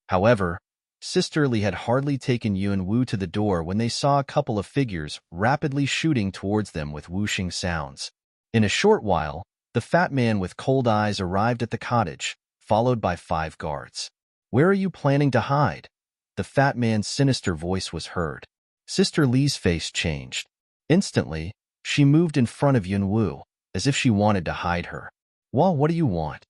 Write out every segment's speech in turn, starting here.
However, Sister Lee had hardly taken Yunwu to the door when they saw a couple of figures rapidly shooting towards them with whooshing sounds. In a short while, the fat man with cold eyes arrived at the cottage, followed by 5 guards. "Where are you planning to hide?" The fat man's sinister voice was heard. Sister Lee's face changed. Instantly, she moved in front of Yunwu, as if she wanted to hide her. "Well, what do you want?"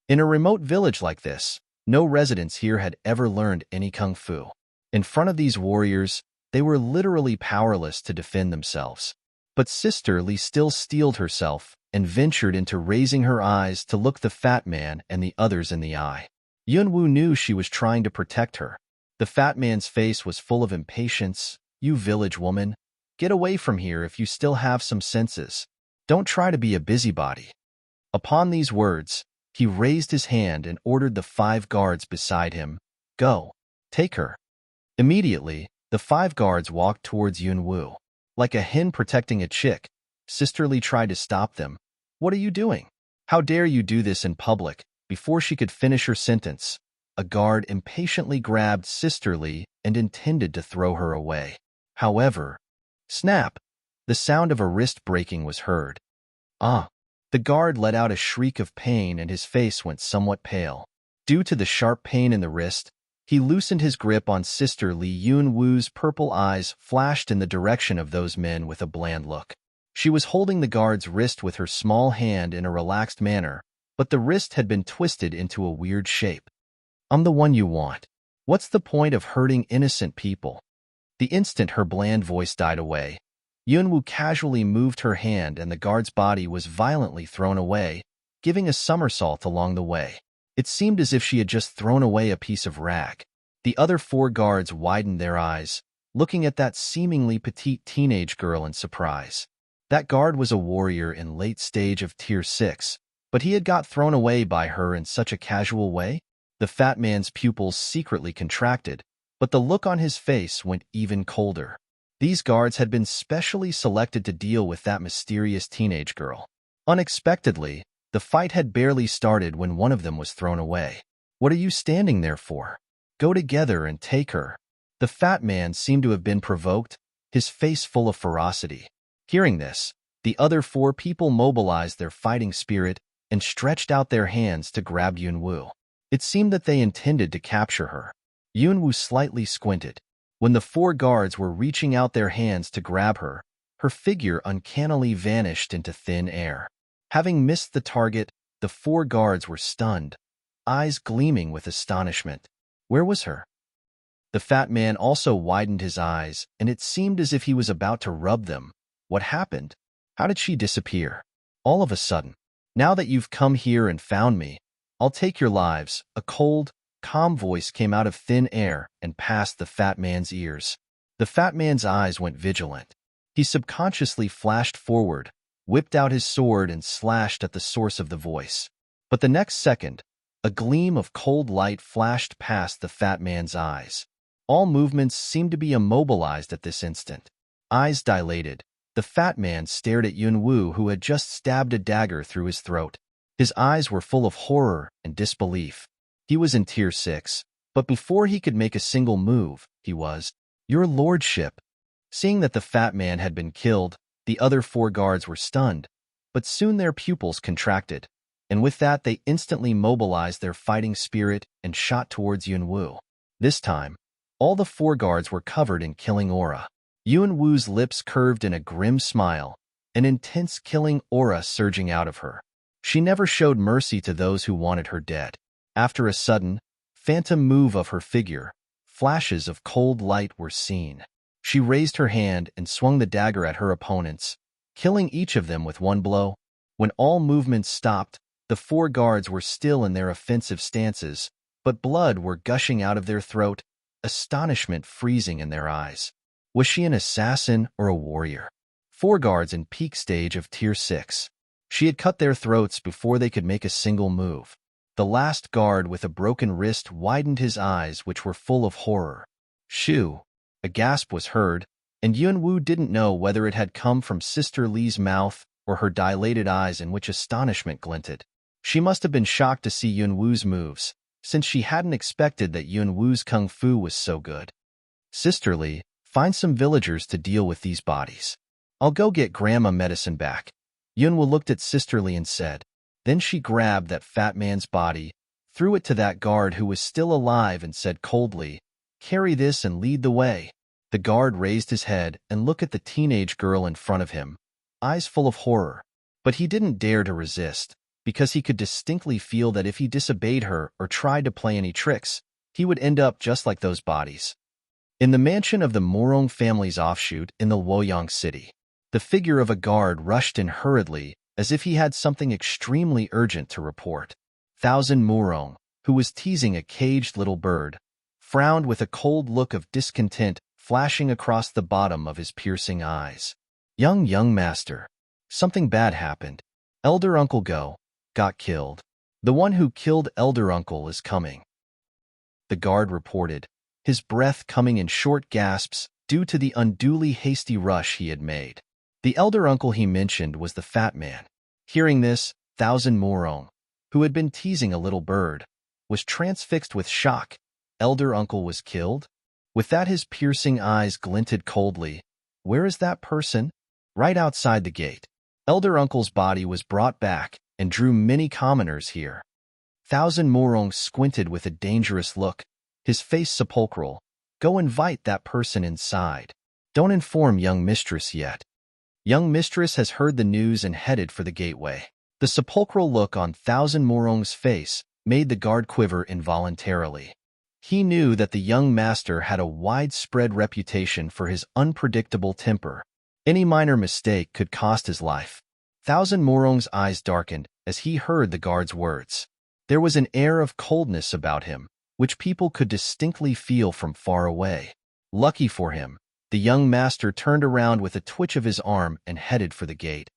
In a remote village like this, no residents here had ever learned any kung fu. In front of these warriors, they were literally powerless to defend themselves. But Sister Lee still steeled herself and ventured into raising her eyes to look the fat man and the others in the eye. Yunwu knew she was trying to protect her. The fat man's face was full of impatience. "You village woman, get away from here if you still have some senses. Don't try to be a busybody." Upon these words, he raised his hand and ordered the 5 guards beside him, "Go, take her." Immediately, the 5 guards walked towards Yunwu. Like a hen protecting a chick, Sister Lee tried to stop them. "What are you doing? How dare you do this in public?" Before she could finish her sentence, a guard impatiently grabbed Sister Lee and intended to throw her away. However, snap! The sound of a wrist breaking was heard. "Ah!" The guard let out a shriek of pain and his face went somewhat pale. Due to the sharp pain in the wrist, he loosened his grip on Sister Lee. Yunwu's purple eyes flashed in the direction of those men with a bland look. She was holding the guard's wrist with her small hand in a relaxed manner, but the wrist had been twisted into a weird shape. "I'm the one you want. What's the point of hurting innocent people?" The instant her bland voice died away, Yunwu casually moved her hand and the guard's body was violently thrown away, giving a somersault along the way. It seemed as if she had just thrown away a piece of rag. The other 4 guards widened their eyes, looking at that seemingly petite teenage girl in surprise. That guard was a warrior in late stage of Tier 6, but he had got thrown away by her in such a casual way? The fat man's pupils secretly contracted, but the look on his face went even colder. These guards had been specially selected to deal with that mysterious teenage girl. Unexpectedly, the fight had barely started when one of them was thrown away. "What are you standing there for? Go together and take her." The fat man seemed to have been provoked, his face full of ferocity. Hearing this, the other 4 people mobilized their fighting spirit and stretched out their hands to grab Yunwu. It seemed that they intended to capture her. Yunwu slightly squinted. When the 4 guards were reaching out their hands to grab her, her figure uncannily vanished into thin air. Having missed the target, the 4 guards were stunned, eyes gleaming with astonishment. Where was her? The fat man also widened his eyes, and it seemed as if he was about to rub them. What happened? How did she disappear? All of a sudden. "Now that you've come here and found me, I'll take your lives." A cold, calm voice came out of thin air and passed the fat man's ears. The fat man's eyes went vigilant. He subconsciously flashed forward, whipped out his sword and slashed at the source of the voice. But the next second, a gleam of cold light flashed past the fat man's eyes. All movements seemed to be immobilized at this instant. Eyes dilated, the fat man stared at Yunwu, who had just stabbed a dagger through his throat. His eyes were full of horror and disbelief. He was in Tier 6, but before he could make a single move, he was, "Your lordship." Seeing that the fat man had been killed, the other 4 guards were stunned, but soon their pupils contracted, and with that they instantly mobilized their fighting spirit and shot towards Yunwu. This time, all the 4 guards were covered in killing aura. Yunwu's lips curved in a grim smile, an intense killing aura surging out of her. She never showed mercy to those who wanted her dead. After a sudden, phantom move of her figure, flashes of cold light were seen. She raised her hand and swung the dagger at her opponents, killing each of them with one blow. When all movements stopped, the 4 guards were still in their offensive stances, but blood were gushing out of their throat, astonishment freezing in their eyes. Was she an assassin or a warrior? 4 guards in peak stage of Tier 6. She had cut their throats before they could make a single move. The last guard with a broken wrist widened his eyes, which were full of horror. "Shoo!" A gasp was heard, and Yunwu didn't know whether it had come from Sister Lee's mouth or her dilated eyes in which astonishment glinted. She must have been shocked to see Yunwu's moves, since she hadn't expected that Yunwu's kung fu was so good. Sisterly, find some villagers to deal with these bodies. I'll go get Grandma medicine back. Yunwu looked at Sisterly and said. Then she grabbed that fat man's body, threw it to that guard who was still alive and said coldly, "Carry this and lead the way." The guard raised his head and looked at the teenage girl in front of him, eyes full of horror. But he didn't dare to resist, because he could distinctly feel that if he disobeyed her or tried to play any tricks, he would end up just like those bodies. In the mansion of the Morong family's offshoot in the Luoyang city, the figure of a guard rushed in hurriedly as if he had something extremely urgent to report. Thousand Morong, who was teasing a caged little bird, frowned with a cold look of discontent flashing across the bottom of his piercing eyes. Young master. Something bad happened. Elder Uncle Go got killed. The one who killed Elder Uncle is coming. The guard reported, his breath coming in short gasps due to the unduly hasty rush he had made. The elder uncle he mentioned was the fat man. Hearing this, Thousand Morong, who had been teasing a little bird, was transfixed with shock. Elder uncle was killed? With that his piercing eyes glinted coldly. Where is that person? Right outside the gate. Elder uncle's body was brought back and drew many commoners here. Thousand Morong squinted with a dangerous look, his face sepulchral. Go invite that person inside. Don't inform young mistress yet. Young mistress has heard the news and headed for the gateway. The sepulchral look on Thousand Morong's face made the guard quiver involuntarily. He knew that the young master had a widespread reputation for his unpredictable temper. Any minor mistake could cost his life. Thousand Morong's eyes darkened as he heard the guard's words. There was an air of coldness about him, which people could distinctly feel from far away. Lucky for him, the young master turned around with a twitch of his arm and headed for the gate.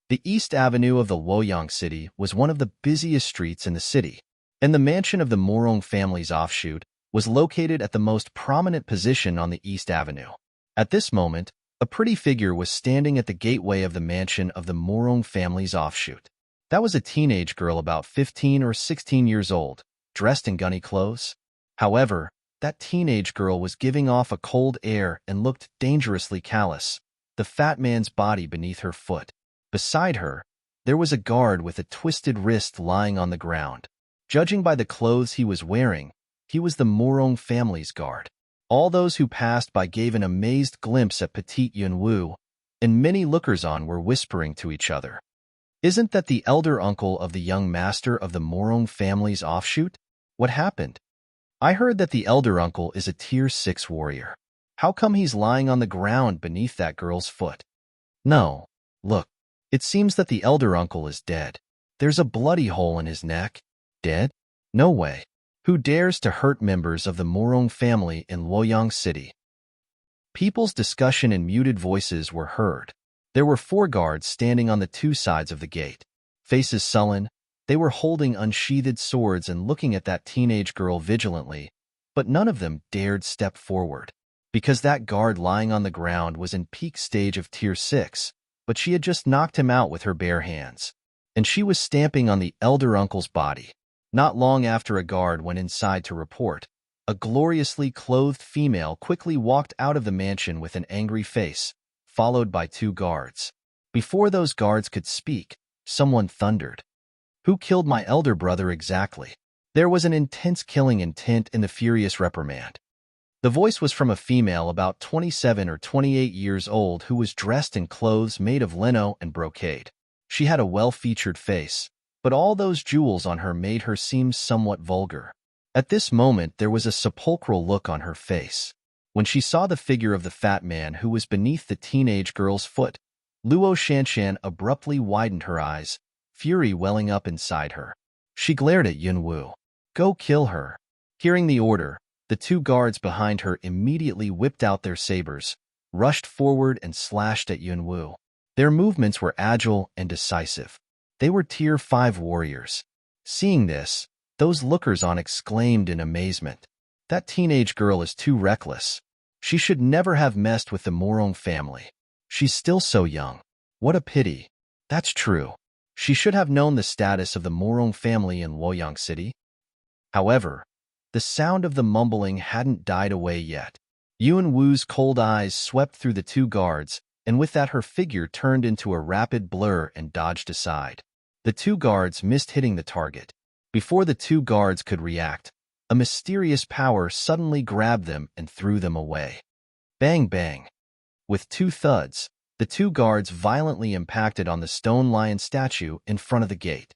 The East Avenue of the Luoyang city was one of the busiest streets in the city, and the mansion of the Morong family's offshoot was located at the most prominent position on the East Avenue. At this moment, a pretty figure was standing at the gateway of the mansion of the Morong family's offshoot. That was a teenage girl about 15 or 16 years old, dressed in gunny clothes. However, that teenage girl was giving off a cold air and looked dangerously callous, the fat man's body beneath her foot. Beside her, there was a guard with a twisted wrist lying on the ground. Judging by the clothes he was wearing, he was the Morong family's guard. All those who passed by gave an amazed glimpse at Petite Yunwu, and many lookers-on were whispering to each other. Isn't that the elder uncle of the young master of the Morong family's offshoot? What happened? I heard that the elder uncle is a tier 6 warrior. How come he's lying on the ground beneath that girl's foot? No, look, it seems that the elder uncle is dead. There's a bloody hole in his neck. Dead? No way. Who dares to hurt members of the Morong family in Luoyang City? People's discussion and muted voices were heard. There were 4 guards standing on the 2 sides of the gate. Faces sullen, they were holding unsheathed swords and looking at that teenage girl vigilantly, but none of them dared step forward. Because that guard lying on the ground was in peak stage of tier 6, but she had just knocked him out with her bare hands. And she was stamping on the elder uncle's body. Not long after a guard went inside to report, a gloriously clothed female quickly walked out of the mansion with an angry face, followed by 2 guards. Before those guards could speak, someone thundered. Who killed my elder brother exactly? There was an intense killing intent in the furious reprimand. The voice was from a female about 27 or 28 years old who was dressed in clothes made of lino and brocade. She had a well-featured face, but all those jewels on her made her seem somewhat vulgar. At this moment there was a sepulchral look on her face. When she saw the figure of the fat man who was beneath the teenage girl's foot, Luo Shanshan abruptly widened her eyes, fury welling up inside her. She glared at Yunwu. Go kill her. Hearing the order, the 2 guards behind her immediately whipped out their sabers, rushed forward and slashed at Yunwu. Their movements were agile and decisive. They were tier 5 warriors. Seeing this, those lookers-on exclaimed in amazement. That teenage girl is too reckless. She should never have messed with the Morong family. She's still so young. What a pity. That's true. She should have known the status of the Morong family in Luoyang City. However, the sound of the mumbling hadn't died away yet. Yuan Wu's cold eyes swept through the two guards, and with that her figure turned into a rapid blur and dodged aside. The two guards missed hitting the target. Before the two guards could react, a mysterious power suddenly grabbed them and threw them away. Bang bang. With two thuds, the two guards violently impacted on the stone lion statue in front of the gate.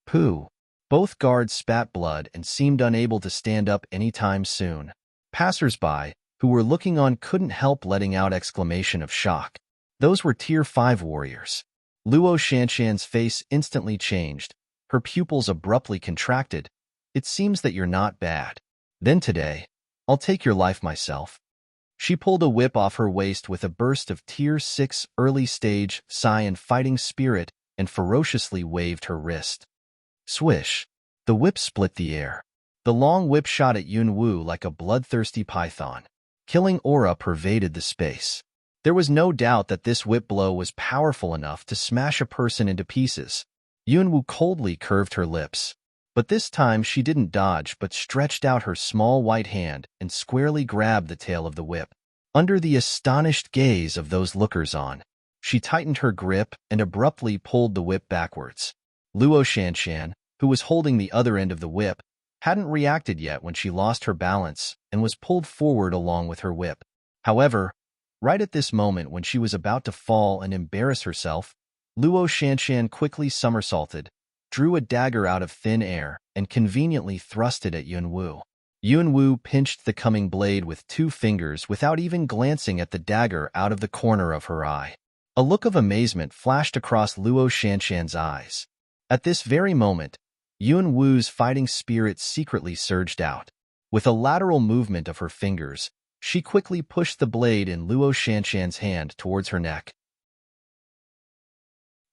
Pooh! Both guards spat blood and seemed unable to stand up anytime soon. Passers-by, who were looking on, couldn't help letting out exclamation of shock. Those were Tier 5 warriors. Luo Shanshan's face instantly changed. Her pupils abruptly contracted. It seems that you're not bad. Then today, I'll take your life myself. She pulled a whip off her waist with a burst of Tier 6 early stage Saiyan fighting spirit and ferociously waved her wrist. Swish! The whip split the air. The long whip shot at Yuan Wu like a bloodthirsty python. Killing aura pervaded the space. There was no doubt that this whip blow was powerful enough to smash a person into pieces. Yuan Wu coldly curved her lips. But this time she didn't dodge but stretched out her small white hand and squarely grabbed the tail of the whip. Under the astonished gaze of those lookers-on, she tightened her grip and abruptly pulled the whip backwards. Luo Shanshan, who was holding the other end of the whip, hadn't reacted yet when she lost her balance and was pulled forward along with her whip. However, right at this moment when she was about to fall and embarrass herself, Luo Shanshan quickly somersaulted, drew a dagger out of thin air, and conveniently thrust it at Yuan Wu. Yuan Wu pinched the coming blade with 2 fingers without even glancing at the dagger out of the corner of her eye. A look of amazement flashed across Luo Shanshan's eyes. At this very moment, Yuan Wu's fighting spirit secretly surged out. With a lateral movement of her fingers, she quickly pushed the blade in Luo Shanshan's hand towards her neck.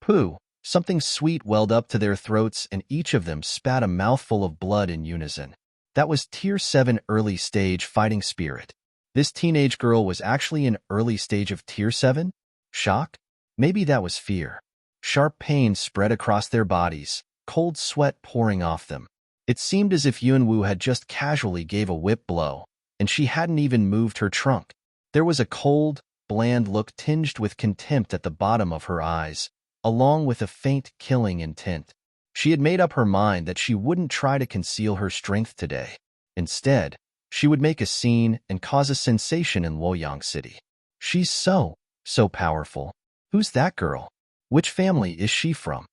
Pooh! Something sweet welled up to their throats and each of them spat a mouthful of blood in unison. That was Tier 7 early stage fighting spirit. This teenage girl was actually in early stage of Tier 7? Shock? Maybe that was fear. Sharp pain spread across their bodies, cold sweat pouring off them. It seemed as if Yuan Wu had just casually gave a whip blow, and she hadn't even moved her trunk. There was a cold, bland look tinged with contempt at the bottom of her eyes, along with a faint killing intent. She had made up her mind that she wouldn't try to conceal her strength today. Instead, she would make a scene and cause a sensation in Luoyang City. She's so powerful. Who's that girl? Which family is she from?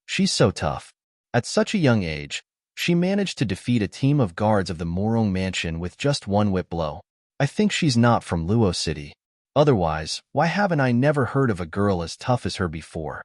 She's so tough. At such a young age, she managed to defeat a team of guards of the Morong Mansion with just one whip blow. I think she's not from Luo City. Otherwise, why haven't I never heard of a girl as tough as her before?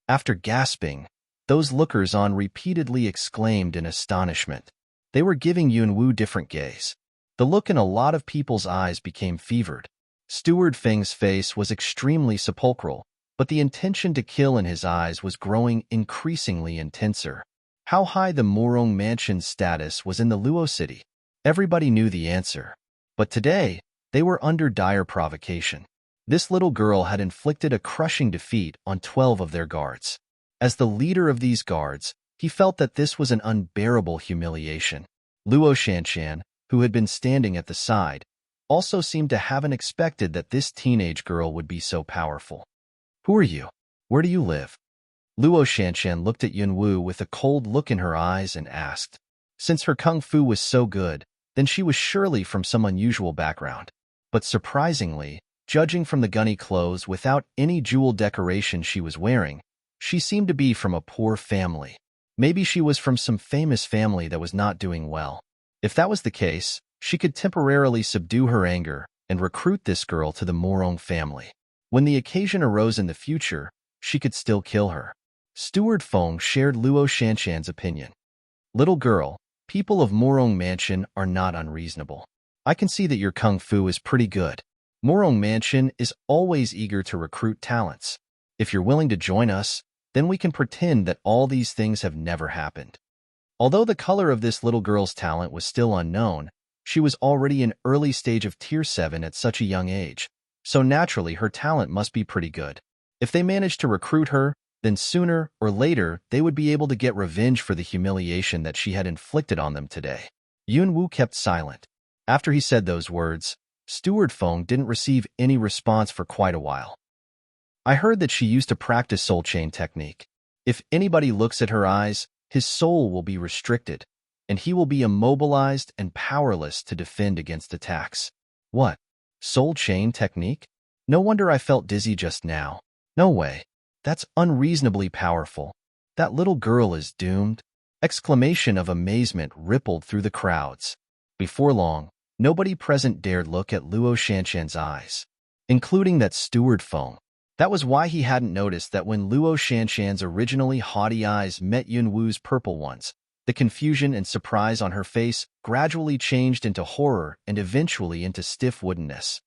After gasping, those lookers-on repeatedly exclaimed in astonishment. They were giving Yuan Wu different gaze. The look in a lot of people's eyes became fevered. Steward Feng's face was extremely sepulchral, but the intention to kill in his eyes was growing increasingly intenser. How high the Morong Mansion's status was in the Luo City? Everybody knew the answer. But today, they were under dire provocation. This little girl had inflicted a crushing defeat on 12 of their guards. As the leader of these guards, he felt that this was an unbearable humiliation. Luo Shanshan, who had been standing at the side, also seemed to haven't expected that this teenage girl would be so powerful. Who are you? Where do you live? Luo Shanshan looked at Yuan Wu with a cold look in her eyes and asked. Since her kung fu was so good, then she was surely from some unusual background. But surprisingly, judging from the gunny clothes without any jewel decoration she was wearing, she seemed to be from a poor family. Maybe she was from some famous family that was not doing well. If that was the case, she could temporarily subdue her anger and recruit this girl to the Morong family. When the occasion arose in the future, she could still kill her. Steward Feng shared Luo Shanshan's opinion. Little girl, people of Morong Mansion are not unreasonable. I can see that your kung fu is pretty good. Morong Mansion is always eager to recruit talents. If you're willing to join us, then we can pretend that all these things have never happened. Although the color of this little girl's talent was still unknown, she was already in early stage of Tier 7 at such a young age, so naturally her talent must be pretty good. If they managed to recruit her, then sooner or later they would be able to get revenge for the humiliation that she had inflicted on them today. Yunwu kept silent. After he said those words, Steward Feng didn't receive any response for quite a while. I heard that she used to practice soul chain technique. If anybody looks at her eyes, his soul will be restricted, and he will be immobilized and powerless to defend against attacks. What? Soul chain technique? No wonder I felt dizzy just now. No way. That's unreasonably powerful. That little girl is doomed. Exclamation of amazement rippled through the crowds. Before long, nobody present dared look at Luo Shanshan's eyes, including that Steward Feng. That was why he hadn't noticed that when Luo Shanshan's originally haughty eyes met Yunwu's purple ones, the confusion and surprise on her face gradually changed into horror and eventually into stiff woodenness.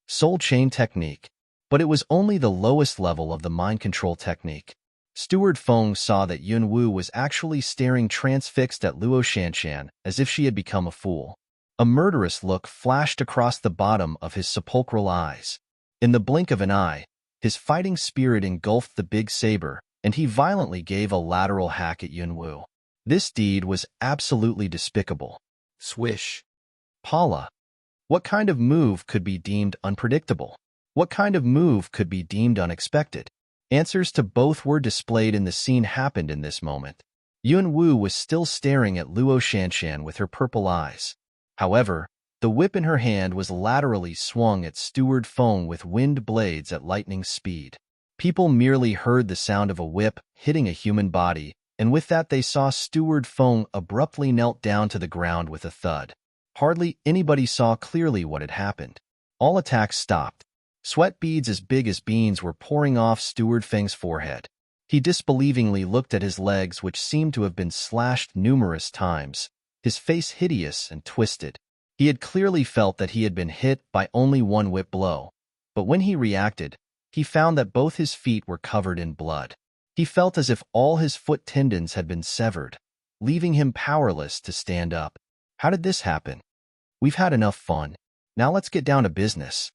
Soul chain technique. But it was only the lowest level of the mind control technique. Steward Feng saw that Yunwu was actually staring transfixed at Luo Shanshan as if she had become a fool. A murderous look flashed across the bottom of his sepulchral eyes. In the blink of an eye, his fighting spirit engulfed the big saber, and he violently gave a lateral hack at Yunwu. This deed was absolutely despicable. Swish. Paula. What kind of move could be deemed unpredictable? What kind of move could be deemed unexpected? Answers to both were displayed in the scene happened in this moment. Yunwu was still staring at Luo Shanshan with her purple eyes. However, the whip in her hand was laterally swung at Steward Feng with wind blades at lightning speed. People merely heard the sound of a whip hitting a human body, and with that they saw Steward Feng abruptly knelt down to the ground with a thud. Hardly anybody saw clearly what had happened. All attacks stopped. Sweat beads as big as beans were pouring off Steward Feng's forehead. He disbelievingly looked at his legs, which seemed to have been slashed numerous times, his face hideous and twisted. He had clearly felt that he had been hit by only one whip blow, but when he reacted, he found that both his feet were covered in blood. He felt as if all his foot tendons had been severed, leaving him powerless to stand up. How did this happen? We've had enough fun. Now let's get down to business.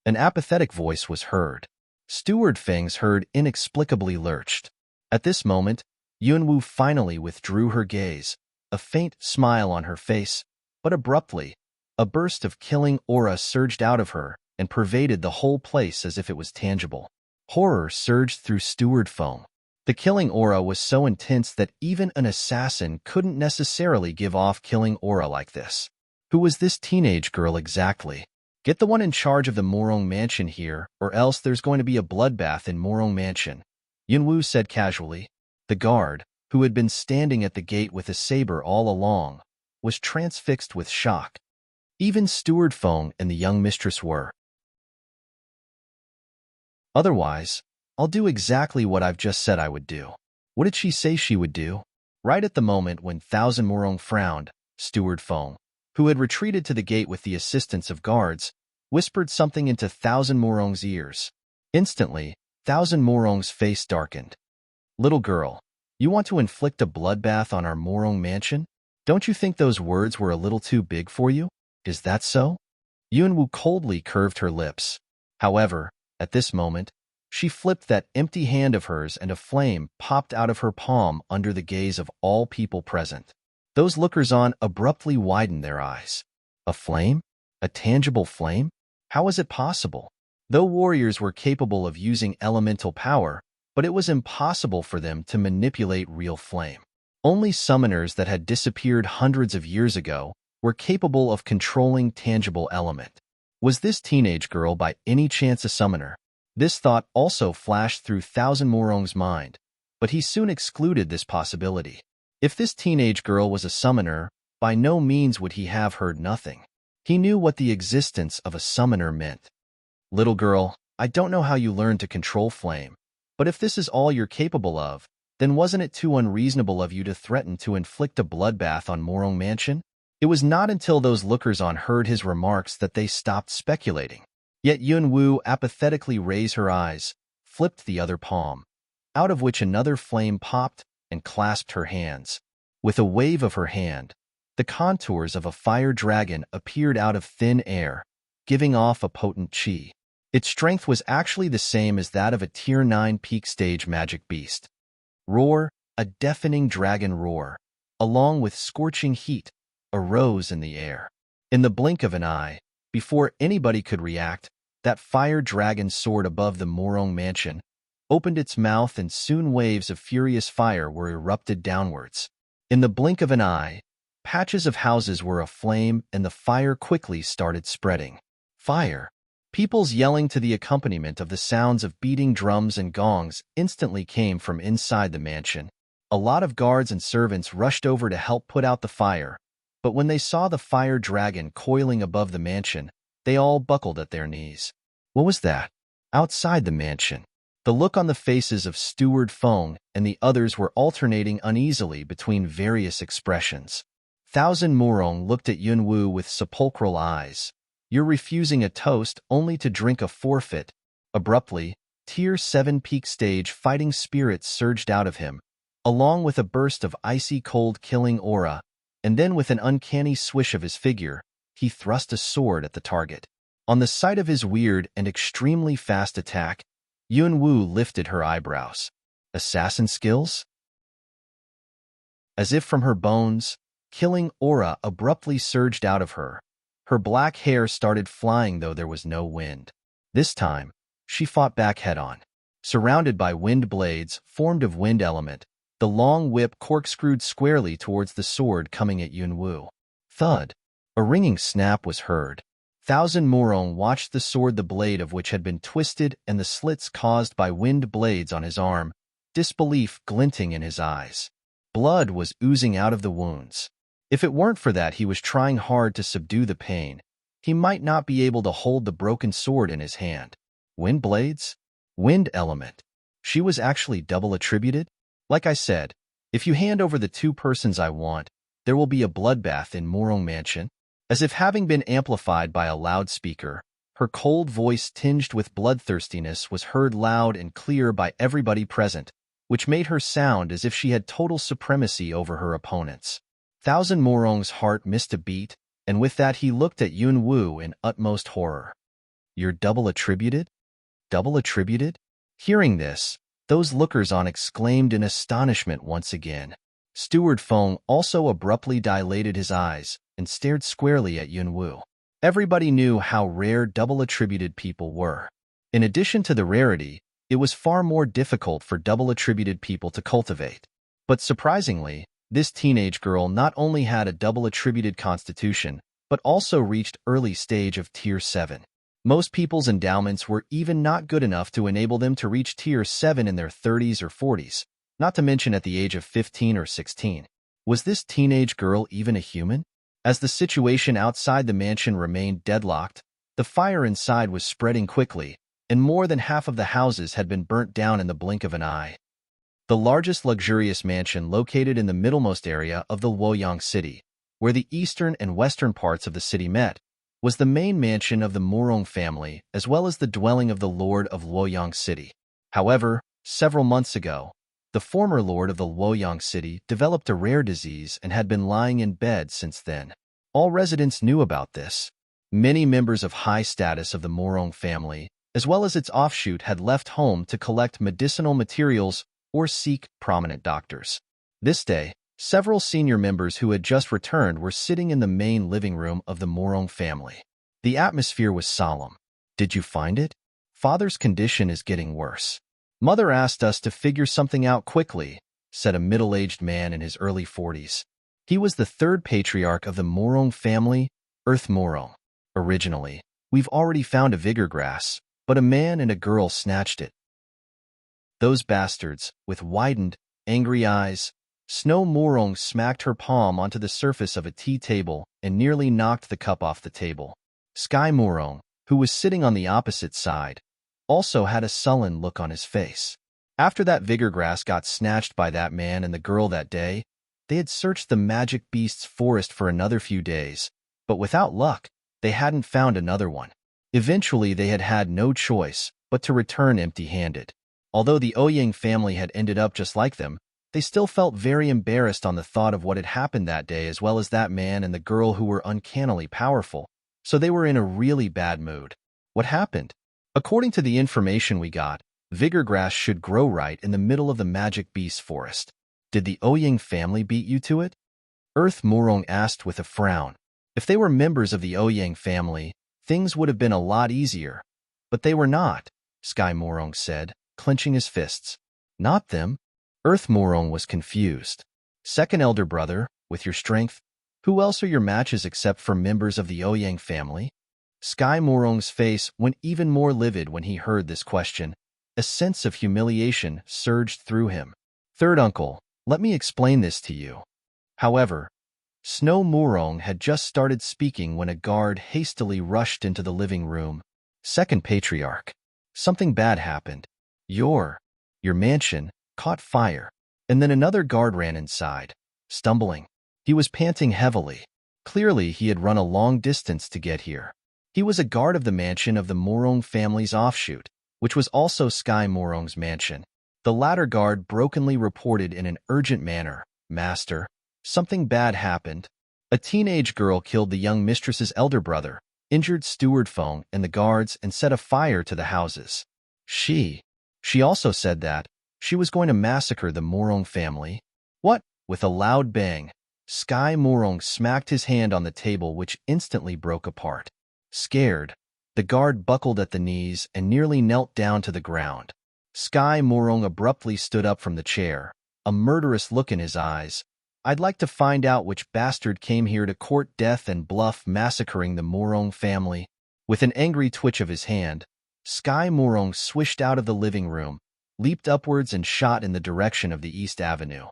An apathetic voice was heard. Steward Feng's herd inexplicably lurched. At this moment, Yunwu finally withdrew her gaze, a faint smile on her face, but abruptly, a burst of killing aura surged out of her and pervaded the whole place as if it was tangible. Horror surged through Steward Feng. The killing aura was so intense that even an assassin couldn't necessarily give off killing aura like this. Who was this teenage girl exactly? Get the one in charge of the Morong Mansion here, or else there's going to be a bloodbath in Morong Mansion, Yunwu said casually. The guard, who had been standing at the gate with a saber all along, was transfixed with shock. Even Steward Feng and the young mistress were. Otherwise, I'll do exactly what I've just said I would do. What did she say she would do? Right at the moment when Thousand Morong frowned, Steward Feng, who had retreated to the gate with the assistance of guards, whispered something into Thousand Morong's ears. Instantly, Thousand Morong's face darkened. Little girl, you want to inflict a bloodbath on our Morong Mansion? Don't you think those words were a little too big for you? Is that so? Yunwu coldly curved her lips. However, at this moment, she flipped that empty hand of hers and a flame popped out of her palm under the gaze of all people present. Those lookers-on abruptly widened their eyes. A flame? A tangible flame? How was it possible? Though warriors were capable of using elemental power, but it was impossible for them to manipulate real flame. Only summoners that had disappeared hundreds of years ago were capable of controlling tangible element. Was this teenage girl by any chance a summoner? This thought also flashed through Thousand Morong's mind, but he soon excluded this possibility. If this teenage girl was a summoner, by no means would he have heard nothing. He knew what the existence of a summoner meant. Little girl, I don't know how you learned to control flame, but if this is all you're capable of, then wasn't it too unreasonable of you to threaten to inflict a bloodbath on Morong Mansion? It was not until those lookers-on heard his remarks that they stopped speculating. Yet Yunwu apathetically raised her eyes, flipped the other palm, out of which another flame popped and clasped her hands. With a wave of her hand, the contours of a fire dragon appeared out of thin air, giving off a potent chi. Its strength was actually the same as that of a Tier 9 peak stage magic beast. Roar, a deafening dragon roar, along with scorching heat, arose in the air. In the blink of an eye, before anybody could react, that fire dragon soared above the Morong mansion, opened its mouth, and soon waves of furious fire were erupted downwards. In the blink of an eye, patches of houses were aflame, and the fire quickly started spreading. Fire! People's yelling to the accompaniment of the sounds of beating drums and gongs instantly came from inside the mansion. A lot of guards and servants rushed over to help put out the fire, but when they saw the fire dragon coiling above the mansion, they all buckled at their knees. What was that? Outside the mansion, the look on the faces of Steward Feng and the others were alternating uneasily between various expressions. Thousand Murong looked at Yunwu with sepulchral eyes. You're refusing a toast only to drink a forfeit. Abruptly, Tier 7 peak stage fighting spirits surged out of him, along with a burst of icy cold killing aura, and then with an uncanny swish of his figure, he thrust a sword at the target. On the sight of his weird and extremely fast attack, Yunwu lifted her eyebrows. Assassin skills? As if from her bones, killing aura abruptly surged out of her. Her black hair started flying though there was no wind. This time, she fought back head-on. Surrounded by wind blades formed of wind element, the long whip corkscrewed squarely towards the sword coming at Yunwu. Thud! A ringing snap was heard. Thousand Murong watched the sword, the blade of which had been twisted and the slits caused by wind blades on his arm, disbelief glinting in his eyes. Blood was oozing out of the wounds. If it weren't for that he was trying hard to subdue the pain, he might not be able to hold the broken sword in his hand. Wind blades? Wind element. She was actually double attributed? Like I said, if you hand over the two persons I want, there will be a bloodbath in Morong Mansion. As if having been amplified by a loudspeaker, her cold voice tinged with bloodthirstiness was heard loud and clear by everybody present, which made her sound as if she had total supremacy over her opponents. Thousand Morong's heart missed a beat, and with that he looked at Yunwu in utmost horror. You're double attributed? Double attributed? Hearing this, those lookers-on exclaimed in astonishment once again. Steward Feng also abruptly dilated his eyes and stared squarely at Yunwu. Everybody knew how rare double-attributed people were. In addition to the rarity, it was far more difficult for double-attributed people to cultivate. But surprisingly, this teenage girl not only had a double-attributed constitution, but also reached early stage of Tier 7. Most people's endowments were even not good enough to enable them to reach Tier 7 in their 30s or 40s, not to mention at the age of 15 or 16. Was this teenage girl even a human? As the situation outside the mansion remained deadlocked, the fire inside was spreading quickly, and more than half of the houses had been burnt down in the blink of an eye. The largest luxurious mansion located in the middlemost area of the Luoyang city, where the eastern and western parts of the city met, was the main mansion of the Morong family as well as the dwelling of the Lord of Luoyang city. However, several months ago, the former lord of the Luoyang city developed a rare disease and had been lying in bed since then. All residents knew about this. Many members of high status of the Morong family, as well as its offshoot, had left home to collect medicinal materials or seek prominent doctors. This day, several senior members who had just returned were sitting in the main living room of the Morong family. The atmosphere was solemn. Did you find it? Father's condition is getting worse. Mother asked us to figure something out quickly, said a middle-aged man in his early 40s. He was the third patriarch of the Morong family, Earth Morong. Originally, we've already found a vigor grass, but a man and a girl snatched it. Those bastards, with widened, angry eyes. Snow Morong smacked her palm onto the surface of a tea table and nearly knocked the cup off the table. Sky Morong, who was sitting on the opposite side, also had a sullen look on his face. After that vigor grass got snatched by that man and the girl that day, they had searched the magic beast's forest for another few days, but without luck, they hadn't found another one. Eventually, they had had no choice but to return empty-handed. Although the Ouyang family had ended up just like them, they still felt very embarrassed on the thought of what had happened that day as well as that man and the girl who were uncannily powerful, so they were in a really bad mood. What happened? According to the information we got, vigor grass should grow right in the middle of the magic beast forest. Did the Ouyang family beat you to it? Earth Morong asked with a frown. If they were members of the Ouyang family, things would have been a lot easier. But they were not, Sky Morong said, clenching his fists. Not them? Earth Morong was confused. Second elder brother, with your strength, who else are your matches except for members of the Ouyang family? Sky Morong's face went even more livid when he heard this question. A sense of humiliation surged through him. Third uncle, let me explain this to you. However, Snow Morong had just started speaking when a guard hastily rushed into the living room. Second patriarch. Something bad happened. Your mansion caught fire, and then another guard ran inside, stumbling. He was panting heavily. Clearly, he had run a long distance to get here. He was a guard of the mansion of the Morong family's offshoot, which was also Sky Morong's mansion. The latter guard brokenly reported in an urgent manner, Master, something bad happened. A teenage girl killed the young mistress's elder brother, injured Steward Feng and the guards, and set a fire to the houses. She also said that she was going to massacre the Morong family. What? With a loud bang, Sky Morong smacked his hand on the table, which instantly broke apart. Scared, the guard buckled at the knees and nearly knelt down to the ground. Sky Morong abruptly stood up from the chair, a murderous look in his eyes. I'd like to find out which bastard came here to court death and bluff massacring the Morong family. With an angry twitch of his hand, Sky Morong swished out of the living room, leaped upwards and shot in the direction of the East Avenue.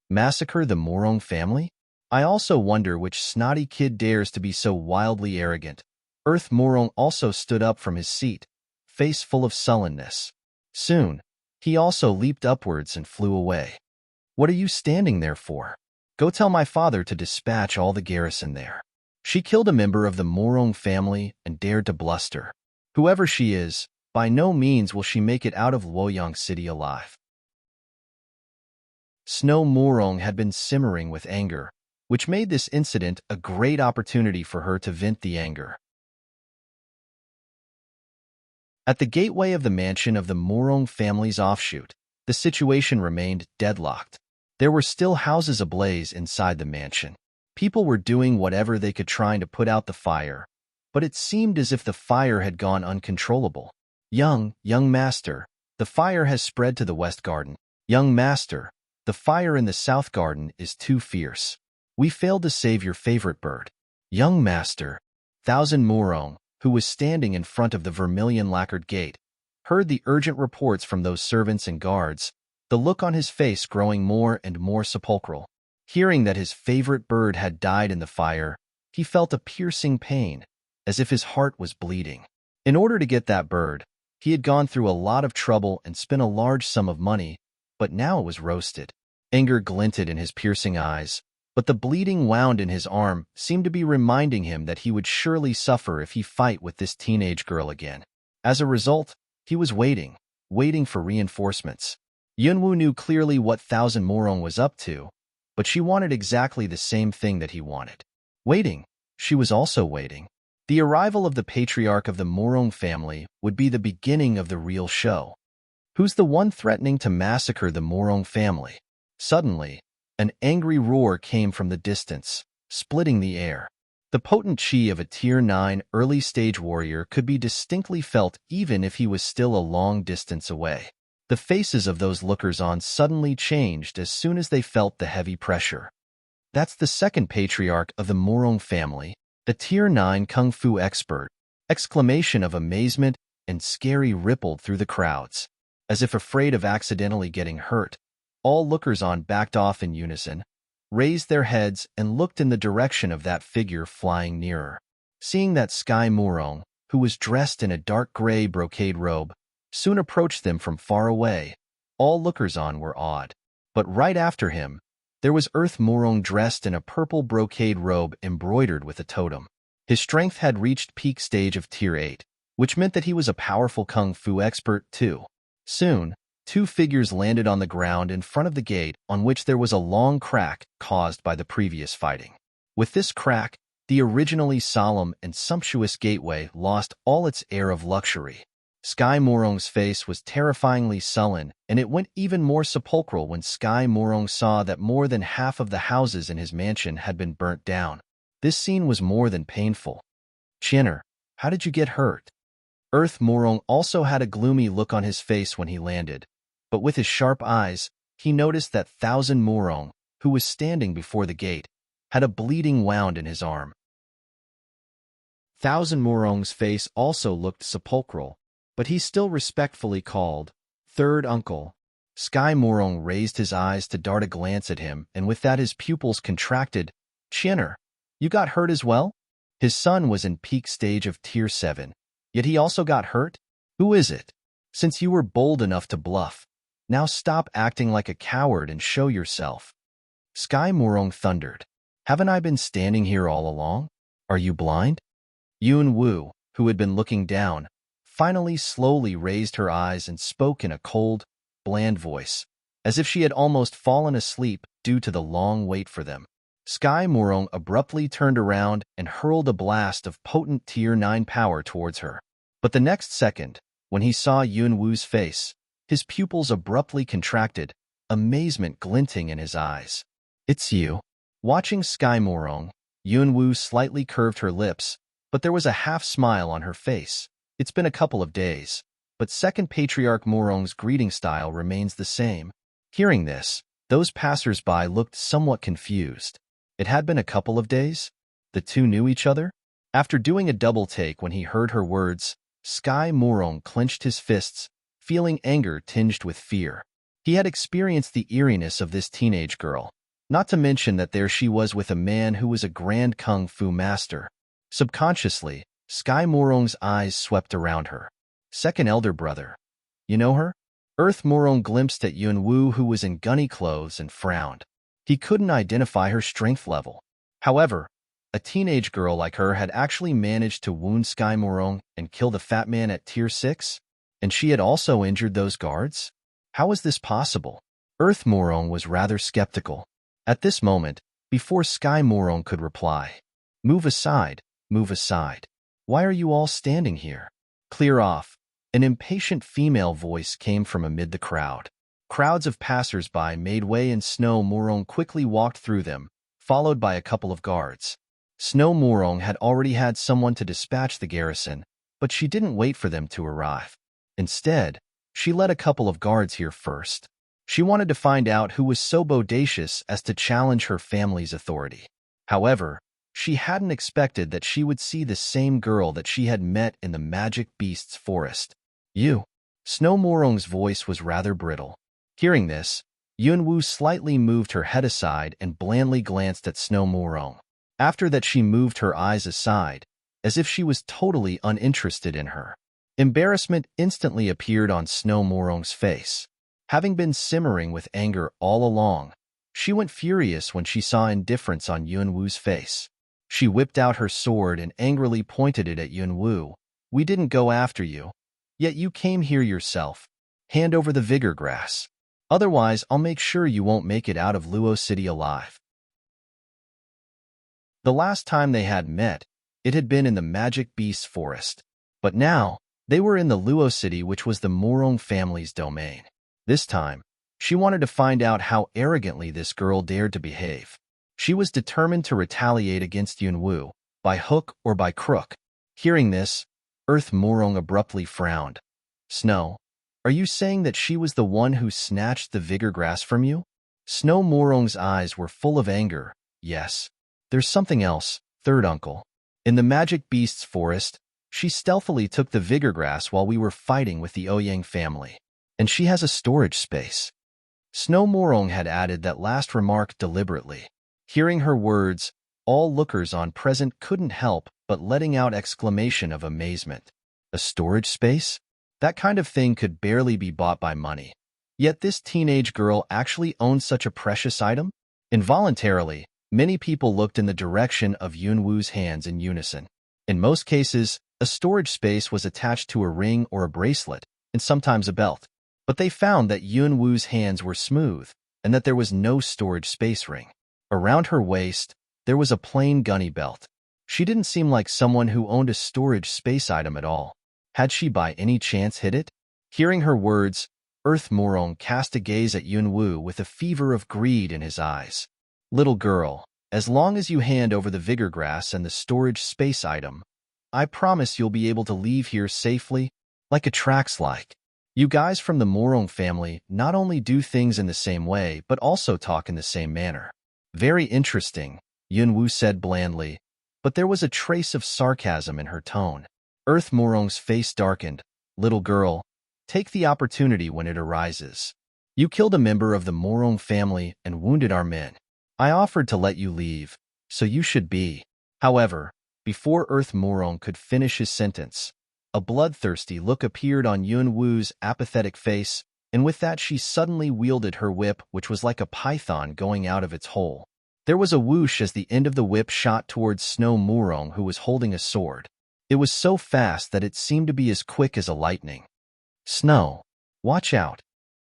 Massacre the Morong family? I also wonder which snotty kid dares to be so wildly arrogant. Earth Morong also stood up from his seat, face full of sullenness. Soon, he also leaped upwards and flew away. What are you standing there for? Go tell my father to dispatch all the garrison there. She killed a member of the Morong family and dared to bluster. Whoever she is, by no means will she make it out of Luoyang City alive. Snow Morong had been simmering with anger, which made this incident a great opportunity for her to vent the anger. At the gateway of the mansion of the Morong family's offshoot, the situation remained deadlocked. There were still houses ablaze inside the mansion. People were doing whatever they could trying to put out the fire, but it seemed as if the fire had gone uncontrollable. Young master, the fire has spread to the west garden. Young master, the fire in the south garden is too fierce. We failed to save your favorite bird. Young master, Thousand Morong, who was standing in front of the vermilion lacquered gate, heard the urgent reports from those servants and guards, the look on his face growing more and more sepulchral. Hearing that his favorite bird had died in the fire, he felt a piercing pain, as if his heart was bleeding. In order to get that bird, he had gone through a lot of trouble and spent a large sum of money, but now it was roasted. Anger glinted in his piercing eyes, but the bleeding wound in his arm seemed to be reminding him that he would surely suffer if he fight with this teenage girl again. As a result, he was waiting for reinforcements. Yunwu knew clearly what Thousand Morong was up to, but she wanted exactly the same thing that he wanted. Waiting, she was also waiting. The arrival of the patriarch of the Morong family would be the beginning of the real show. Who's the one threatening to massacre the Morong family? Suddenly, an angry roar came from the distance, splitting the air. The potent chi of a Tier 9 early-stage warrior could be distinctly felt even if he was still a long distance away. The faces of those lookers-on suddenly changed as soon as they felt the heavy pressure. That's the second patriarch of the Morong family, the Tier 9 Kung Fu expert. Exclamation of amazement and scary rippled through the crowds. As if afraid of accidentally getting hurt, all lookers-on backed off in unison, raised their heads and looked in the direction of that figure flying nearer. Seeing that Sky Morong, who was dressed in a dark gray brocade robe, soon approached them from far away, all lookers-on were awed. But right after him, there was Earth Morong dressed in a purple brocade robe embroidered with a totem. His strength had reached peak stage of Tier 8, which meant that he was a powerful kung fu expert too. Soon, two figures landed on the ground in front of the gate, on which there was a long crack caused by the previous fighting. With this crack, the originally solemn and sumptuous gateway lost all its air of luxury. Sky Morong's face was terrifyingly sullen, and it went even more sepulchral when Sky Morong saw that more than half of the houses in his mansion had been burnt down. This scene was more than painful. Chinner, how did you get hurt? Earth Morong also had a gloomy look on his face when he landed, but with his sharp eyes, he noticed that Thousand Morong, who was standing before the gate, had a bleeding wound in his arm. Thousand Morong's face also looked sepulchral, but he still respectfully called, "Third uncle." Sky Morong raised his eyes to dart a glance at him, and with that his pupils contracted. Chinner, you got hurt as well? His son was in peak stage of Tier 7, yet he also got hurt? Who is it? Since you were bold enough to bluff, now stop acting like a coward and show yourself. Sky Morong thundered. Haven't I been standing here all along? Are you blind? Yun Wu, who had been looking down, finally slowly raised her eyes and spoke in a cold, bland voice, as if she had almost fallen asleep due to the long wait for them. Sky Morong abruptly turned around and hurled a blast of potent Tier 9 power towards her. But the next second, when he saw Yun Wu's face, his pupils abruptly contracted, amazement glinting in his eyes. It's you. Watching Sky Morong, Yun Wu slightly curved her lips, but there was a half-smile on her face. It's been a couple of days, but Second Patriarch Morong's greeting style remains the same. Hearing this, those passers-by looked somewhat confused. It had been a couple of days? The two knew each other? After doing a double take when he heard her words, Sky Morong clenched his fists, feeling anger tinged with fear. He had experienced the eeriness of this teenage girl, not to mention that there she was with a man who was a grand kung fu master. Subconsciously, Sky Morong's eyes swept around her. Second elder brother. You know her? Earth Morong glimpsed at Yun Wu, who was in gunny clothes, and frowned. He couldn't identify her strength level. However, a teenage girl like her had actually managed to wound Sky Morong and kill the fat man at Tier 6, and she had also injured those guards? How was this possible? Earth Morong was rather skeptical. At this moment, before Sky Morong could reply, "Move aside, move aside. Why are you all standing here? Clear off." An impatient female voice came from amid the crowd. Crowds of passers-by made way and Snow Morong quickly walked through them, followed by a couple of guards. Snow Morong had already had someone to dispatch the garrison, but she didn't wait for them to arrive. Instead, she led a couple of guards here first. She wanted to find out who was so bodacious as to challenge her family's authority. However, she hadn't expected that she would see the same girl that she had met in the Magic Beast's forest. You. Snow Morong's voice was rather brittle. Hearing this, Yun Wu slightly moved her head aside and blandly glanced at Snow Morong. After that she moved her eyes aside, as if she was totally uninterested in her. Embarrassment instantly appeared on Snow Morong's face. Having been simmering with anger all along, she went furious when she saw indifference on Yun Wu's face. She whipped out her sword and angrily pointed it at Yun Wu. "We didn't go after you. Yet you came here yourself. Hand over the vigor grass. Otherwise, I'll make sure you won't make it out of Luo City alive." The last time they had met, it had been in the Magic Beast's forest. But now, they were in the Luo City, which was the Morong family's domain. This time, she wanted to find out how arrogantly this girl dared to behave. She was determined to retaliate against Yun Wu, by hook or by crook. Hearing this, Earth Morong abruptly frowned. "Snow, are you saying that she was the one who snatched the vigor grass from you?" Snow Morong's eyes were full of anger. "Yes. There's something else, third uncle. In the Magic Beast's forest, she stealthily took the vigor grass while we were fighting with the Ouyang family. And she has a storage space." Snow Morong had added that last remark deliberately. Hearing her words, all lookers on present couldn't help but letting out exclamation of amazement. A storage space? That kind of thing could barely be bought by money. Yet this teenage girl actually owned such a precious item? Involuntarily, many people looked in the direction of Yun Wu's hands in unison. In most cases, a storage space was attached to a ring or a bracelet, and sometimes a belt. But they found that Yun Wu's hands were smooth, and that there was no storage space ring. Around her waist, there was a plain gunny belt. She didn't seem like someone who owned a storage space item at all. Had she by any chance hit it? Hearing her words, Earth Morong cast a gaze at Yunwu with a fever of greed in his eyes. Little girl, as long as you hand over the vigor grass and the storage space item, I promise you'll be able to leave here safely, like a trax-like. You guys from the Morong family not only do things in the same way, but also talk in the same manner. Very interesting, Yunwu said blandly, but there was a trace of sarcasm in her tone. Earth Morong's face darkened. Little girl, take the opportunity when it arises. You killed a member of the Morong family and wounded our men. I offered to let you leave, so you should be. However, before Earth Morong could finish his sentence, a bloodthirsty look appeared on Yunwu's apathetic face, and with that she suddenly wielded her whip, which was like a python going out of its hole. There was a whoosh as the end of the whip shot towards Snow Morong, who was holding a sword. It was so fast that it seemed to be as quick as a lightning. Snow, watch out!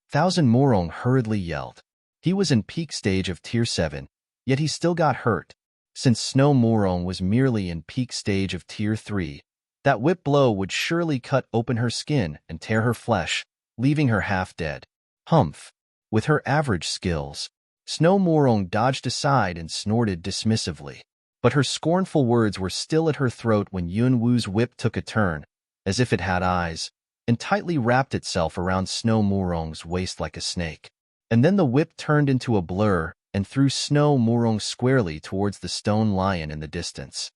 Thousand Morong hurriedly yelled. He was in peak stage of Tier 7, yet he still got hurt. Since Snow Morong was merely in peak stage of Tier 3, that whip blow would surely cut open her skin and tear her flesh, leaving her half dead. Humph! With her average skills, Snow Morong dodged aside and snorted dismissively. But her scornful words were still at her throat when Yunwu's whip took a turn, as if it had eyes, and tightly wrapped itself around Snow Morong's waist like a snake. And then the whip turned into a blur and threw Snow Morong squarely towards the stone lion in the distance.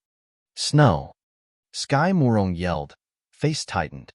Snow! Sky Morong yelled, face tightened.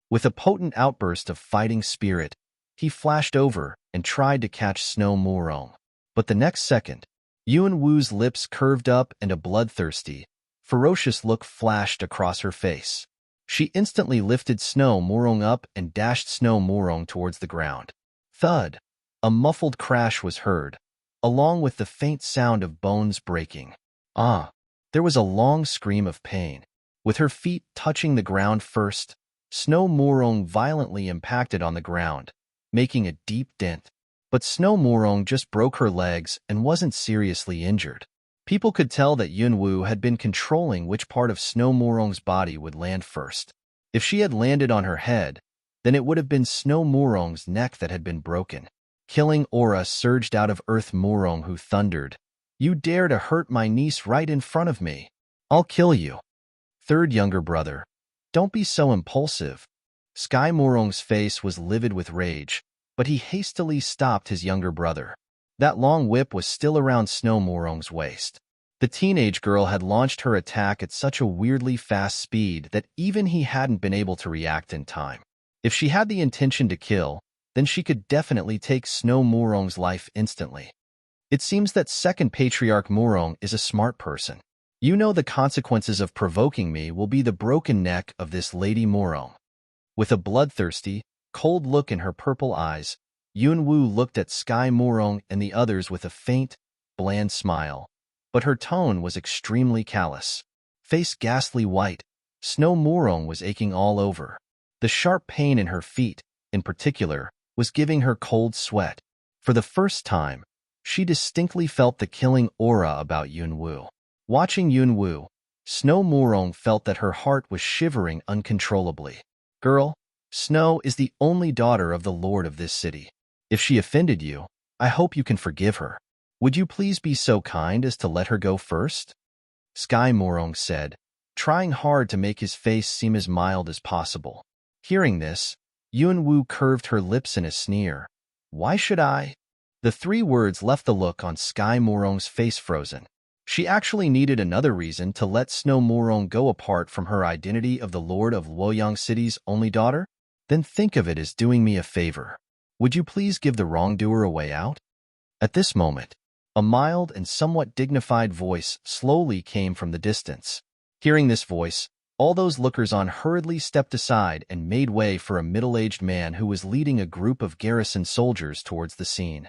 With a potent outburst of fighting spirit, he flashed over and tried to catch Snow Morong. But the next second, Yunwu's lips curved up and a bloodthirsty, ferocious look flashed across her face. She instantly lifted Snow Morong up and dashed Snow Morong towards the ground. Thud! A muffled crash was heard, along with the faint sound of bones breaking. Ah! There was a long scream of pain. With her feet touching the ground first, Snow Morong violently impacted on the ground, making a deep dent. But Snow Morong just broke her legs and wasn't seriously injured. People could tell that Yunwu had been controlling which part of Snow Morong's body would land first. If she had landed on her head, then it would have been Snow Morong's neck that had been broken. Killing aura surged out of Earth Morong, who thundered, "You dare to hurt my niece right in front of me? I'll kill you." Third younger brother, don't be so impulsive. Sky Morong's face was livid with rage, but he hastily stopped his younger brother. That long whip was still around Snow Morong's waist. The teenage girl had launched her attack at such a weirdly fast speed that even he hadn't been able to react in time. If she had the intention to kill, then she could definitely take Snow Morong's life instantly. It seems that second Patriarch Morong is a smart person. You know the consequences of provoking me will be the broken neck of this Lady Morong. With a bloodthirsty, cold look in her purple eyes, Yunwu looked at Sky Morong and the others with a faint, bland smile, but her tone was extremely callous. Face ghastly white, Snow Morong was aching all over. The sharp pain in her feet, in particular, was giving her cold sweat. For the first time, she distinctly felt the killing aura about Yunwu. Watching Yunwu, Snow Morong felt that her heart was shivering uncontrollably. Girl, Snow is the only daughter of the lord of this city. If she offended you, I hope you can forgive her. Would you please be so kind as to let her go first? Sky Morong said, trying hard to make his face seem as mild as possible. Hearing this, Yunwu curved her lips in a sneer. Why should I? The three words left the look on Sky Morong's face frozen. She actually needed another reason to let Snow Morong go apart from her identity of the Lord of Luoyang City's only daughter? Then think of it as doing me a favor. Would you please give the wrongdoer a way out? At this moment, a mild and somewhat dignified voice slowly came from the distance. Hearing this voice, all those lookers-on hurriedly stepped aside and made way for a middle-aged man who was leading a group of garrison soldiers towards the scene.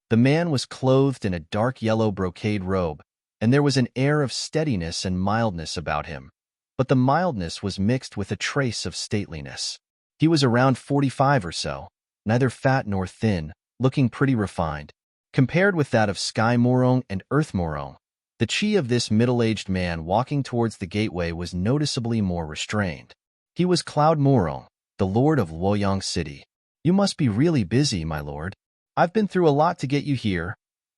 The man was clothed in a dark yellow brocade robe, and there was an air of steadiness and mildness about him, but the mildness was mixed with a trace of stateliness. He was around 45 or so, neither fat nor thin, looking pretty refined. Compared with that of Sky Morong and Earth Morong, The chi of this middle-aged man walking towards the gateway was noticeably more restrained. He was Cloud Morong, the lord of Luoyang City. You must be really busy, my lord. I've been through a lot to get you here.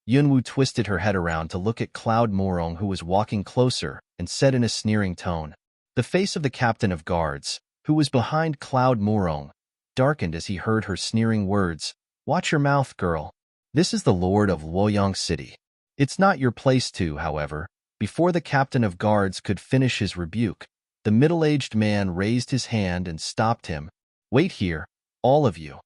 Yunwu twisted her head around to look at Cloud Morong, who was walking closer, and said in a sneering tone. The face of the captain of guards, who was behind Cloud Morong, darkened as he heard her sneering words. Watch your mouth, girl. This is the lord of Luoyang City. It's not your place to, however. Before the captain of guards could finish his rebuke, the middle-aged man raised his hand and stopped him. Wait here, all of you.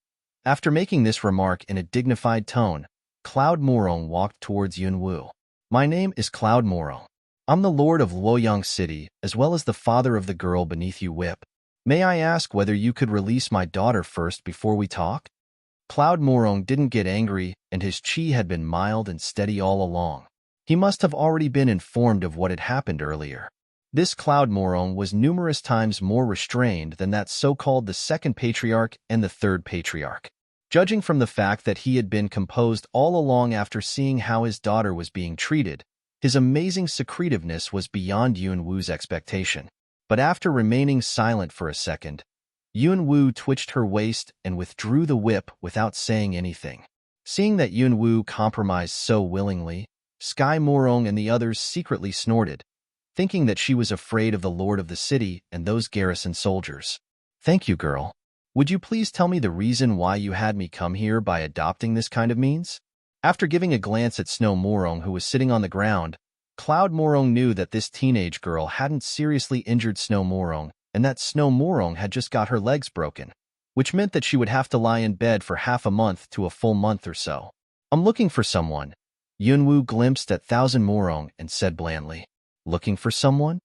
After making this remark in a dignified tone, Cloud Morong walked towards Yunwu. My name is Cloud Morong. I'm the lord of Luoyang City, as well as the father of the girl beneath you whip. May I ask whether you could release my daughter first before we talk? Cloud Morong didn't get angry, and his chi had been mild and steady all along. He must have already been informed of what had happened earlier. This Cloud Morong was numerous times more restrained than that so-called the second patriarch and the third patriarch. Judging from the fact that he had been composed all along after seeing how his daughter was being treated, his amazing secretiveness was beyond Yunwu's expectation. But after remaining silent for a second, Yunwu twitched her waist and withdrew the whip without saying anything. Seeing that Yunwu compromised so willingly, Sky Morong and the others secretly snorted, thinking that she was afraid of the lord of the city and those garrison soldiers. Thank you, girl. Would you please tell me the reason why you had me come here by adopting this kind of means? After giving a glance at Snow Morong, who was sitting on the ground, Cloud Morong knew that this teenage girl hadn't seriously injured Snow Morong, and that Snow Morong had just got her legs broken, which meant that she would have to lie in bed for half a month to a full month or so. I'm looking for someone. Yunwu glimpsed at Thousand Morong and said blandly. Looking for someone?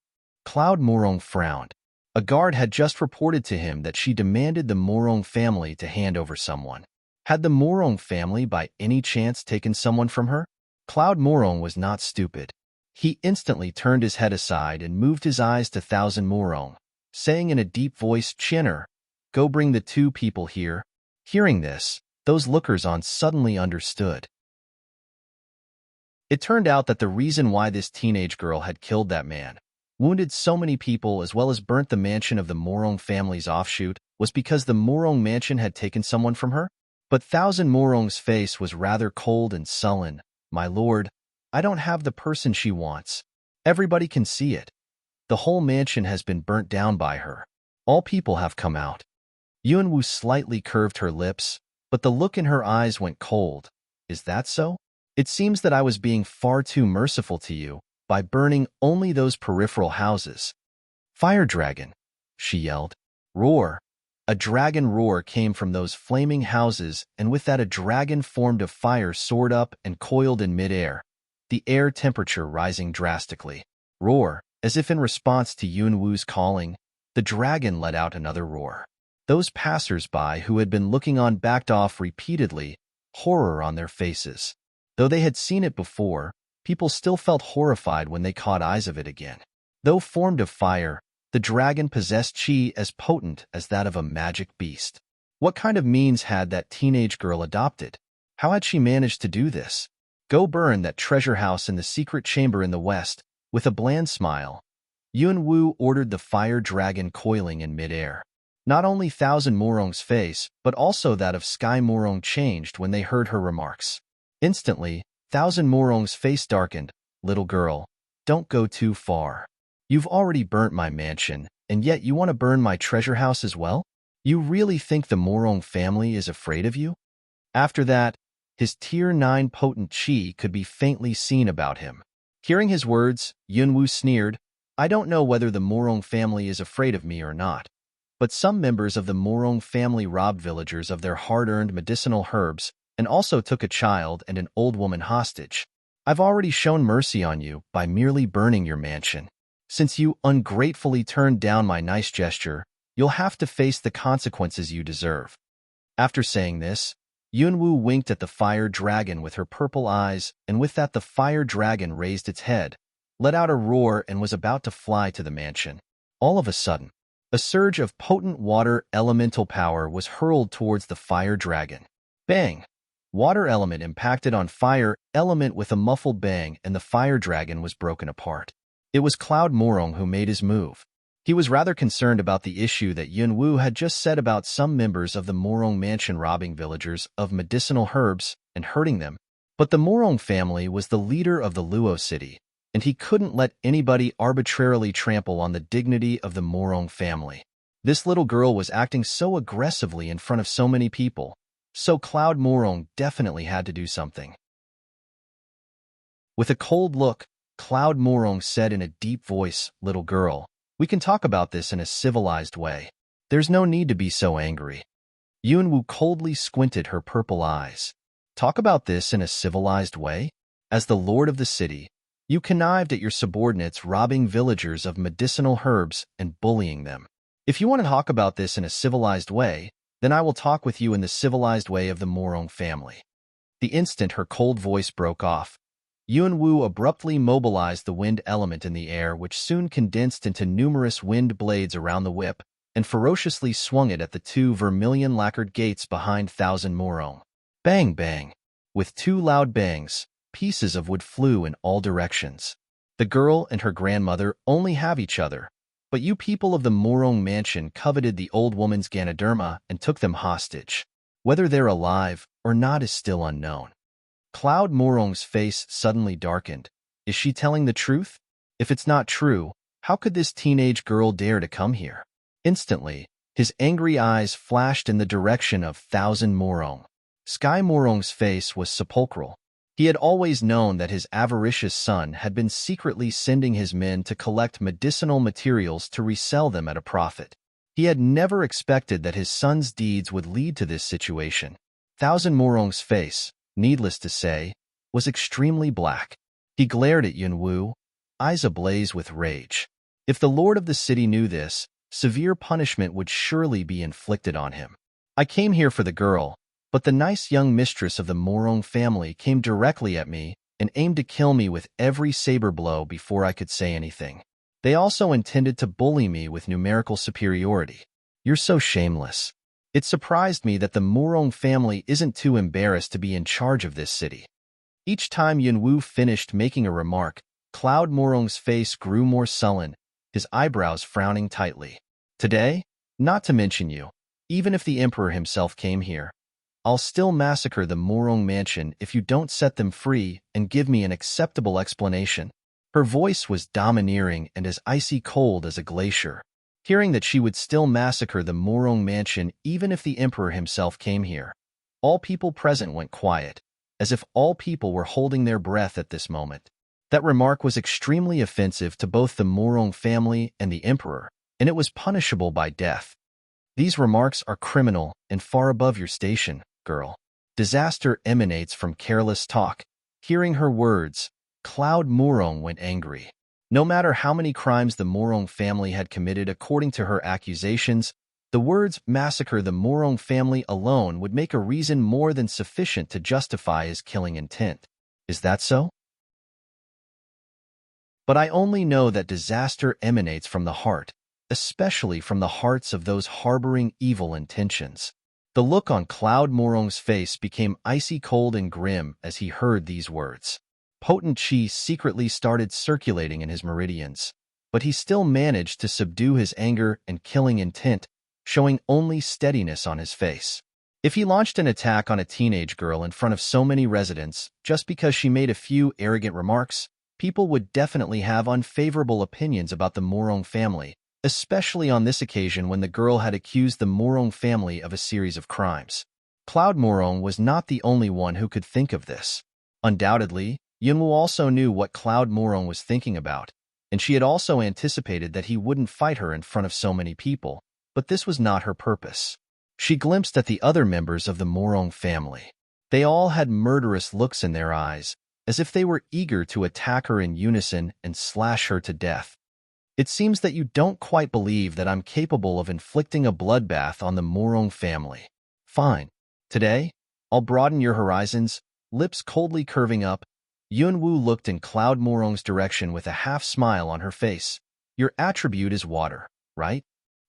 Cloud Morong frowned. A guard had just reported to him that she demanded the Morong family to hand over someone. Had the Morong family by any chance taken someone from her? Cloud Morong was not stupid. He instantly turned his head aside and moved his eyes to Thousand Morong, saying in a deep voice, Chinner, go bring the two people here. Hearing this, those lookers-on suddenly understood. It turned out that the reason why this teenage girl had killed that man, wounded so many people as well as burnt the mansion of the Morong family's offshoot, was because the Morong mansion had taken someone from her. But Thousand Morong's face was rather cold and sullen. My lord, I don't have the person she wants. Everybody can see it. The whole mansion has been burnt down by her. All people have come out. Yunwu slightly curved her lips, but the look in her eyes went cold. Is that so? It seems that I was being far too merciful to you by burning only those peripheral houses. Fire dragon, she yelled. Roar. A dragon roar came from those flaming houses, and with that a dragon formed of fire soared up and coiled in midair, the air temperature rising drastically. Roar. As if in response to Yunwu's calling, the dragon let out another roar. Those passers-by who had been looking on backed off repeatedly, horror on their faces. Though they had seen it before, people still felt horrified when they caught eyes of it again. Though formed of fire, the dragon possessed chi as potent as that of a magic beast. What kind of means had that teenage girl adopted? How had she managed to do this? Go burn that treasure house in the secret chamber in the west. With a bland smile, Yunwu ordered the fire dragon coiling in midair. Not only Thousand Morong's face, but also that of Sky Morong changed when they heard her remarks. Instantly, Thousand Morong's face darkened. Little girl, don't go too far. You've already burnt my mansion, and yet you want to burn my treasure house as well? You really think the Morong family is afraid of you? After that, his Tier 9 potent chi could be faintly seen about him. Hearing his words, Yunwu sneered, I don't know whether the Morong family is afraid of me or not, but some members of the Morong family robbed villagers of their hard-earned medicinal herbs and also took a child and an old woman hostage. I've already shown mercy on you by merely burning your mansion. Since you ungratefully turned down my nice gesture, you'll have to face the consequences you deserve. After saying this, Yunwu winked at the fire dragon with her purple eyes, and with that the fire dragon raised its head, let out a roar and was about to fly to the mansion. All of a sudden, a surge of potent water elemental power was hurled towards the fire dragon. Bang! Water element impacted on fire element with a muffled bang, and the fire dragon was broken apart. It was Cloud Morong who made his move. He was rather concerned about the issue that Yunwu had just said about some members of the Morong mansion robbing villagers of medicinal herbs and hurting them. But the Morong family was the leader of the Luo city, and he couldn't let anybody arbitrarily trample on the dignity of the Morong family. This little girl was acting so aggressively in front of so many people, so Cloud Morong definitely had to do something. With a cold look, Cloud Morong said in a deep voice, "Little girl, we can talk about this in a civilized way. There's no need to be so angry." Yunwu coldly squinted her purple eyes. "Talk about this in a civilized way? As the lord of the city, you connived at your subordinates robbing villagers of medicinal herbs and bullying them. If you want to talk about this in a civilized way, then I will talk with you in the civilized way of the Morong family." The instant her cold voice broke off, Yunwu abruptly mobilized the wind element in the air, which soon condensed into numerous wind blades around the whip, and ferociously swung it at the two vermilion lacquered gates behind Thousand Morong. Bang, bang. With two loud bangs, pieces of wood flew in all directions. The girl and her grandmother only have each other, but you people of the Morong mansion coveted the old woman's Ganoderma and took them hostage. Whether they're alive or not is still unknown. Cloud Morong's face suddenly darkened. Is she telling the truth? If it's not true, how could this teenage girl dare to come here? Instantly, his angry eyes flashed in the direction of Thousand Morong. Sky Morong's face was sepulchral. He had always known that his avaricious son had been secretly sending his men to collect medicinal materials to resell them at a profit. He had never expected that his son's deeds would lead to this situation. Thousand Morong's face, needless to say, was extremely black. He glared at Yunwu, eyes ablaze with rage. If the lord of the city knew this, severe punishment would surely be inflicted on him. "I came here for the girl, but the nice young mistress of the Morong family came directly at me and aimed to kill me with every saber blow before I could say anything. They also intended to bully me with numerical superiority. You're so shameless." It surprised me that the Morong family isn't too embarrassed to be in charge of this city. Each time Yunwu finished making a remark, Cloud Morong's face grew more sullen, his eyebrows frowning tightly. "Today, not to mention you, even if the emperor himself came here, I'll still massacre the Morong mansion if you don't set them free and give me an acceptable explanation." Her voice was domineering and as icy cold as a glacier. Hearing that she would still massacre the Morong mansion even if the emperor himself came here, all people present went quiet, as if all people were holding their breath at this moment. That remark was extremely offensive to both the Morong family and the emperor, and it was punishable by death. "These remarks are criminal and far above your station, girl. Disaster emanates from careless talk." Hearing her words, Cloud Morong went angry. No matter how many crimes the Morong family had committed according to her accusations, the words "massacre the Morong family" alone would make a reason more than sufficient to justify his killing intent. Is that so? But I only know that disaster emanates from the heart, especially from the hearts of those harboring evil intentions. The look on Cloud Morong's face became icy cold and grim as he heard these words. Potent chi secretly started circulating in his meridians, but he still managed to subdue his anger and killing intent, showing only steadiness on his face. If he launched an attack on a teenage girl in front of so many residents just because she made a few arrogant remarks, people would definitely have unfavorable opinions about the Morong family, especially on this occasion when the girl had accused the Morong family of a series of crimes. Cloud Morong was not the only one who could think of this. Undoubtedly, Yunwu also knew what Cloud Morong was thinking about, and she had also anticipated that he wouldn't fight her in front of so many people, but this was not her purpose. She glimpsed at the other members of the Morong family. They all had murderous looks in their eyes, as if they were eager to attack her in unison and slash her to death. "It seems that you don't quite believe that I'm capable of inflicting a bloodbath on the Morong family. Fine. Today, I'll broaden your horizons." Lips coldly curving up, Yunwu looked in Cloud Morong's direction with a half-smile on her face. "Your attribute is water, right?"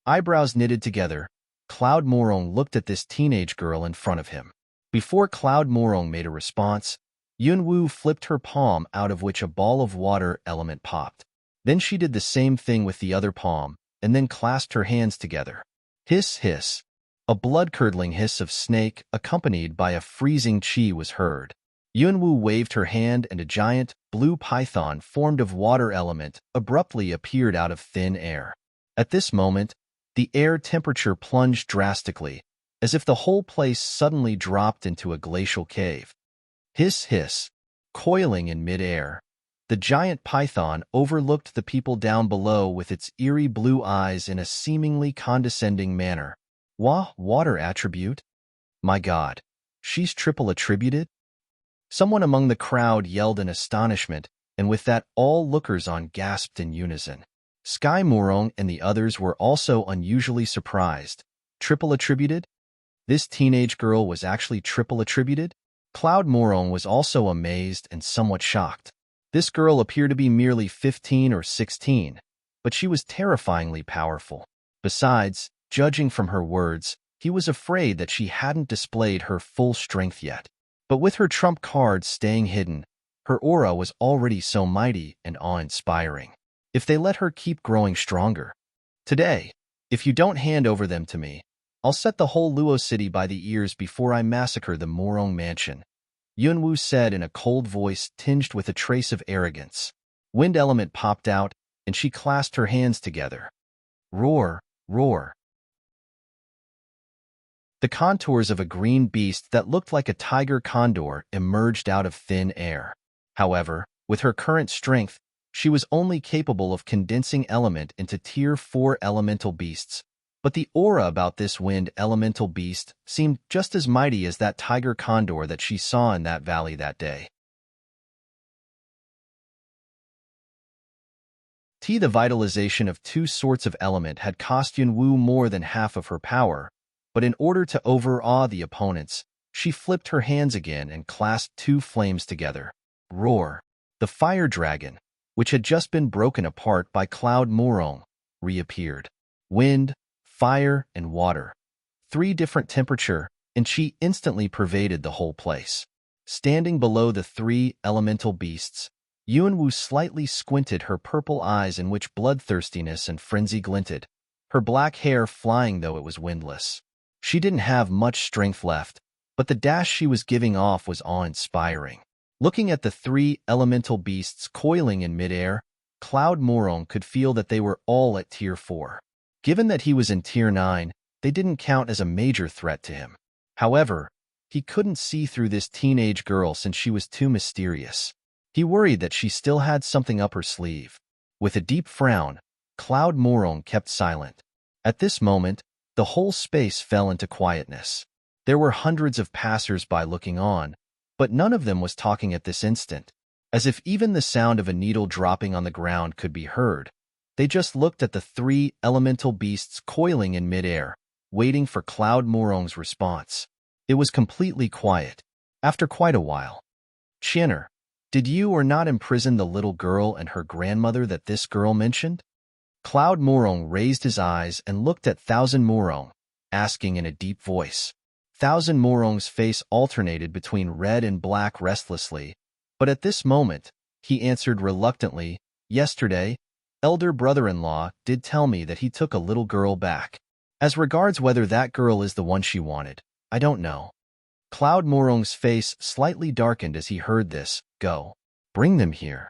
Eyebrows knitted together, Cloud Morong looked at this teenage girl in front of him. Before Cloud Morong made a response, Yunwu flipped her palm out of which a ball of water element popped. Then she did the same thing with the other palm, and then clasped her hands together. Hiss, hiss. A blood-curdling hiss of snake, accompanied by a freezing chi, was heard. Yunwu waved her hand and a giant, blue python formed of water element abruptly appeared out of thin air. At this moment, the air temperature plunged drastically, as if the whole place suddenly dropped into a glacial cave. Hiss, hiss. Coiling in mid-air, the giant python overlooked the people down below with its eerie blue eyes in a seemingly condescending manner. Water attribute? My God, she's triple attributed? Someone among the crowd yelled in astonishment, and with that all lookers-on gasped in unison. Sky Morong and the others were also unusually surprised. Triple attributed? This teenage girl was actually triple attributed? Cloud Morong was also amazed and somewhat shocked. This girl appeared to be merely 15 or 16, but she was terrifyingly powerful. Besides, judging from her words, he was afraid that she hadn't displayed her full strength yet. But with her trump cards staying hidden, her aura was already so mighty and awe-inspiring. If they let her keep growing stronger. Today, if you don't hand over them to me, I'll set the whole Luo city by the ears before I massacre the Morong mansion, Yunwu said in a cold voice tinged with a trace of arrogance. Wind element popped out, and she clasped her hands together. Roar, roar. The contours of a green beast that looked like a tiger condor emerged out of thin air. However, with her current strength, she was only capable of condensing element into Tier 4 elemental beasts, but the aura about this wind elemental beast seemed just as mighty as that tiger condor that she saw in that valley that day. The vitalization of two sorts of element had cost Yunwu more than half of her power, but in order to overawe the opponents, she flipped her hands again and clasped two flames together. Roar! The fire dragon, which had just been broken apart by Cloud Morong, reappeared. Wind, fire, and water. 3 different temperature, and she instantly pervaded the whole place. Standing below the 3 elemental beasts, Yunwu slightly squinted her purple eyes in which bloodthirstiness and frenzy glinted, her black hair flying though it was windless. She didn't have much strength left, but the dash she was giving off was awe-inspiring. Looking at the 3 elemental beasts coiling in midair, Cloud Morong could feel that they were all at Tier 4. Given that he was in Tier 9, they didn't count as a major threat to him. However, he couldn't see through this teenage girl since she was too mysterious. He worried that she still had something up her sleeve. With a deep frown, Cloud Morong kept silent. At this moment, the whole space fell into quietness. There were hundreds of passers-by looking on, but none of them was talking at this instant. As if even the sound of a needle dropping on the ground could be heard, they just looked at the 3 elemental beasts coiling in midair, waiting for Cloud Morong's response. It was completely quiet. After quite a while. Chinner, did you or not imprison the little girl and her grandmother that this girl mentioned? Cloud Morong raised his eyes and looked at Thousand Morong, asking in a deep voice. Thousand Morong's face alternated between red and black restlessly, but at this moment, he answered reluctantly, yesterday, elder brother-in-law did tell me that he took a little girl back. As regards whether that girl is the one she wanted, I don't know. Cloud Morong's face slightly darkened as he heard this. Go. Bring them here.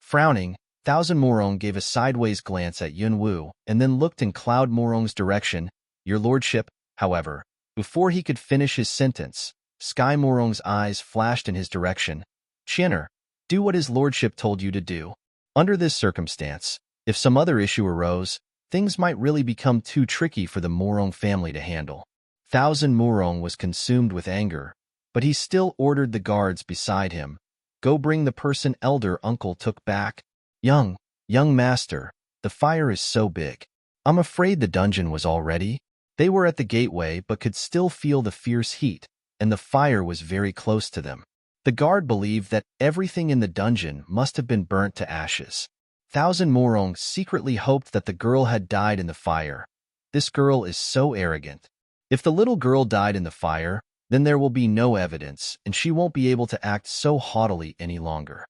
Frowning, Thousand Morong gave a sideways glance at Yunwu and then looked in Cloud Morong's direction. Your lordship, however, before he could finish his sentence, Sky Morong's eyes flashed in his direction. Chinner, do what his lordship told you to do. Under this circumstance, if some other issue arose, things might really become too tricky for the Morong family to handle. Thousand Morong was consumed with anger, but he still ordered the guards beside him. Go bring the person elder uncle took back. Young master, the fire is so big. I'm afraid the dungeon was all ready. They were at the gateway but could still feel the fierce heat, and the fire was very close to them. The guard believed that everything in the dungeon must have been burnt to ashes. Thousand Morong secretly hoped that the girl had died in the fire. This girl is so arrogant. If the little girl died in the fire, Then there will be no evidence, and she won't be able to act so haughtily any longer.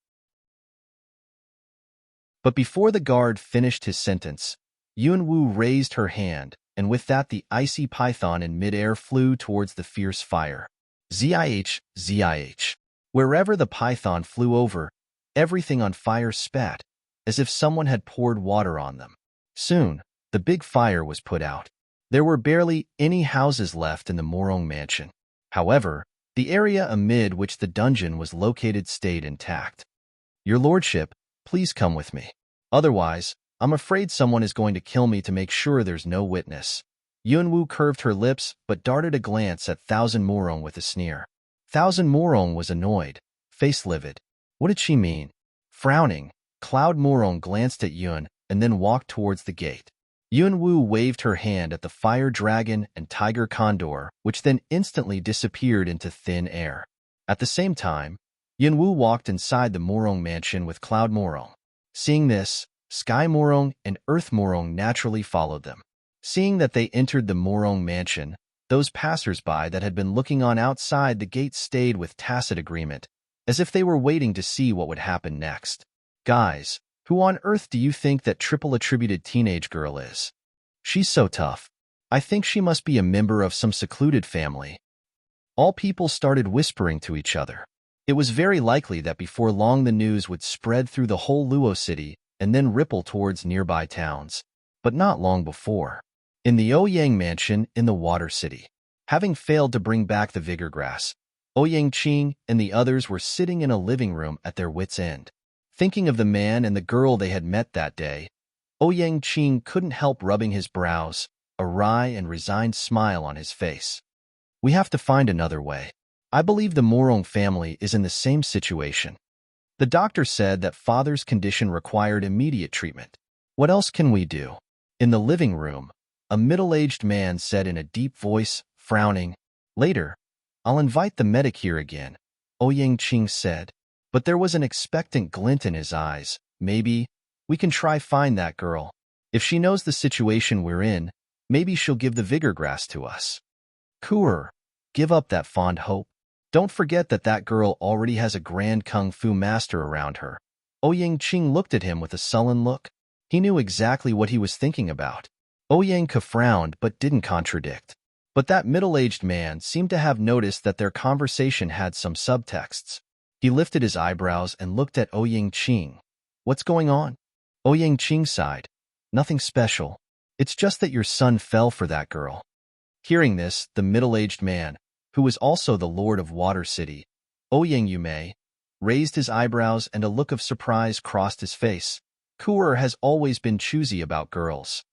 But before the guard finished his sentence, Yunwu raised her hand, and with that the icy python in midair flew towards the fierce fire. Zih. Wherever the python flew over, everything on fire spat, as if someone had poured water on them. Soon, the big fire was put out. There were barely any houses left in the Morong mansion. However, the area amid which the dungeon was located stayed intact. Your lordship, please come with me. Otherwise, I'm afraid someone is going to kill me to make sure there's no witness. Yunwu curved her lips but darted a glance at Thousand Morong with a sneer. Thousand Morong was annoyed, face livid. What did she mean? Frowning, Cloud Morong glanced at Yun and then walked towards the gate. Yunwu waved her hand at the fire dragon and tiger condor, which then instantly disappeared into thin air. At the same time, Yunwu walked inside the Morong mansion with Cloud Morong. Seeing this, Sky Morong and Earth Morong naturally followed them. Seeing that they entered the Morong mansion, those passers-by that had been looking on outside the gate stayed with tacit agreement, as if they were waiting to see what would happen next. Guys, who on earth do you think that triple-attributed teenage girl is? She's so tough. I think she must be a member of some secluded family. All people started whispering to each other. It was very likely that before long the news would spread through the whole Luo city and then ripple towards nearby towns. But not long before. In the Ouyang mansion in the Water City. Having failed to bring back the vigor grass, Ouyang Qing and the others were sitting in a living room at their wits' end. Thinking of the man and the girl they had met that day, Ouyang Qing couldn't help rubbing his brows, a wry and resigned smile on his face. We have to find another way. I believe the Morong family is in the same situation. The doctor said that father's condition required immediate treatment. What else can we do? In the living room, a middle-aged man said in a deep voice, frowning. Later, I'll invite the medic here again, Ouyang Qing said. But there was an expectant glint in his eyes. Maybe we can try find that girl. If she knows the situation we're in, maybe she'll give the vigor grass to us. Kuer, give up that fond hope. Don't forget that that girl already has a grand kung fu master around her. Ouyang Qing looked at him with a sullen look. He knew exactly what he was thinking about. Ouyang Ke frowned but didn't contradict. But that middle-aged man seemed to have noticed that their conversation had some subtexts. He lifted his eyebrows and looked at Ouyang Qing. What's going on? Ouyang Qing sighed. Nothing special. It's just that your son fell for that girl. Hearing this, the middle-aged man, who was also the Lord of Water City, Ouyang Yume, raised his eyebrows and a look of surprise crossed his face. Kuer has always been choosy about girls.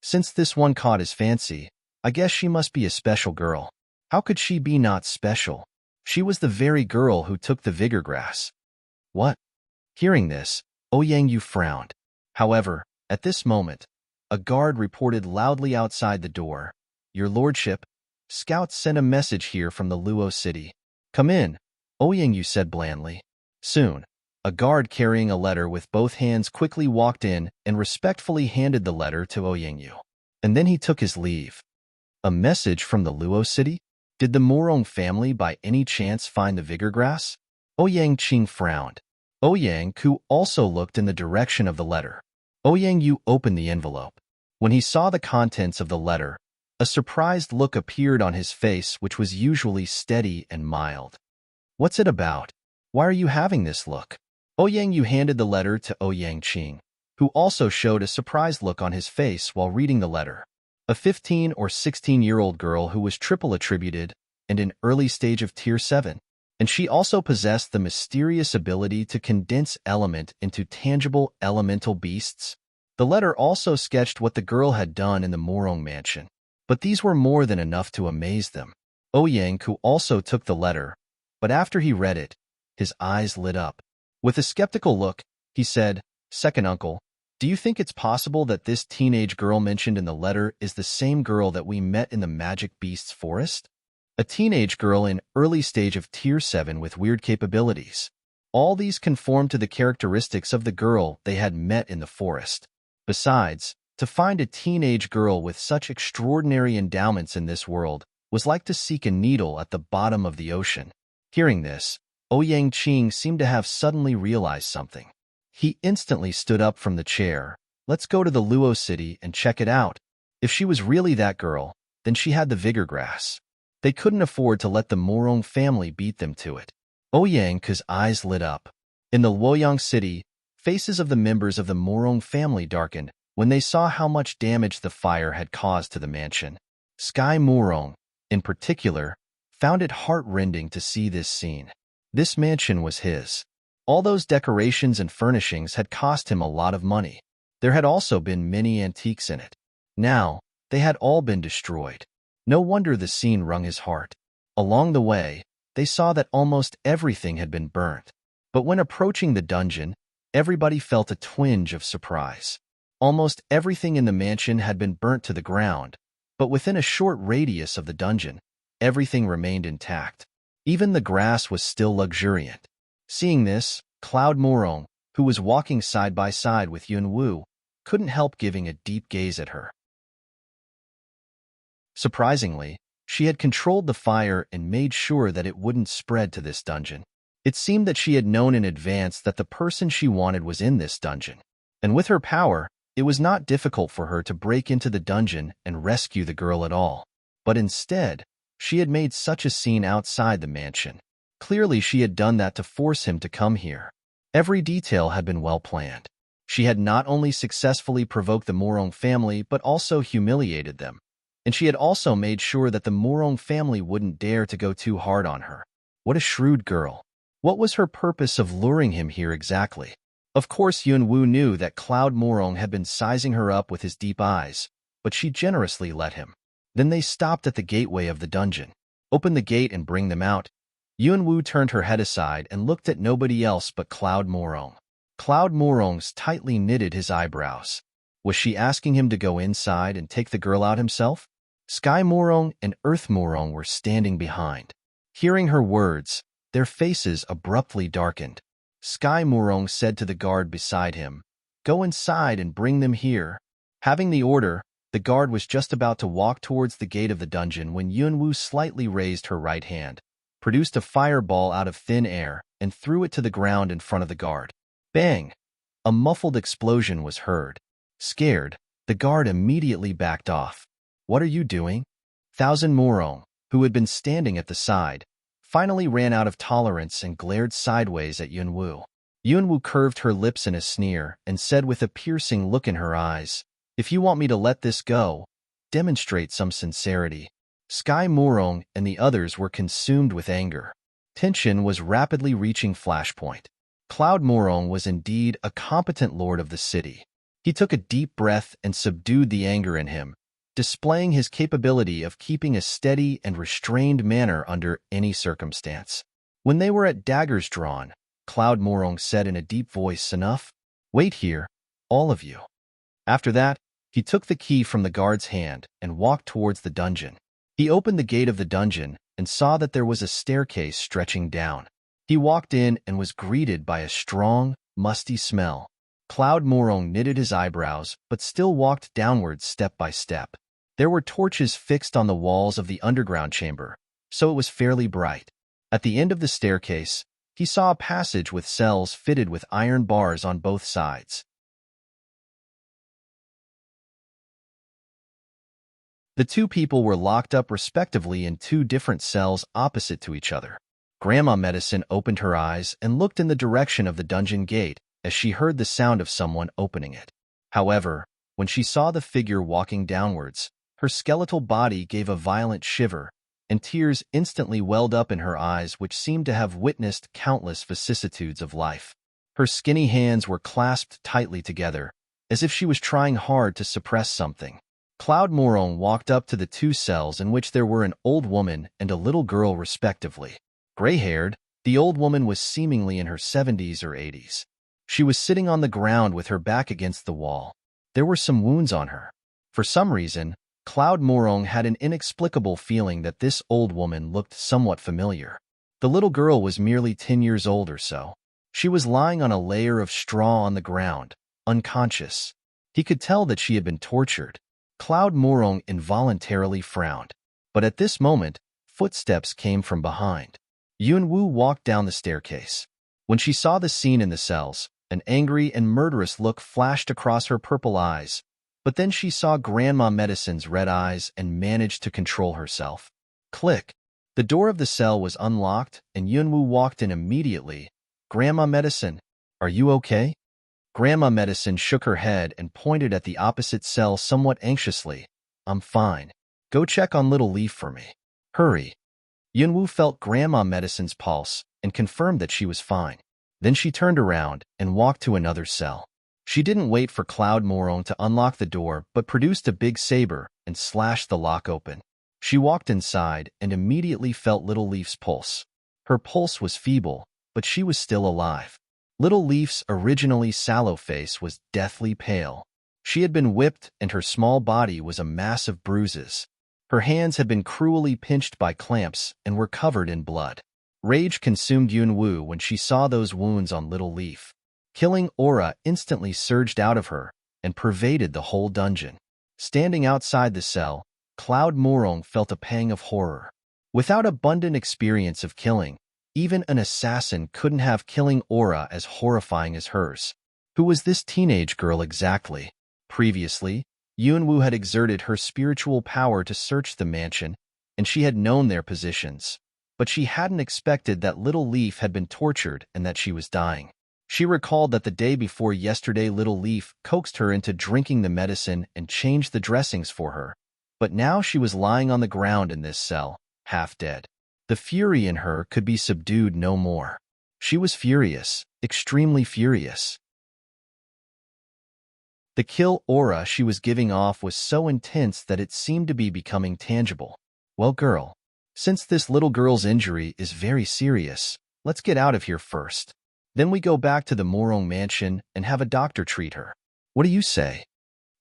Since this one caught his fancy, I guess she must be a special girl. How could she be not special? She was the very girl who took the vigor grass. What? Hearing this, Ouyang Yu frowned. However, at this moment, a guard reported loudly outside the door. Your lordship, scouts sent a message here from the Luo city. Come in, Ouyang Yu said blandly. Soon, a guard carrying a letter with both hands quickly walked in and respectfully handed the letter to Ouyang Yu. And then he took his leave. A message from the Luo city? Did the Morong family by any chance find the vigor grass? Ouyang Qing frowned. Ouyang Ku also looked in the direction of the letter. Ouyang Yu opened the envelope. When he saw the contents of the letter, a surprised look appeared on his face which was usually steady and mild. What's it about? Why are you having this look? Ouyang Yu handed the letter to Ouyang Qing, who also showed a surprised look on his face while reading the letter. A 15 or 16-year-old girl who was triple attributed and in early stage of Tier 7. And she also possessed the mysterious ability to condense element into tangible elemental beasts. The letter also sketched what the girl had done in the Morong mansion. But these were more than enough to amaze them. Ouyang Ku also took the letter, but after he read it, his eyes lit up. With a skeptical look, he said, Second uncle, do you think it's possible that this teenage girl mentioned in the letter is the same girl that we met in the Magic Beasts forest? A teenage girl in early stage of Tier 7 with weird capabilities. All these conformed to the characteristics of the girl they had met in the forest. Besides, to find a teenage girl with such extraordinary endowments in this world was like to seek a needle at the bottom of the ocean. Hearing this, Ouyang Qing seemed to have suddenly realized something. He instantly stood up from the chair. Let's go to the Luo city and check it out. If she was really that girl, then she had the vigor grass. They couldn't afford to let the Morong family beat them to it. Ouyang's eyes lit up. In the Luoyang city, faces of the members of the Morong family darkened when they saw how much damage the fire had caused to the mansion. Sky Morong, in particular, found it heart-rending to see this scene. This mansion was his. All those decorations and furnishings had cost him a lot of money. There had also been many antiques in it. Now, they had all been destroyed. No wonder the scene wrung his heart. Along the way, they saw that almost everything had been burnt. But when approaching the dungeon, everybody felt a twinge of surprise. Almost everything in the mansion had been burnt to the ground, but within a short radius of the dungeon, everything remained intact. Even the grass was still luxuriant. Seeing this, Cloud Morong, who was walking side by side with Yun Wu, couldn't help giving a deep gaze at her. Surprisingly, she had controlled the fire and made sure that it wouldn't spread to this dungeon. It seemed that she had known in advance that the person she wanted was in this dungeon. And with her power, it was not difficult for her to break into the dungeon and rescue the girl at all. But instead, she had made such a scene outside the mansion. Clearly, she had done that to force him to come here. Every detail had been well planned. She had not only successfully provoked the Morong family, but also humiliated them. And she had also made sure that the Morong family wouldn't dare to go too hard on her. What a shrewd girl. What was her purpose of luring him here exactly? Of course, Yun Wu knew that Cloud Morong had been sizing her up with his deep eyes, but she generously let him. Then they stopped at the gateway of the dungeon. Open the gate and bring them out. Yun Wu turned her head aside and looked at nobody else but Cloud Morong. Cloud Morong's tightly knitted his eyebrows. Was she asking him to go inside and take the girl out himself? Sky Morong and Earth Morong were standing behind. Hearing her words, their faces abruptly darkened. Sky Morong said to the guard beside him, "Go inside and bring them here." Having the order, the guard was just about to walk towards the gate of the dungeon when Yun Wu slightly raised her right hand, produced a fireball out of thin air, and threw it to the ground in front of the guard. Bang! A muffled explosion was heard. Scared, the guard immediately backed off. "What are you doing?" Thousand Morong, who had been standing at the side, finally ran out of tolerance and glared sideways at Yun Wu. Yun Wu curved her lips in a sneer and said with a piercing look in her eyes, "If you want me to let this go, demonstrate some sincerity." Sky Morong and the others were consumed with anger. Tension was rapidly reaching flashpoint. Cloud Morong was indeed a competent lord of the city. He took a deep breath and subdued the anger in him, displaying his capability of keeping a steady and restrained manner under any circumstance. When they were at daggers drawn, Cloud Morong said in a deep voice, "Enough? Wait here, all of you." After that, he took the key from the guard's hand and walked towards the dungeon. He opened the gate of the dungeon and saw that there was a staircase stretching down. He walked in and was greeted by a strong, musty smell. Cloud Morong knitted his eyebrows, but still walked downwards step by step. There were torches fixed on the walls of the underground chamber, so it was fairly bright. At the end of the staircase, he saw a passage with cells fitted with iron bars on both sides. The two people were locked up respectively in two different cells opposite to each other. Grandma Medicine opened her eyes and looked in the direction of the dungeon gate as she heard the sound of someone opening it. However, when she saw the figure walking downwards, her skeletal body gave a violent shiver, and tears instantly welled up in her eyes which seemed to have witnessed countless vicissitudes of life. Her skinny hands were clasped tightly together, as if she was trying hard to suppress something. Cloud Morong walked up to the two cells in which there were an old woman and a little girl respectively. Gray-haired, the old woman was seemingly in her 70s or 80s. She was sitting on the ground with her back against the wall. There were some wounds on her. For some reason, Cloud Morong had an inexplicable feeling that this old woman looked somewhat familiar. The little girl was merely 10 years old or so. She was lying on a layer of straw on the ground, unconscious. He could tell that she had been tortured. Cloud Morong involuntarily frowned. But at this moment, footsteps came from behind. Yunwu walked down the staircase. When she saw the scene in the cells, an angry and murderous look flashed across her purple eyes. But then she saw Grandma Medicine's red eyes and managed to control herself. Click. The door of the cell was unlocked, and Yunwu walked in immediately. Grandma Medicine, are you okay? Grandma Medicine shook her head and pointed at the opposite cell somewhat anxiously. I'm fine. Go check on Little Leaf for me. Hurry. Yunwu felt Grandma Medicine's pulse and confirmed that she was fine. Then she turned around and walked to another cell. She didn't wait for Cloud Morong to unlock the door, but produced a big saber and slashed the lock open. She walked inside and immediately felt Little Leaf's pulse. Her pulse was feeble, but she was still alive. Little Leaf's originally sallow face was deathly pale. She had been whipped and her small body was a mass of bruises. Her hands had been cruelly pinched by clamps and were covered in blood. Rage consumed Yunwu when she saw those wounds on Little Leaf. Killing aura instantly surged out of her and pervaded the whole dungeon. Standing outside the cell, Cloud Morong felt a pang of horror. Without abundant experience of killing, even an assassin couldn't have killing aura as horrifying as hers. Who was this teenage girl exactly? Previously, Yunwu had exerted her spiritual power to search the mansion, and she had known their positions. But she hadn't expected that Little Leaf had been tortured and that she was dying. She recalled that the day before yesterday Little Leaf coaxed her into drinking the medicine and changed the dressings for her. But now she was lying on the ground in this cell, half dead. The fury in her could be subdued no more. She was furious, extremely furious. The kill aura she was giving off was so intense that it seemed to be becoming tangible. Well, girl, since this little girl's injury is very serious, let's get out of here first. Then we go back to the Morong mansion and have a doctor treat her. What do you say?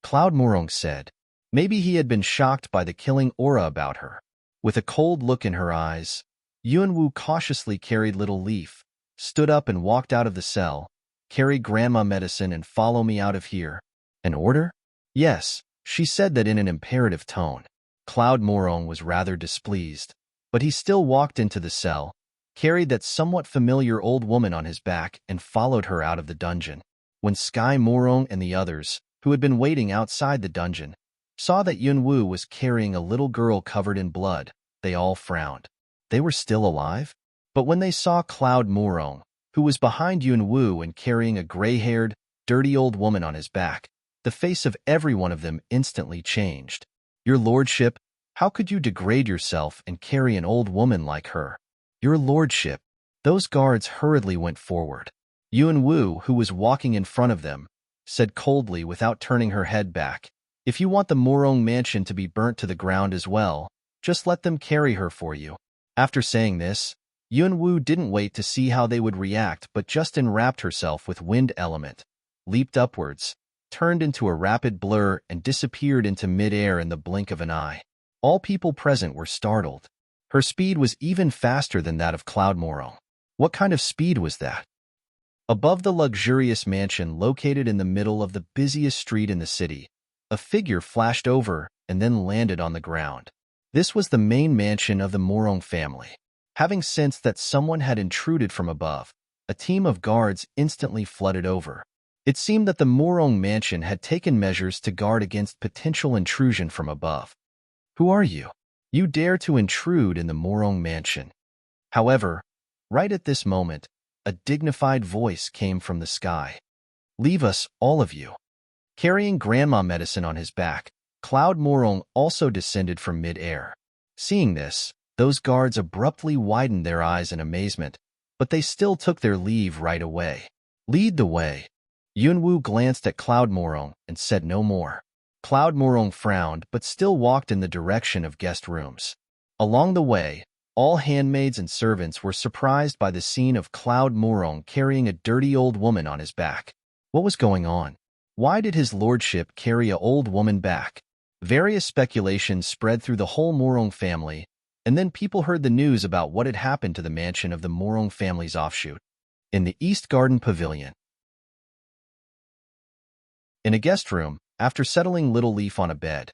Cloud Morong said. Maybe he had been shocked by the killing aura about her. With a cold look in her eyes, Yunwu cautiously carried Little Leaf, stood up and walked out of the cell. Carry Grandma Medicine and follow me out of here. An order? Yes, she said that in an imperative tone. Cloud Morong was rather displeased, but he still walked into the cell, carried that somewhat familiar old woman on his back, and followed her out of the dungeon. When Sky Morong and the others, who had been waiting outside the dungeon, saw that Yunwu was carrying a little girl covered in blood, they all frowned. They were still alive? But when they saw Cloud Morong, who was behind Yunwu and carrying a gray-haired, dirty old woman on his back, the face of every one of them instantly changed. Your lordship, how could you degrade yourself and carry an old woman like her? Your lordship. Those guards hurriedly went forward. Yunwu, who was walking in front of them, said coldly without turning her head back, if you want the Morong mansion to be burnt to the ground as well, just let them carry her for you. After saying this, Yunwu didn't wait to see how they would react but just enwrapped herself with wind element, leaped upwards, turned into a rapid blur and disappeared into mid-air in the blink of an eye. All people present were startled. Her speed was even faster than that of Cloud Morong. What kind of speed was that? Above the luxurious mansion located in the middle of the busiest street in the city, a figure flashed over and then landed on the ground. This was the main mansion of the Morong family. Having sensed that someone had intruded from above, a team of guards instantly flooded over. It seemed that the Morong mansion had taken measures to guard against potential intrusion from above. Who are you? You dare to intrude in the Morong mansion. However, right at this moment, a dignified voice came from the sky. Leave us, all of you. Carrying Grandma Medicine on his back, Cloud Morong also descended from mid-air. Seeing this, those guards abruptly widened their eyes in amazement, but they still took their leave right away. Lead the way. Yunwu glanced at Cloud Morong and said no more. Cloud Morong frowned but still walked in the direction of guest rooms. Along the way, all handmaids and servants were surprised by the scene of Cloud Morong carrying a dirty old woman on his back. What was going on? Why did his lordship carry an old woman back? Various speculations spread through the whole Morong family, and then people heard the news about what had happened to the mansion of the Morong family's offshoot. In the East Garden Pavilion. In a guest room, after settling Little Leaf on a bed,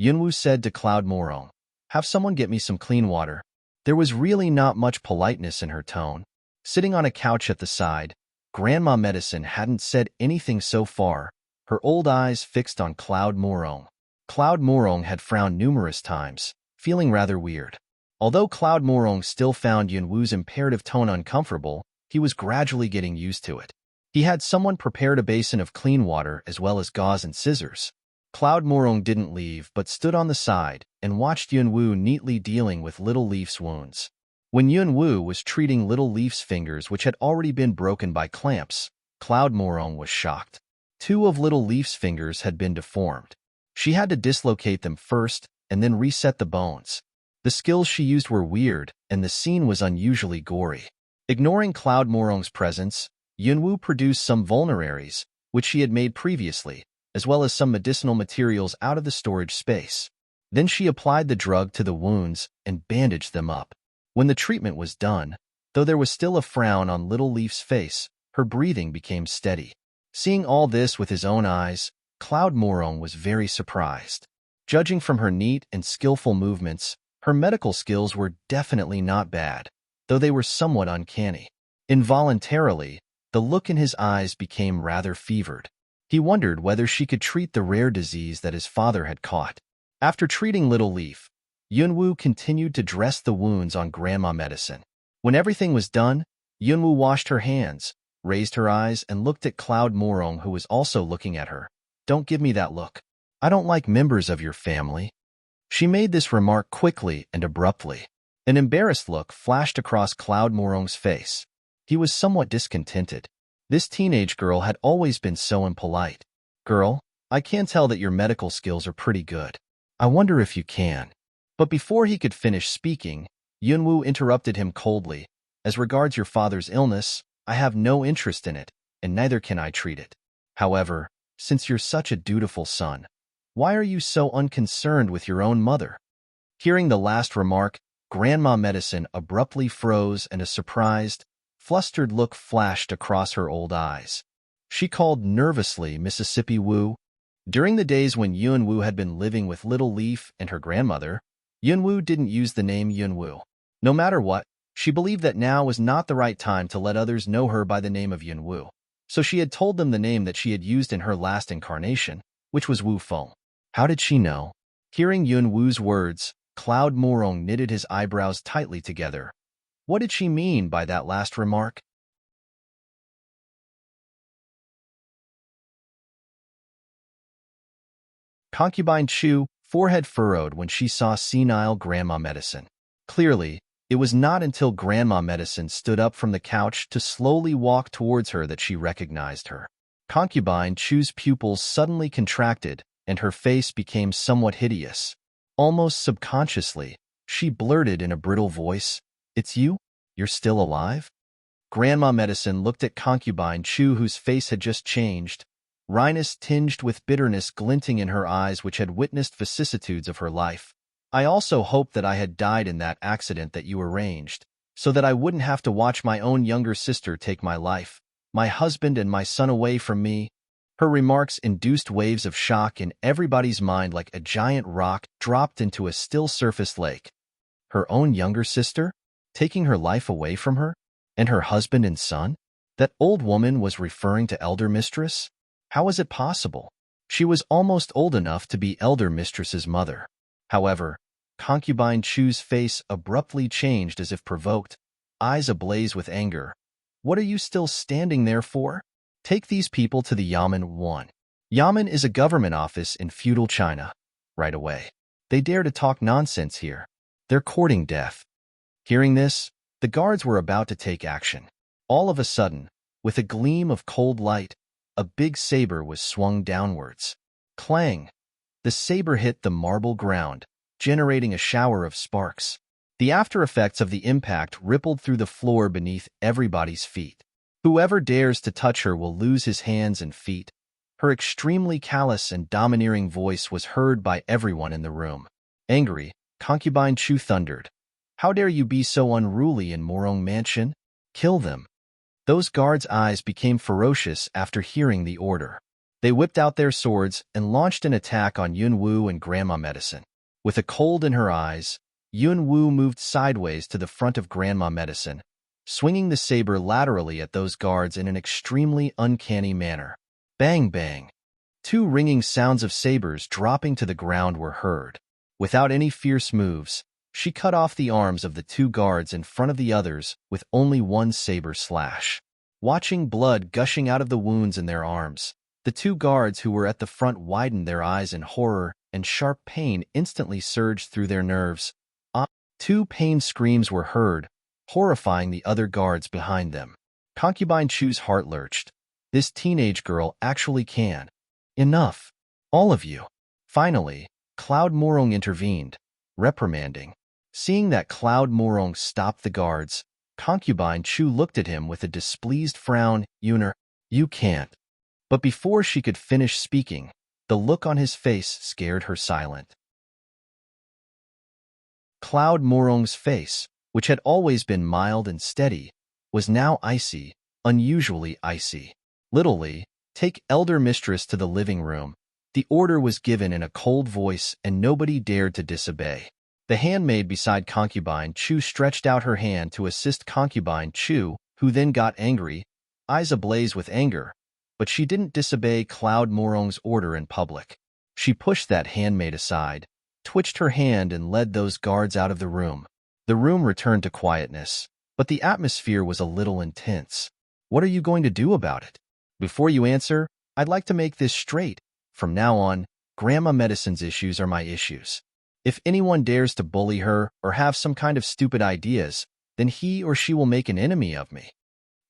Yunwu said to Cloud Morong, Have someone get me some clean water. There was really not much politeness in her tone. Sitting on a couch at the side, Grandma Medicine hadn't said anything so far, her old eyes fixed on Cloud Morong. Cloud Morong had frowned numerous times, feeling rather weird. Although Cloud Morong still found Yunwu's imperative tone uncomfortable, he was gradually getting used to it. He had someone prepared a basin of clean water as well as gauze and scissors. Cloud Morong didn't leave but stood on the side and watched Yunwu neatly dealing with Little Leaf's wounds. When Yunwu was treating Little Leaf's fingers, which had already been broken by clamps, Cloud Morong was shocked. 2 of Little Leaf's fingers had been deformed. She had to dislocate them first and then reset the bones. The skills she used were weird, and the scene was unusually gory. Ignoring Cloud Morong's presence, Yunwu produced some vulneraries, which she had made previously, as well as some medicinal materials out of the storage space. Then she applied the drug to the wounds and bandaged them up. When the treatment was done, though there was still a frown on Little Leaf's face, her breathing became steady. Seeing all this with his own eyes, Cloud Morong was very surprised. Judging from her neat and skillful movements, her medical skills were definitely not bad, though they were somewhat uncanny. Involuntarily, the look in his eyes became rather fevered. He wondered whether she could treat the rare disease that his father had caught. After treating Little Leaf, Yunwu continued to dress the wounds on Grandma Medicine. When everything was done, Yunwu washed her hands, raised her eyes, and looked at Cloud Morong, who was also looking at her. "Don't give me that look. I don't like members of your family." She made this remark quickly and abruptly. An embarrassed look flashed across Cloud Morong's face. He was somewhat discontented. This teenage girl had always been so impolite. "Girl, I can tell that your medical skills are pretty good. I wonder if you can." But before he could finish speaking, Yunwu interrupted him coldly. "As regards your father's illness, I have no interest in it, and neither can I treat it. However, since you're such a dutiful son, why are you so unconcerned with your own mother?" Hearing the last remark, Grandma Medicine abruptly froze and a surprised, flustered look flashed across her old eyes. She called nervously Mississippi Wu. During the days when Yunwu had been living with Little Leaf and her grandmother, Yunwu didn't use the name Yunwu. No matter what, she believed that now was not the right time to let others know her by the name of Yunwu. So she had told them the name that she had used in her last incarnation, which was Wu Feng. How did she know? Hearing Yunwu's words, Cloud Morong knitted his eyebrows tightly together. What did she mean by that last remark? Concubine Chu, forehead furrowed when she saw senile Grandma Medicine. Clearly, it was not until Grandma Medicine stood up from the couch to slowly walk towards her that she recognized her. Concubine Chu's pupils suddenly contracted, and her face became somewhat hideous. Almost subconsciously, she blurted in a brittle voice, "It's you? You're still alive?" Grandma Medicine looked at Concubine Chu, whose face had just changed, wryness tinged with bitterness glinting in her eyes, which had witnessed vicissitudes of her life. "I also hoped that I had died in that accident that you arranged, so that I wouldn't have to watch my own younger sister take my life, my husband and my son away from me." Her remarks induced waves of shock in everybody's mind like a giant rock dropped into a still surface lake. Her own younger sister? Taking her life away from her? And her husband and son? That old woman was referring to Elder Mistress? How was it possible? She was almost old enough to be Elder Mistress's mother. However, Concubine Chu's face abruptly changed as if provoked, eyes ablaze with anger. "What are you still standing there for? Take these people to the Yamen 1. Yamen is a government office in feudal China. Right away. They dare to talk nonsense here. They're courting death." Hearing this, the guards were about to take action. All of a sudden, with a gleam of cold light, a big saber was swung downwards. Clang! The saber hit the marble ground, generating a shower of sparks. The after effects of the impact rippled through the floor beneath everybody's feet. "Whoever dares to touch her will lose his hands and feet." Her extremely callous and domineering voice was heard by everyone in the room. Angry, Concubine Chu thundered, "How dare you be so unruly in Morong Mansion? Kill them." Those guards' eyes became ferocious after hearing the order. They whipped out their swords and launched an attack on Yunwu and Grandma Medicine. With a cold in her eyes, Yun-Woo moved sideways to the front of Grandma Medicine, swinging the saber laterally at those guards in an extremely uncanny manner. Bang bang. Two ringing sounds of sabers dropping to the ground were heard. Without any fierce moves, she cut off the arms of the two guards in front of the others with only one saber slash. Watching blood gushing out of the wounds in their arms, the two guards who were at the front widened their eyes in horror, and sharp pain instantly surged through their nerves. Two pained screams were heard, horrifying the other guards behind them. Concubine Chu's heart lurched. This teenage girl actually can. Enough. All of you. Finally, Cloud Morong intervened, reprimanding. Seeing that Cloud Morong stopped the guards, Concubine Chu looked at him with a displeased frown. Yuner, you can't. But before she could finish speaking, the look on his face scared her silent. Cloud Morong's face, which had always been mild and steady, was now icy, unusually icy. Literally, take elder mistress to the living room. The order was given in a cold voice and nobody dared to disobey. The handmaid beside Concubine Chu stretched out her hand to assist Concubine Chu, who then got angry, eyes ablaze with anger, but she didn't disobey Cloud Morong's order in public. She pushed that handmaid aside, twitched her hand and led those guards out of the room. The room returned to quietness, but the atmosphere was a little intense. What are you going to do about it? Before you answer, I'd like to make this straight. From now on, Grandma Medicine's issues are my issues. If anyone dares to bully her or have some kind of stupid ideas, then he or she will make an enemy of me.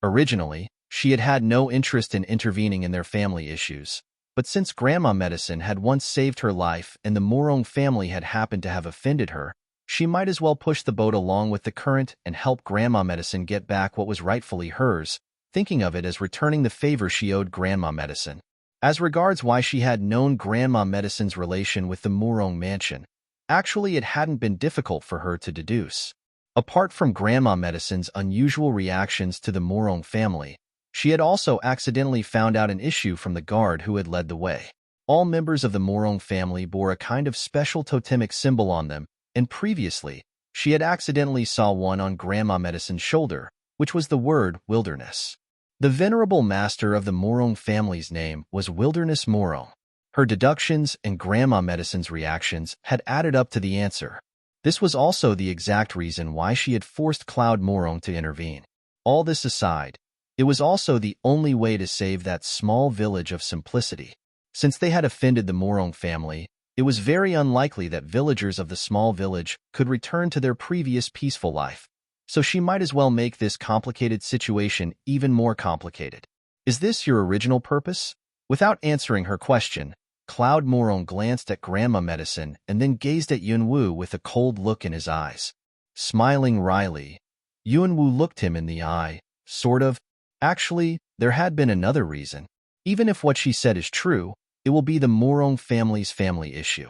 Originally, she had had no interest in intervening in their family issues. But since Grandma Medicine had once saved her life and the Morong family had happened to have offended her, she might as well push the boat along with the current and help Grandma Medicine get back what was rightfully hers, thinking of it as returning the favor she owed Grandma Medicine. As regards why she had known Grandma Medicine's relation with the Morong mansion, actually it hadn't been difficult for her to deduce. Apart from Grandma Medicine's unusual reactions to the Morong family, she had also accidentally found out an issue from the guard who had led the way. All members of the Morong family bore a kind of special totemic symbol on them, and previously, she had accidentally saw one on Grandma Medicine's shoulder, which was the word wilderness. The venerable master of the Morong family's name was Wilderness Morong. Her deductions and Grandma Medicine's reactions had added up to the answer. This was also the exact reason why she had forced Cloud Morong to intervene. All this aside, it was also the only way to save that small village of simplicity. Since they had offended the Morong family, it was very unlikely that villagers of the small village could return to their previous peaceful life. So she might as well make this complicated situation even more complicated. Is this your original purpose? Without answering her question, Cloud Morong glanced at Grandma Medicine and then gazed at Yun-Woo with a cold look in his eyes. Smiling wryly, Yun-Woo looked him in the eye, sort of. Actually, there had been another reason. Even if what she said is true, it will be the Morong family's family issue.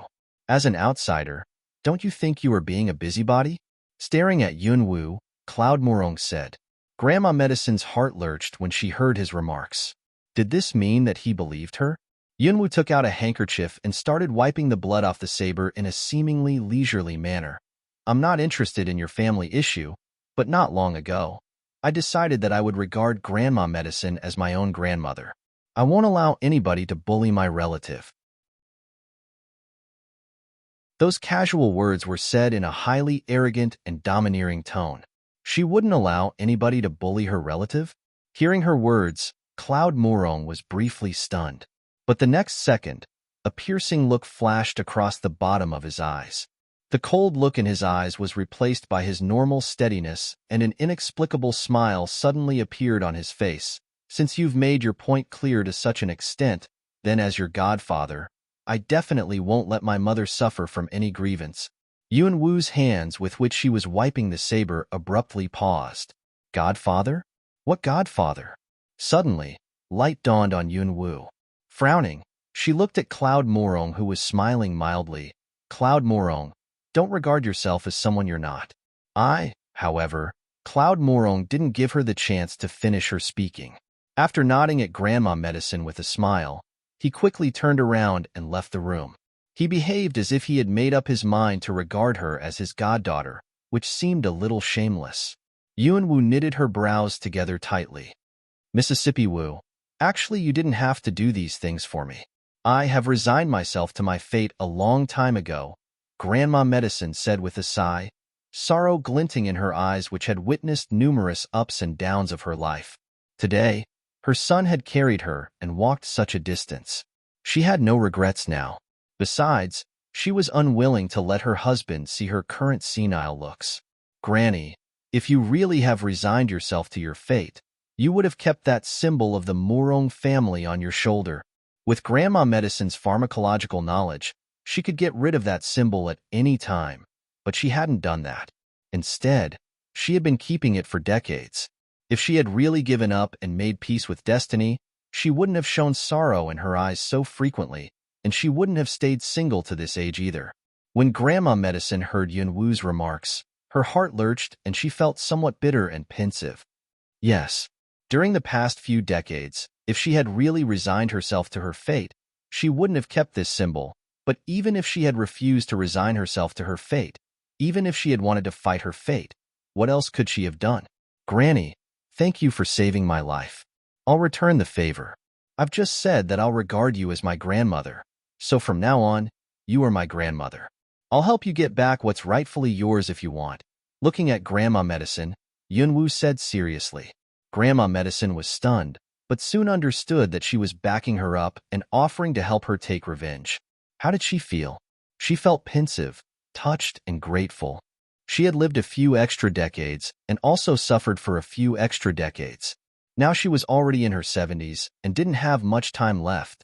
As an outsider, don't you think you are being a busybody? Staring at Yun-Woo, Cloud Morong said. Grandma Medicine's heart lurched when she heard his remarks. Did this mean that he believed her? Yun-Woo took out a handkerchief and started wiping the blood off the saber in a seemingly leisurely manner. I'm not interested in your family issue, but not long ago, I decided that I would regard Grandma Medicine as my own grandmother. I won't allow anybody to bully my relative. Those casual words were said in a highly arrogant and domineering tone. She wouldn't allow anybody to bully her relative? Hearing her words, Cloud Morong was briefly stunned. But the next second, a piercing look flashed across the bottom of his eyes. The cold look in his eyes was replaced by his normal steadiness, and an inexplicable smile suddenly appeared on his face. Since you've made your point clear to such an extent, then as your godfather, I definitely won't let my mother suffer from any grievance. Yun-Woo's hands with which she was wiping the saber abruptly paused. Godfather? What godfather? Suddenly, light dawned on Yun-Woo. Frowning, she looked at Cloud Morong, who was smiling mildly. Cloud Morong, don't regard yourself as someone you're not. However, Cloud Morong didn't give her the chance to finish her speaking. After nodding at Grandma Medicine with a smile, he quickly turned around and left the room. He behaved as if he had made up his mind to regard her as his goddaughter, which seemed a little shameless. Yuan-Wu knitted her brows together tightly. Mississippi Wu, actually you didn't have to do these things for me. I have resigned myself to my fate a long time ago, Grandma Medicine said with a sigh, sorrow glinting in her eyes which had witnessed numerous ups and downs of her life. Today, her son had carried her and walked such a distance. She had no regrets now. Besides, she was unwilling to let her husband see her current senile looks. Granny, if you really have resigned yourself to your fate, you would have kept that symbol of the Murong family on your shoulder. With Grandma Medicine's pharmacological knowledge, she could get rid of that symbol at any time, but she hadn't done that. Instead, she had been keeping it for decades. If she had really given up and made peace with destiny, she wouldn't have shown sorrow in her eyes so frequently, and she wouldn't have stayed single to this age either. When Grandma Medicine heard Yun-Wu's remarks, her heart lurched and she felt somewhat bitter and pensive. Yes, during the past few decades, if she had really resigned herself to her fate, she wouldn't have kept this symbol, but even if she had refused to resign herself to her fate, even if she had wanted to fight her fate, what else could she have done? Granny, thank you for saving my life. I'll return the favor. I've just said that I'll regard you as my grandmother, so from now on, you are my grandmother. I'll help you get back what's rightfully yours if you want. Looking at Grandma Medicine, Yun-Wu said seriously. Grandma Medicine was stunned, but soon understood that she was backing her up and offering to help her take revenge. How did she feel? She felt pensive, touched, and grateful. She had lived a few extra decades and also suffered for a few extra decades. Now she was already in her 70s and didn't have much time left.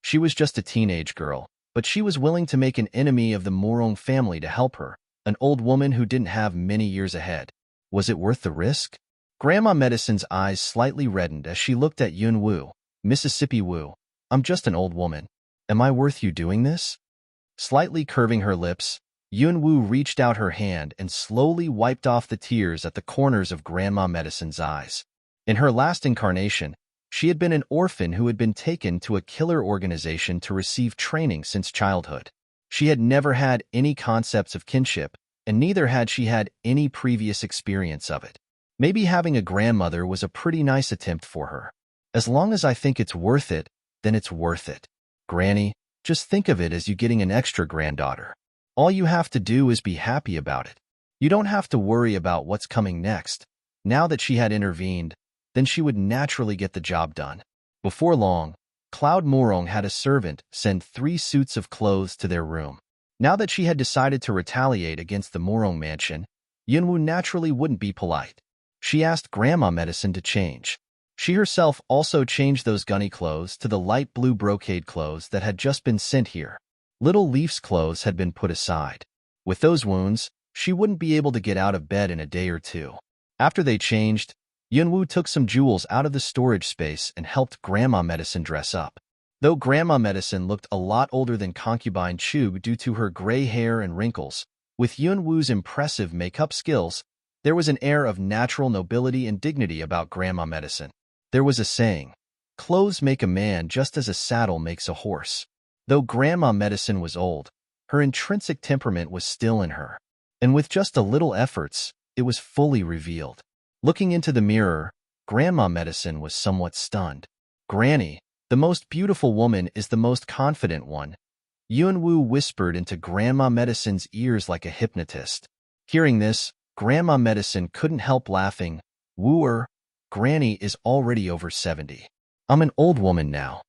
She was just a teenage girl, but she was willing to make an enemy of the Murong family to help her, an old woman who didn't have many years ahead. Was it worth the risk? Grandma Medicine's eyes slightly reddened as she looked at Yun-Wu. Mississippi Wu, I'm just an old woman. Am I worth you doing this? Slightly curving her lips, Yun-Wu reached out her hand and slowly wiped off the tears at the corners of Grandma Medicine's eyes. In her last incarnation, she had been an orphan who had been taken to a killer organization to receive training since childhood. She had never had any concepts of kinship, and neither had she had any previous experience of it. Maybe having a grandmother was a pretty nice attempt for her. As long as I think it's worth it, then it's worth it. Granny, just think of it as you getting an extra granddaughter. All you have to do is be happy about it. You don't have to worry about what's coming next. Now that she had intervened, then she would naturally get the job done. Before long, Cloud Murong had a servant send 3 suits of clothes to their room. Now that she had decided to retaliate against the Murong mansion, Yun-Wu naturally wouldn't be polite. She asked Grandma Medicine to change. She herself also changed those gunny clothes to the light blue brocade clothes that had just been sent here. Little Leaf's clothes had been put aside. With those wounds, she wouldn't be able to get out of bed in a day or two. After they changed, Yun-Wu took some jewels out of the storage space and helped Grandma Medicine dress up. Though Grandma Medicine looked a lot older than Concubine Chug due to her gray hair and wrinkles, with Yun-Wu's impressive makeup skills, there was an air of natural nobility and dignity about Grandma Medicine. There was a saying, clothes make a man just as a saddle makes a horse. Though Grandma Medicine was old, her intrinsic temperament was still in her, and with just a little efforts, it was fully revealed. Looking into the mirror, Grandma Medicine was somewhat stunned. Granny, the most beautiful woman is the most confident one, Yun-Wu whispered into Grandma Medicine's ears like a hypnotist. Hearing this, Grandma Medicine couldn't help laughing. Wooer, Granny is already over 70. I'm an old woman now.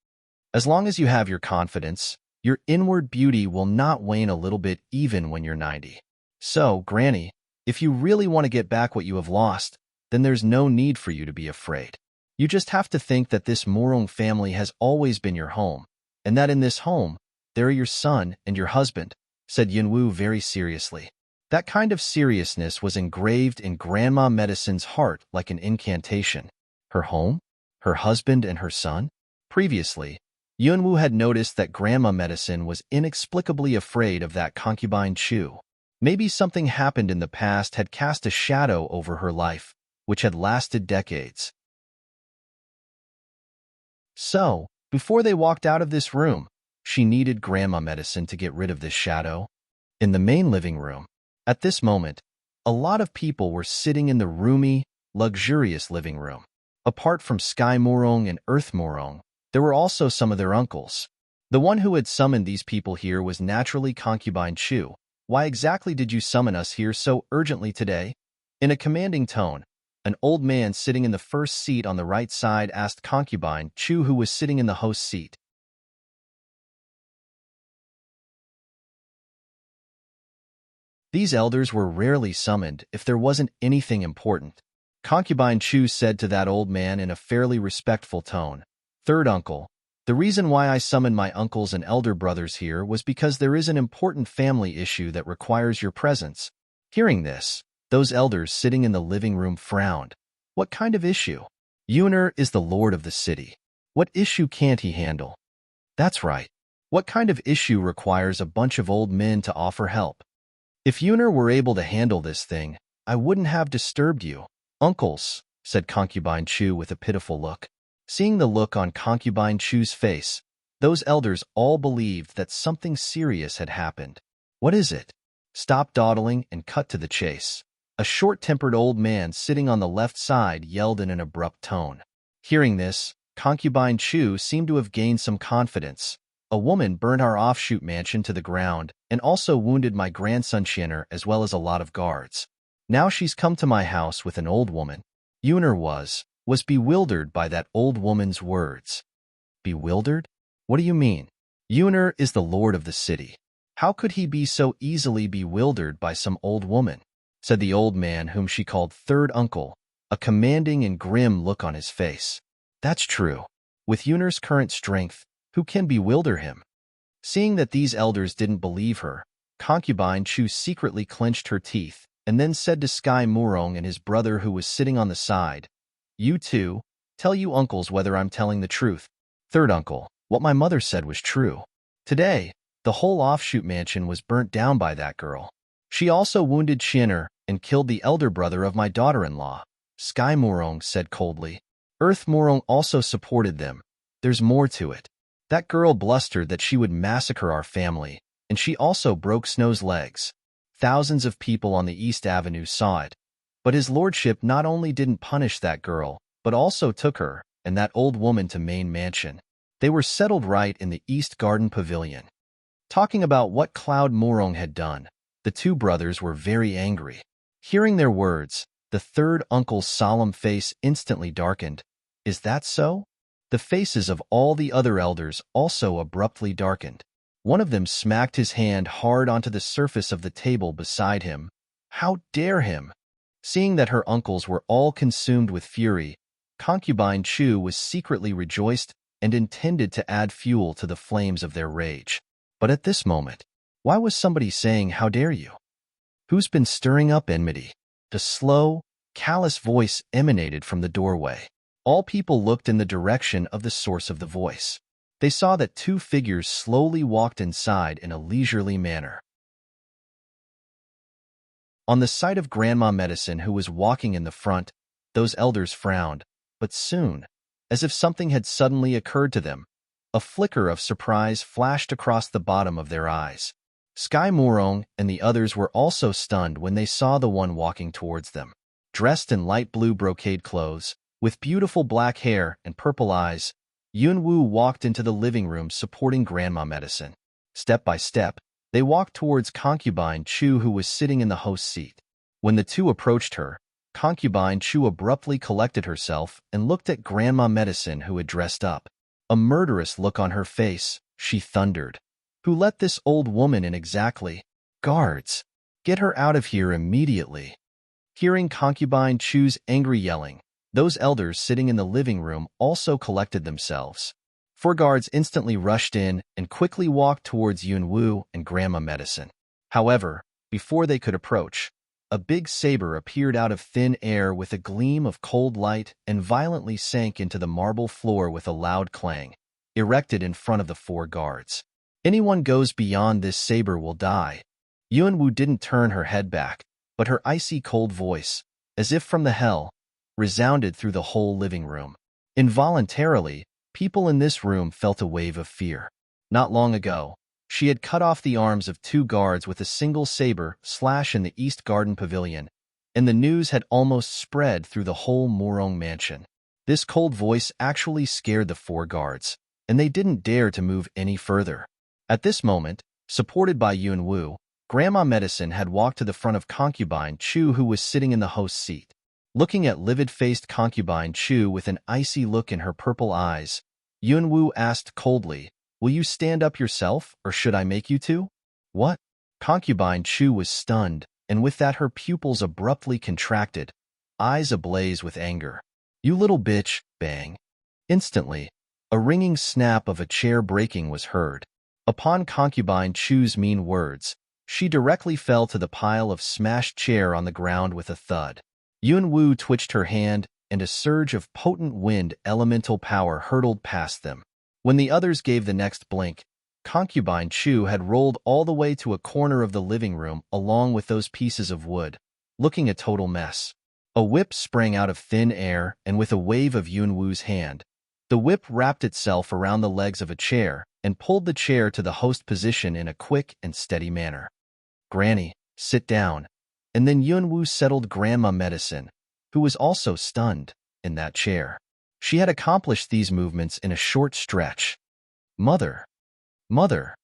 As long as you have your confidence, your inward beauty will not wane a little bit even when you're 90. So, Granny, if you really want to get back what you have lost, then there's no need for you to be afraid. You just have to think that this Murong family has always been your home, and that in this home, there are your son and your husband, said Yun-Wu very seriously. That kind of seriousness was engraved in Grandma Medicine's heart like an incantation. Her home? Her husband and her son? Previously, Yun-Wu had noticed that Grandma Medicine was inexplicably afraid of that concubine Chu. Maybe something happened in the past had cast a shadow over her life, which had lasted decades. So, Before they walked out of this room, she needed grandma medicine to get rid of this shadow. In the main living room, at this moment, a lot of people were sitting in the roomy, luxurious living room. Apart from Sky Morong and Earth Morong, there were also some of their uncles. The one who had summoned these people here was naturally Concubine Chu. Why exactly did you summon us here so urgently today? In a commanding tone, an old man sitting in the first seat on the right side asked Concubine Chu, who was sitting in the host seat. These elders were rarely summoned if there wasn't anything important. Concubine Chu said to that old man in a fairly respectful tone, "Third uncle, the reason why I summoned my uncles and elder brothers here was because there is an important family issue that requires your presence." Hearing this, those elders sitting in the living room frowned. What kind of issue? Yuner is the lord of the city. What issue can't he handle? That's right. What kind of issue requires a bunch of old men to offer help? If Yuner were able to handle this thing, I wouldn't have disturbed you. Uncles, said Concubine Chu with a pitiful look. Seeing the look on Concubine Chu's face, those elders all believed that something serious had happened. What is it? Stop dawdling and cut to the chase. A short-tempered old man sitting on the left side yelled in an abrupt tone. Hearing this, Concubine Chu seemed to have gained some confidence. A woman burned our offshoot mansion to the ground and also wounded my grandson Shiner as well as a lot of guards. Now she's come to my house with an old woman. Yuner was bewildered by that old woman's words. Bewildered? What do you mean? Yuner is the lord of the city. How could he be so easily bewildered by some old woman? Said the old man whom she called third uncle, a commanding and grim look on his face. That's true. With Yuner's current strength, who can bewilder him? Seeing that these elders didn't believe her, Concubine Chu secretly clenched her teeth and then said to Sky Murong and his brother who was sitting on the side, "You two, tell you uncles whether I'm telling the truth." Third uncle, what my mother said was true. Today, the whole offshoot mansion was burnt down by that girl. She also wounded Shiner and killed the elder brother of my daughter-in-law. Sky Murong said coldly. Earth Murong also supported them. There's more to it. That girl blustered that she would massacre our family, and she also broke Snow's legs. Thousands of people on the East Avenue saw it. But his lordship not only didn't punish that girl, but also took her and that old woman to Main Mansion. They were settled right in the East Garden Pavilion. Talking about what Cloud Morong had done, the two brothers were very angry. Hearing their words, the third uncle's solemn face instantly darkened. Is that so? The faces of all the other elders also abruptly darkened. One of them smacked his hand hard onto the surface of the table beside him. How dare him? Seeing that her uncles were all consumed with fury, Concubine Chu was secretly rejoiced and intended to add fuel to the flames of their rage. But at this moment, why was somebody saying, "How dare you"? Who's been stirring up enmity? The slow, callous voice emanated from the doorway. All people looked in the direction of the source of the voice. They saw that two figures slowly walked inside in a leisurely manner. On the sight of Grandma Medicine, who was walking in the front, those elders frowned, but soon, as if something had suddenly occurred to them, a flicker of surprise flashed across the bottom of their eyes. Sky Morong and the others were also stunned when they saw the one walking towards them. Dressed in light blue brocade clothes, with beautiful black hair and purple eyes, Yunwu walked into the living room supporting Grandma Medicine. Step by step, they walked towards Concubine Chu, who was sitting in the host seat. When the two approached her, Concubine Chu abruptly collected herself and looked at Grandma Medicine, who had dressed up. A murderous look on her face, she thundered. Who let this old woman in exactly? Guards! Get her out of here immediately. Hearing Concubine Chu's angry yelling, those elders sitting in the living room also collected themselves. 4 guards instantly rushed in and quickly walked towards Yunwu and Grandma Medicine. However, before they could approach, a big saber appeared out of thin air with a gleam of cold light and violently sank into the marble floor with a loud clang, erected in front of the 4 guards. Anyone goes beyond this saber will die. Yunwu didn't turn her head back, but her icy cold voice, as if from the hell, resounded through the whole living room. Involuntarily, People in this room felt a wave of fear. Not long ago, she had cut off the arms of 2 guards with a single saber slash in the East Garden Pavilion, and the news had almost spread through the whole Morong mansion. This cold voice actually scared the 4 guards, and they didn't dare to move any further. At this moment, supported by Yun Wu, Grandma Medicine had walked to the front of Concubine Chu, who was sitting in the host's seat. Looking at livid-faced Concubine Chu with an icy look in her purple eyes, Yun Wu asked coldly, "Will you stand up yourself, or should I make you to?" "What?" Concubine Chu was stunned, and with that her pupils abruptly contracted, eyes ablaze with anger. "You little bitch!" Bang! Instantly, a ringing snap of a chair breaking was heard. Upon Concubine Chu's mean words, she directly fell to the pile of smashed chair on the ground with a thud. Yun Wu twitched her hand, and a surge of potent wind elemental power hurtled past them. When the others gave the next blink, Concubine Chu had rolled all the way to a corner of the living room along with those pieces of wood, looking a total mess. A whip sprang out of thin air, and with a wave of Yun Wu's hand, the whip wrapped itself around the legs of a chair and pulled the chair to the host position in a quick and steady manner. "Granny, sit down." And then Yun Wu settled Grandma Medicine, who was also stunned, in that chair. She had accomplished these movements in a short stretch. Mother! Mother!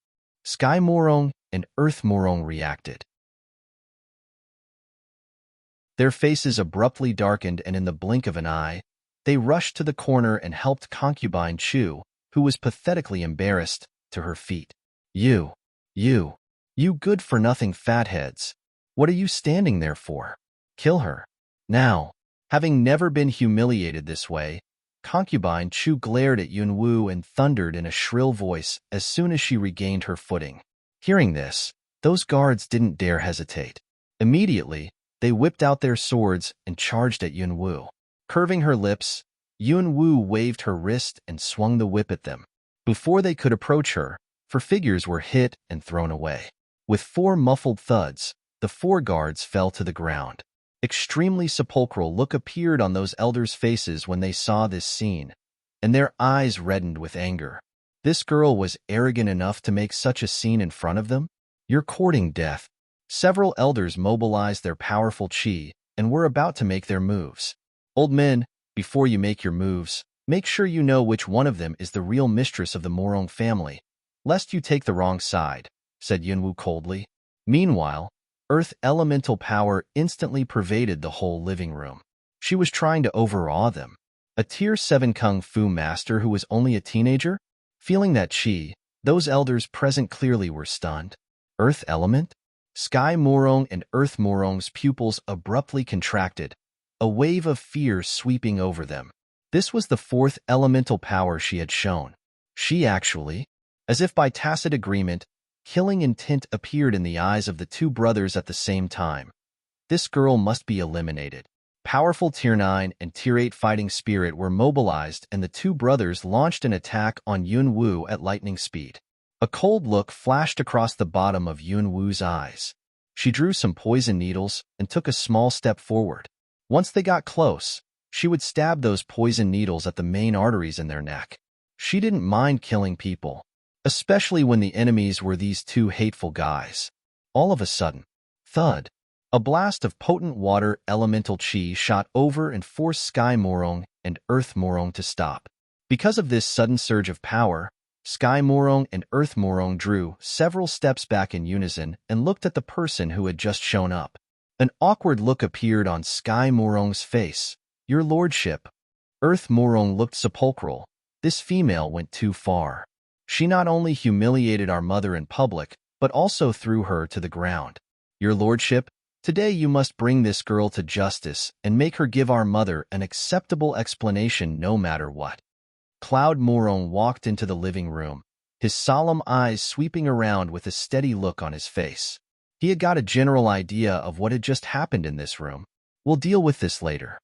Sky Morong and Earth Morong reacted. Their faces abruptly darkened, and in the blink of an eye, they rushed to the corner and helped Concubine Chu, who was pathetically embarrassed, to her feet. You good-for-nothing fatheads. What are you standing there for? Kill her. Now." Having never been humiliated this way, Concubine Chu glared at Yun Wu and thundered in a shrill voice as soon as she regained her footing. Hearing this, those guards didn't dare hesitate. Immediately, they whipped out their swords and charged at Yun Wu. Curving her lips, Yun Wu waved her wrist and swung the whip at them. Before they could approach her, 4 figures were hit and thrown away. With 4 muffled thuds, the 4 guards fell to the ground. Extremely sepulchral look appeared on those elders' faces when they saw this scene, and their eyes reddened with anger. This girl was arrogant enough to make such a scene in front of them? "You're courting death." Several elders mobilized their powerful chi and were about to make their moves. "Old men, before you make your moves, make sure you know which one of them is the real mistress of the Morong family, lest you take the wrong side," said Yun Wu coldly. Meanwhile, Earth elemental power instantly pervaded the whole living room. She was trying to overawe them. A Tier 7 Kung Fu master who was only a teenager? Feeling that chi, those elders present clearly were stunned. Earth element? Sky Morong and Earth Morong's pupils abruptly contracted, a wave of fear sweeping over them. This was the 4th elemental power she had shown. She actually, as if by tacit agreement, killing intent appeared in the eyes of the 2 brothers at the same time. This girl must be eliminated. Powerful Tier 9 and Tier 8 fighting spirit were mobilized, and the 2 brothers launched an attack on Yun Wu at lightning speed. A cold look flashed across the bottom of Yun Wu's eyes. She drew some poison needles and took a small step forward. Once they got close, she would stab those poison needles at the main arteries in their neck. She didn't mind killing people, especially when the enemies were these 2 hateful guys. All of a sudden, thud! A blast of potent water elemental chi shot over and forced Sky Morong and Earth Morong to stop. Because of this sudden surge of power, Sky Morong and Earth Morong drew several steps back in unison and looked at the person who had just shown up. An awkward look appeared on Sky Morong's face. "Your lordship." Earth Morong looked sepulchral. This female went too far. She not only humiliated our mother in public, but also threw her to the ground. "Your lordship, today you must bring this girl to justice and make her give our mother an acceptable explanation no matter what." Cloud Morong walked into the living room, his solemn eyes sweeping around with a steady look on his face. He had got a general idea of what had just happened in this room. "We'll deal with this later."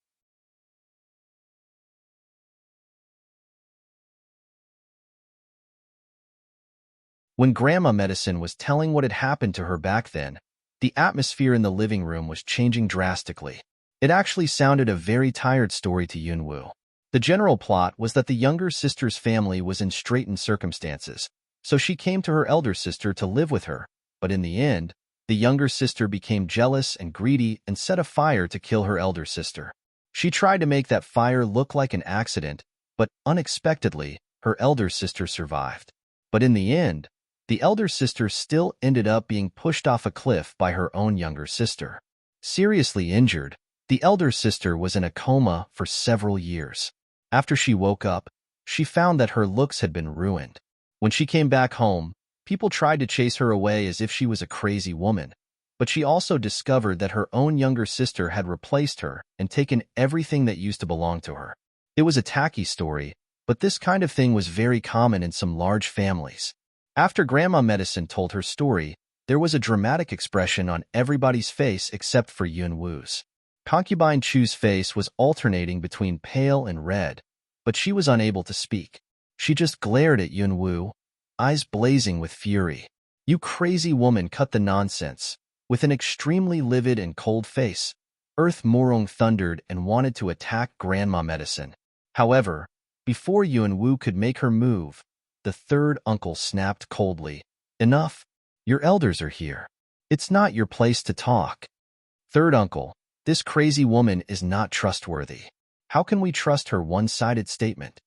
When Grandma Medicine was telling what had happened to her back then, the atmosphere in the living room was changing drastically. It actually sounded a very tired story to Yun Wu. The general plot was that the younger sister's family was in straitened circumstances, so she came to her elder sister to live with her, but in the end, the younger sister became jealous and greedy and set a fire to kill her elder sister. She tried to make that fire look like an accident, but unexpectedly, her elder sister survived. But in the end, the elder sister still ended up being pushed off a cliff by her own younger sister. Seriously injured, the elder sister was in a coma for several years. After she woke up, she found that her looks had been ruined. When she came back home, people tried to chase her away as if she was a crazy woman, but she also discovered that her own younger sister had replaced her and taken everything that used to belong to her. It was a tacky story, but this kind of thing was very common in some large families. After Grandma Medicine told her story, there was a dramatic expression on everybody's face except for Yunwoo's. Concubine Chu's face was alternating between pale and red, but she was unable to speak. She just glared at Yunwoo, eyes blazing with fury. "You crazy woman, cut the nonsense." With an extremely livid and cold face, Earth Morong thundered and wanted to attack Grandma Medicine. However, before Yunwoo could make her move, the third uncle snapped coldly, "Enough! Your elders are here. It's not your place to talk." Third uncle, "This crazy woman is not trustworthy. How can we trust her one-sided statement?"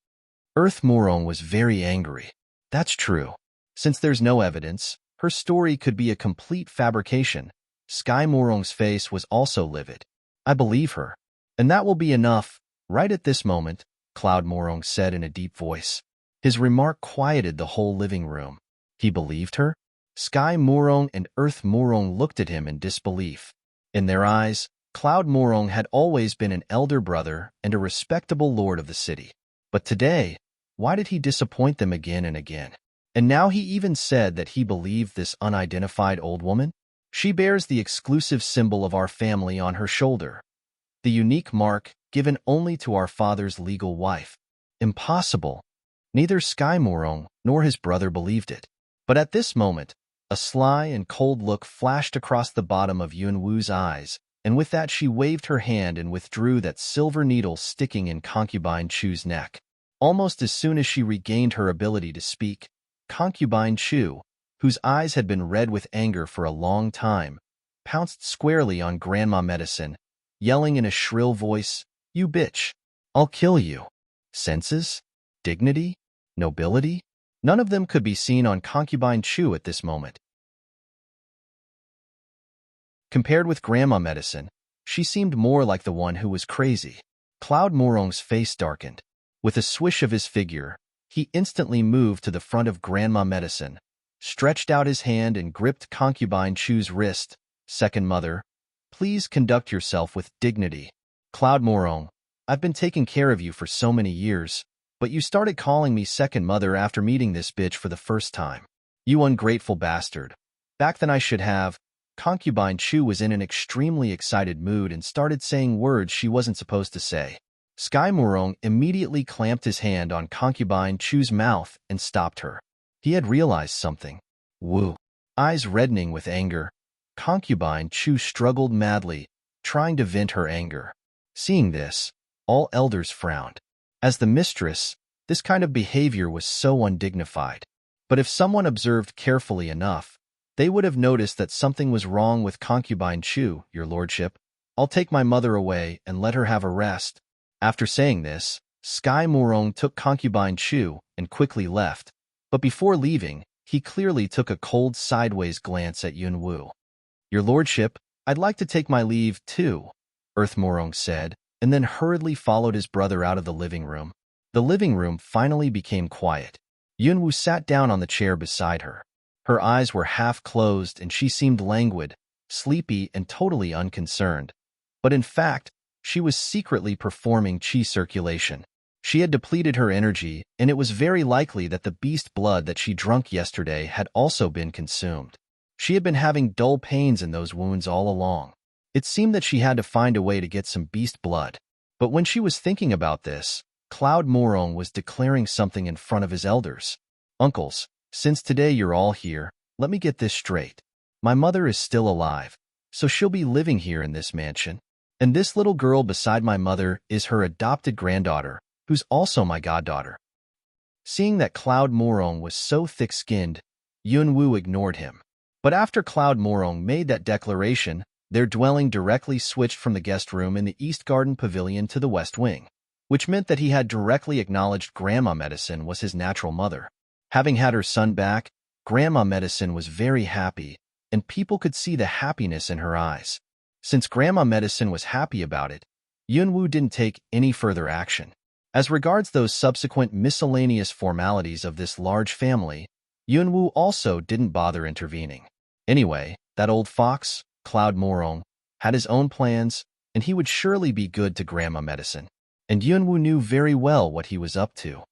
Earth Morong was very angry. "That's true. Since there's no evidence, her story could be a complete fabrication." Sky Morong's face was also livid. "I believe her. And that will be enough." Right at this moment, Cloud Morong said in a deep voice. His remark quieted the whole living room. He believed her? Sky Morong and Earth Morong looked at him in disbelief. In their eyes, Cloud Morong had always been an elder brother and a respectable lord of the city. But today, why did he disappoint them again and again? And now he even said that he believed this unidentified old woman? She bears the exclusive symbol of our family on her shoulder, the unique mark given only to our father's legal wife. Impossible. Neither Sky Morong nor his brother believed it. But at this moment, a sly and cold look flashed across the bottom of Yunwoo's eyes, and with that she waved her hand and withdrew that silver needle sticking in Concubine Chu's neck. Almost as soon as she regained her ability to speak, Concubine Chu, whose eyes had been red with anger for a long time, pounced squarely on Grandma Medicine, yelling in a shrill voice, "You bitch! I'll kill you!" Senses? Dignity? Nobility? None of them could be seen on Concubine Chu at this moment. Compared with Grandma Medicine, she seemed more like the one who was crazy. Cloud Morong's face darkened. With a swish of his figure, he instantly moved to the front of Grandma Medicine, stretched out his hand and gripped Concubine Chu's wrist. "Second mother, please conduct yourself with dignity." "Cloud Morong, I've been taking care of you for so many years, but you started calling me second mother after meeting this bitch for the first time. You ungrateful bastard. Back then I should have." Concubine Chu was in an extremely excited mood and started saying words she wasn't supposed to say. Sky Morong immediately clamped his hand on Concubine Chu's mouth and stopped her. He had realized something. Woo. Eyes reddening with anger, Concubine Chu struggled madly, trying to vent her anger. Seeing this, all elders frowned. As the mistress, this kind of behavior was so undignified. But if someone observed carefully enough, they would have noticed that something was wrong with Concubine Chu. "Your lordship, I'll take my mother away and let her have a rest." After saying this, Sky Morong took Concubine Chu and quickly left. But before leaving, he clearly took a cold sideways glance at Yunwoo. "Your lordship, I'd like to take my leave too," Earth Morong said, and then hurriedly followed his brother out of the living room. The living room finally became quiet. Yunwoo sat down on the chair beside her. Her eyes were half closed and she seemed languid, sleepy, and totally unconcerned. But in fact, she was secretly performing qi circulation. She had depleted her energy, and it was very likely that the beast blood that she drank yesterday had also been consumed. She had been having dull pains in those wounds all along. It seemed that she had to find a way to get some beast blood. But when she was thinking about this, Cloud Morong was declaring something in front of his elders. "Uncles, since today you're all here, let me get this straight. My mother is still alive, so she'll be living here in this mansion. And this little girl beside my mother is her adopted granddaughter, who's also my goddaughter." Seeing that Cloud Morong was so thick-skinned, Yunwu ignored him. But after Cloud Morong made that declaration, their dwelling directly switched from the guest room in the East Garden Pavilion to the West Wing, which meant that he had directly acknowledged Grandma Medicine was his natural mother. Having had her son back, Grandma Medicine was very happy, and people could see the happiness in her eyes. Since Grandma Medicine was happy about it, Yunwu didn't take any further action. As regards those subsequent miscellaneous formalities of this large family, Yunwu also didn't bother intervening. Anyway, that old fox, Cloud Morong, had his own plans, and he would surely be good to Grandma Medicine. And Yunwu knew very well what he was up to.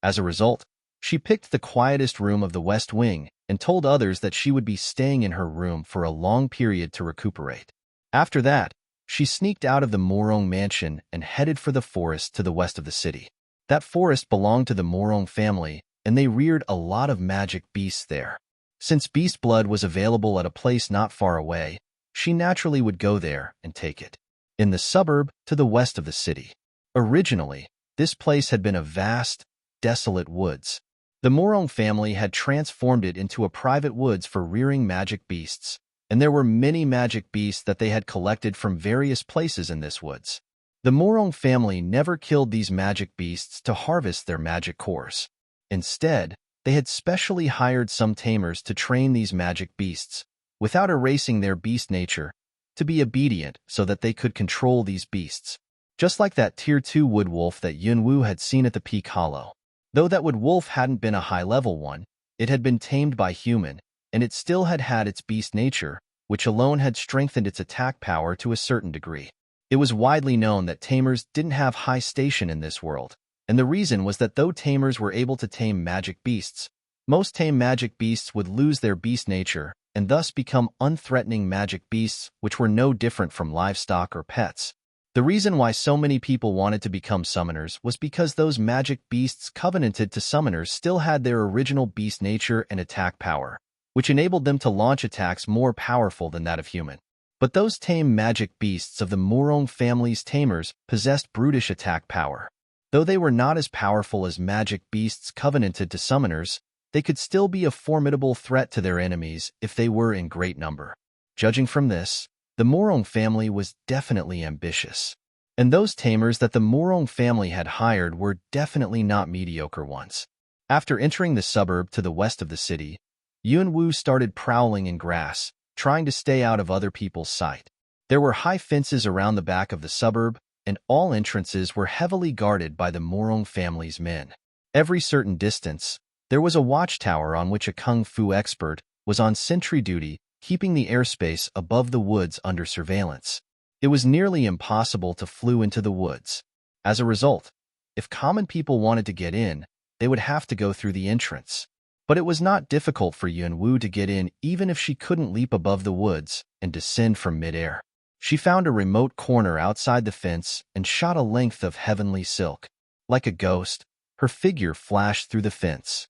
As a result, she picked the quietest room of the West Wing and told others that she would be staying in her room for a long period to recuperate. After that, she sneaked out of the Morong mansion and headed for the forest to the west of the city. That forest belonged to the Morong family, and they reared a lot of magic beasts there. Since beast blood was available at a place not far away, she naturally would go there and take it. In the suburb to the west of the city. Originally, this place had been a vast, desolate woods. The Morong family had transformed it into a private woods for rearing magic beasts, and there were many magic beasts that they had collected from various places in this woods. The Morong family never killed these magic beasts to harvest their magic cores. Instead, they had specially hired some tamers to train these magic beasts, without erasing their beast nature, to be obedient so that they could control these beasts. Just like that Tier 2 wood wolf that Yunwu had seen at the Peak Hollow. Though that wood wolf hadn't been a high-level one, it had been tamed by human, and it still had had its beast nature, which alone had strengthened its attack power to a certain degree. It was widely known that tamers didn't have high station in this world, and the reason was that though tamers were able to tame magic beasts, most tame magic beasts would lose their beast nature and thus become unthreatening magic beasts which were no different from livestock or pets. The reason why so many people wanted to become summoners was because those magic beasts covenanted to summoners still had their original beast nature and attack power, which enabled them to launch attacks more powerful than that of human. But those tame magic beasts of the Morong family's tamers possessed brutish attack power. Though they were not as powerful as magic beasts covenanted to summoners, they could still be a formidable threat to their enemies if they were in great number. Judging from this, the Morong family was definitely ambitious. And those tamers that the Morong family had hired were definitely not mediocre ones. After entering the suburb to the west of the city, Yunwu started prowling in grass, trying to stay out of other people's sight. There were high fences around the back of the suburb, and all entrances were heavily guarded by the Morong family's men. Every certain distance, there was a watchtower on which a kung fu expert was on sentry duty, keeping the airspace above the woods under surveillance. It was nearly impossible to flew into the woods. As a result, if common people wanted to get in, they would have to go through the entrance. But it was not difficult for Yunwu to get in even if she couldn't leap above the woods and descend from midair. She found a remote corner outside the fence and shot a length of heavenly silk. Like a ghost, her figure flashed through the fence.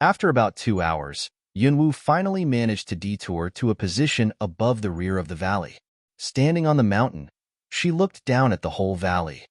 After about 2 hours, Yunwu finally managed to detour to a position above the rear of the valley. Standing on the mountain, she looked down at the whole valley.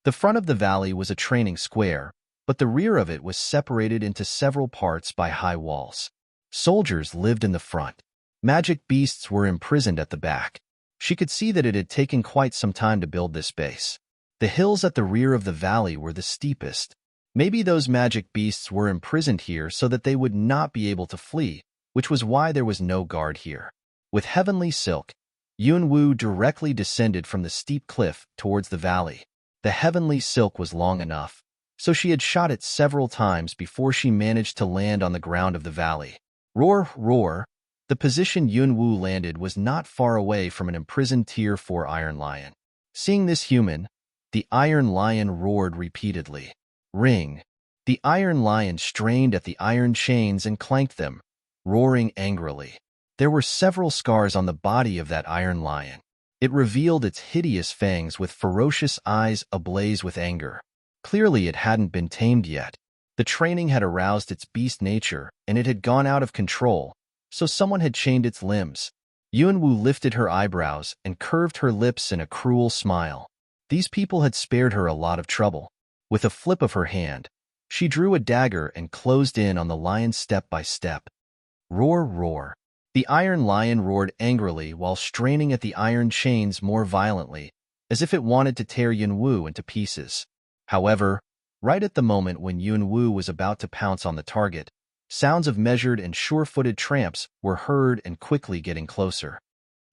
The front of the valley was a training square, but the rear of it was separated into several parts by high walls. Soldiers lived in the front. Magic beasts were imprisoned at the back. She could see that it had taken quite some time to build this base. The hills at the rear of the valley were the steepest. Maybe those magic beasts were imprisoned here so that they would not be able to flee, which was why there was no guard here. With heavenly silk, Yunwu directly descended from the steep cliff towards the valley. The heavenly silk was long enough, so she had shot it several times before she managed to land on the ground of the valley. Roar, roar! The position Yunwu landed was not far away from an imprisoned Tier 4 Iron Lion. Seeing this human, the Iron Lion roared repeatedly. Ring! The Iron Lion strained at the iron chains and clanked them, roaring angrily. There were several scars on the body of that Iron Lion. It revealed its hideous fangs with ferocious eyes ablaze with anger. Clearly it hadn't been tamed yet. The training had aroused its beast nature, and it had gone out of control, so someone had chained its limbs. Yuanwu lifted her eyebrows and curved her lips in a cruel smile. These people had spared her a lot of trouble. With a flip of her hand, she drew a dagger and closed in on the lion step by step. Roar, roar. The iron lion roared angrily while straining at the iron chains more violently, as if it wanted to tear Yuanwu into pieces. However, right at the moment when Yuanwu was about to pounce on the target, sounds of measured and sure-footed tramps were heard and quickly getting closer.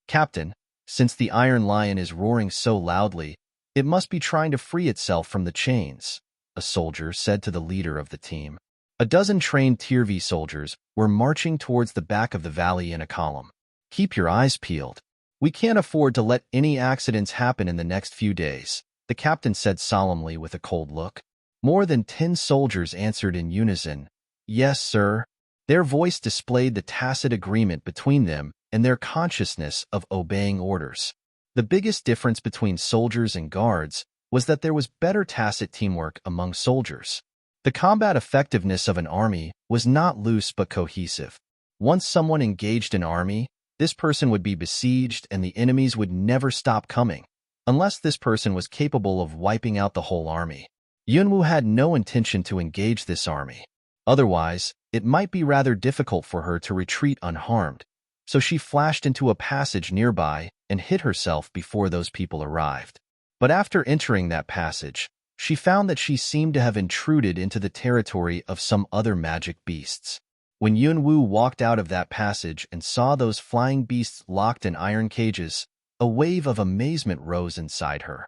Captain, since the iron lion is roaring so loudly, it must be trying to free itself from the chains, a soldier said to the leader of the team. A dozen trained Tier V soldiers were marching towards the back of the valley in a column. Keep your eyes peeled. We can't afford to let any accidents happen in the next few days, the captain said solemnly with a cold look. More than 10 soldiers answered in unison, Yes, sir. Their voice displayed the tacit agreement between them and their consciousness of obeying orders. The biggest difference between soldiers and guards was that there was better tacit teamwork among soldiers. The combat effectiveness of an army was not loose but cohesive. Once someone engaged an army, this person would be besieged and the enemies would never stop coming, unless this person was capable of wiping out the whole army. Yuanwu had no intention to engage this army. Otherwise, it might be rather difficult for her to retreat unharmed, so she flashed into a passage nearby and hid herself before those people arrived. But after entering that passage, she found that she seemed to have intruded into the territory of some other magic beasts. When Yuanwu walked out of that passage and saw those flying beasts locked in iron cages, a wave of amazement rose inside her.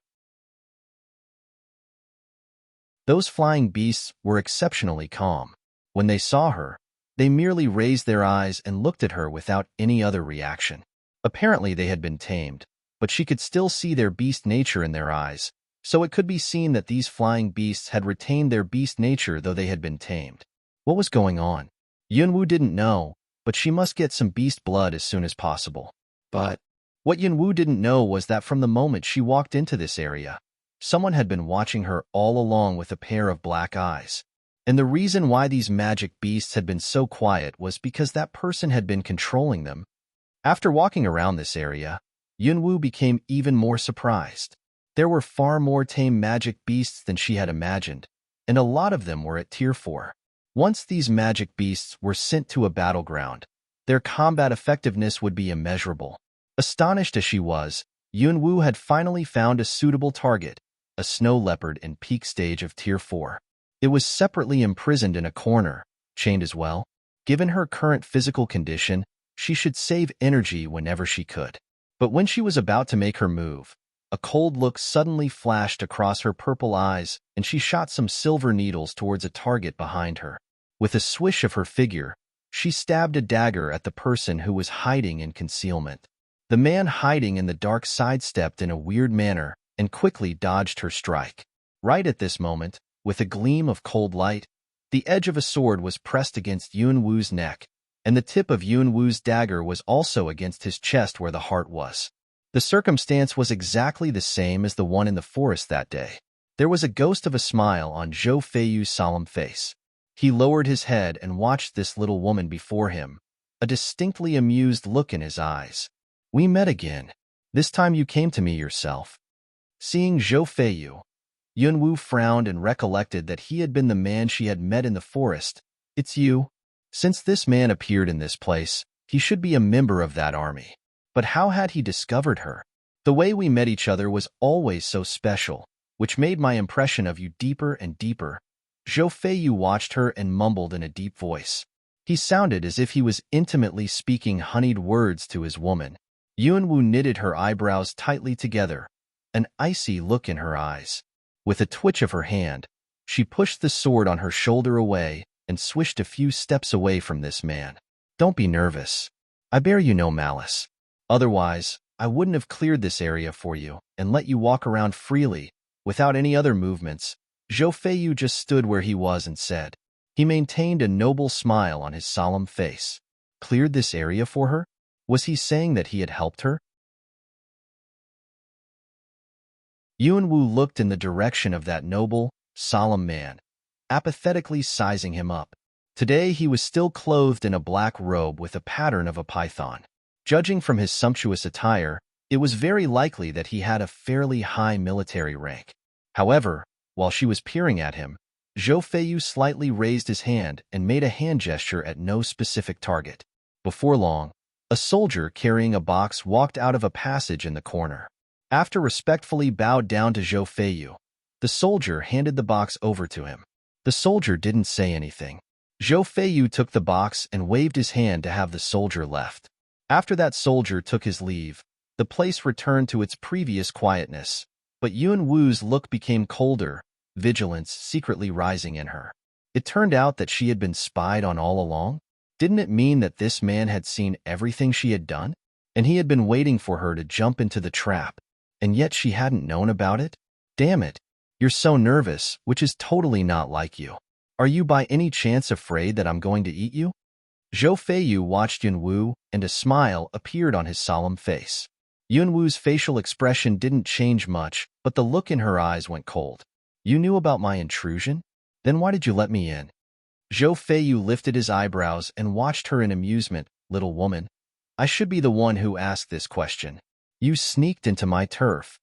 Those flying beasts were exceptionally calm. When they saw her, they merely raised their eyes and looked at her without any other reaction. Apparently they had been tamed, but she could still see their beast nature in their eyes, so it could be seen that these flying beasts had retained their beast nature though they had been tamed. What was going on? Yuanwu didn't know, but she must get some beast blood as soon as possible. But what Yuanwu didn't know was that from the moment she walked into this area, someone had been watching her all along with a pair of black eyes. And the reason why these magic beasts had been so quiet was because that person had been controlling them. After walking around this area, Yuanwu became even more surprised. There were far more tame magic beasts than she had imagined, and a lot of them were at Tier 4. Once these magic beasts were sent to a battleground, their combat effectiveness would be immeasurable. Astonished as she was, Yuanwu had finally found a suitable target, a snow leopard in peak stage of Tier 4. It was separately imprisoned in a corner, chained as well. Given her current physical condition, she should save energy whenever she could. But when she was about to make her move, a cold look suddenly flashed across her purple eyes, and she shot some silver needles towards a target behind her. With a swish of her figure, she stabbed a dagger at the person who was hiding in concealment. The man hiding in the dark sidestepped in a weird manner and quickly dodged her strike. Right at this moment, with a gleam of cold light, the edge of a sword was pressed against Yuanwu's neck, and the tip of Yuanwu's dagger was also against his chest where the heart was. The circumstance was exactly the same as the one in the forest that day. There was a ghost of a smile on Zhou Feiyu's solemn face. He lowered his head and watched this little woman before him, a distinctly amused look in his eyes. We met again. This time you came to me yourself. Seeing Zhou Feiyu, Yuanwu frowned and recollected that he had been the man she had met in the forest. It's you. Since this man appeared in this place, he should be a member of that army. But how had he discovered her? The way we met each other was always so special, which made my impression of you deeper and deeper. Zhou Feiyu watched her and mumbled in a deep voice. He sounded as if he was intimately speaking honeyed words to his woman. Yuanwu knitted her eyebrows tightly together, an icy look in her eyes. With a twitch of her hand, she pushed the sword on her shoulder away and swished a few steps away from this man. Don't be nervous. I bear you no malice. Otherwise, I wouldn't have cleared this area for you and let you walk around freely, without any other movements. Zhou Feiyu just stood where he was and said. He maintained a noble smile on his solemn face. Cleared this area for her? Was he saying that he had helped her? Yuanwu looked in the direction of that noble, solemn man. apathetically sizing him up. Today he was still clothed in a black robe with a pattern of a python. Judging from his sumptuous attire, it was very likely that he had a fairly high military rank. However, while she was peering at him, Zhou Feiyu slightly raised his hand and made a hand gesture at no specific target. Before long, a soldier carrying a box walked out of a passage in the corner. After respectfully bowed down to Zhou Feiyu, the soldier handed the box over to him. The soldier didn't say anything. Zhou Feiyu took the box and waved his hand to have the soldier left. After that soldier took his leave, the place returned to its previous quietness, but Yun Wu's look became colder, vigilance secretly rising in her. It turned out that she had been spied on all along? Didn't it mean that this man had seen everything she had done? And he had been waiting for her to jump into the trap, and yet she hadn't known about it? Damn it, you're so nervous, which is totally not like you. Are you by any chance afraid that I'm going to eat you? Zhou Feiyu watched Yun Wu, and a smile appeared on his solemn face. Yun Wu's facial expression didn't change much, but the look in her eyes went cold. You knew about my intrusion? Then why did you let me in? Zhou Feiyu lifted his eyebrows and watched her in amusement. Little woman, I should be the one who asked this question. You sneaked into my turf.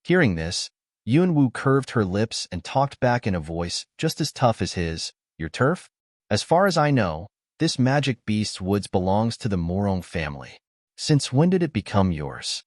Hearing this, Yun Wu curved her lips and talked back in a voice just as tough as his. Your turf? As far as I know, this magic beast's woods belongs to the Morong family. Since when did it become yours?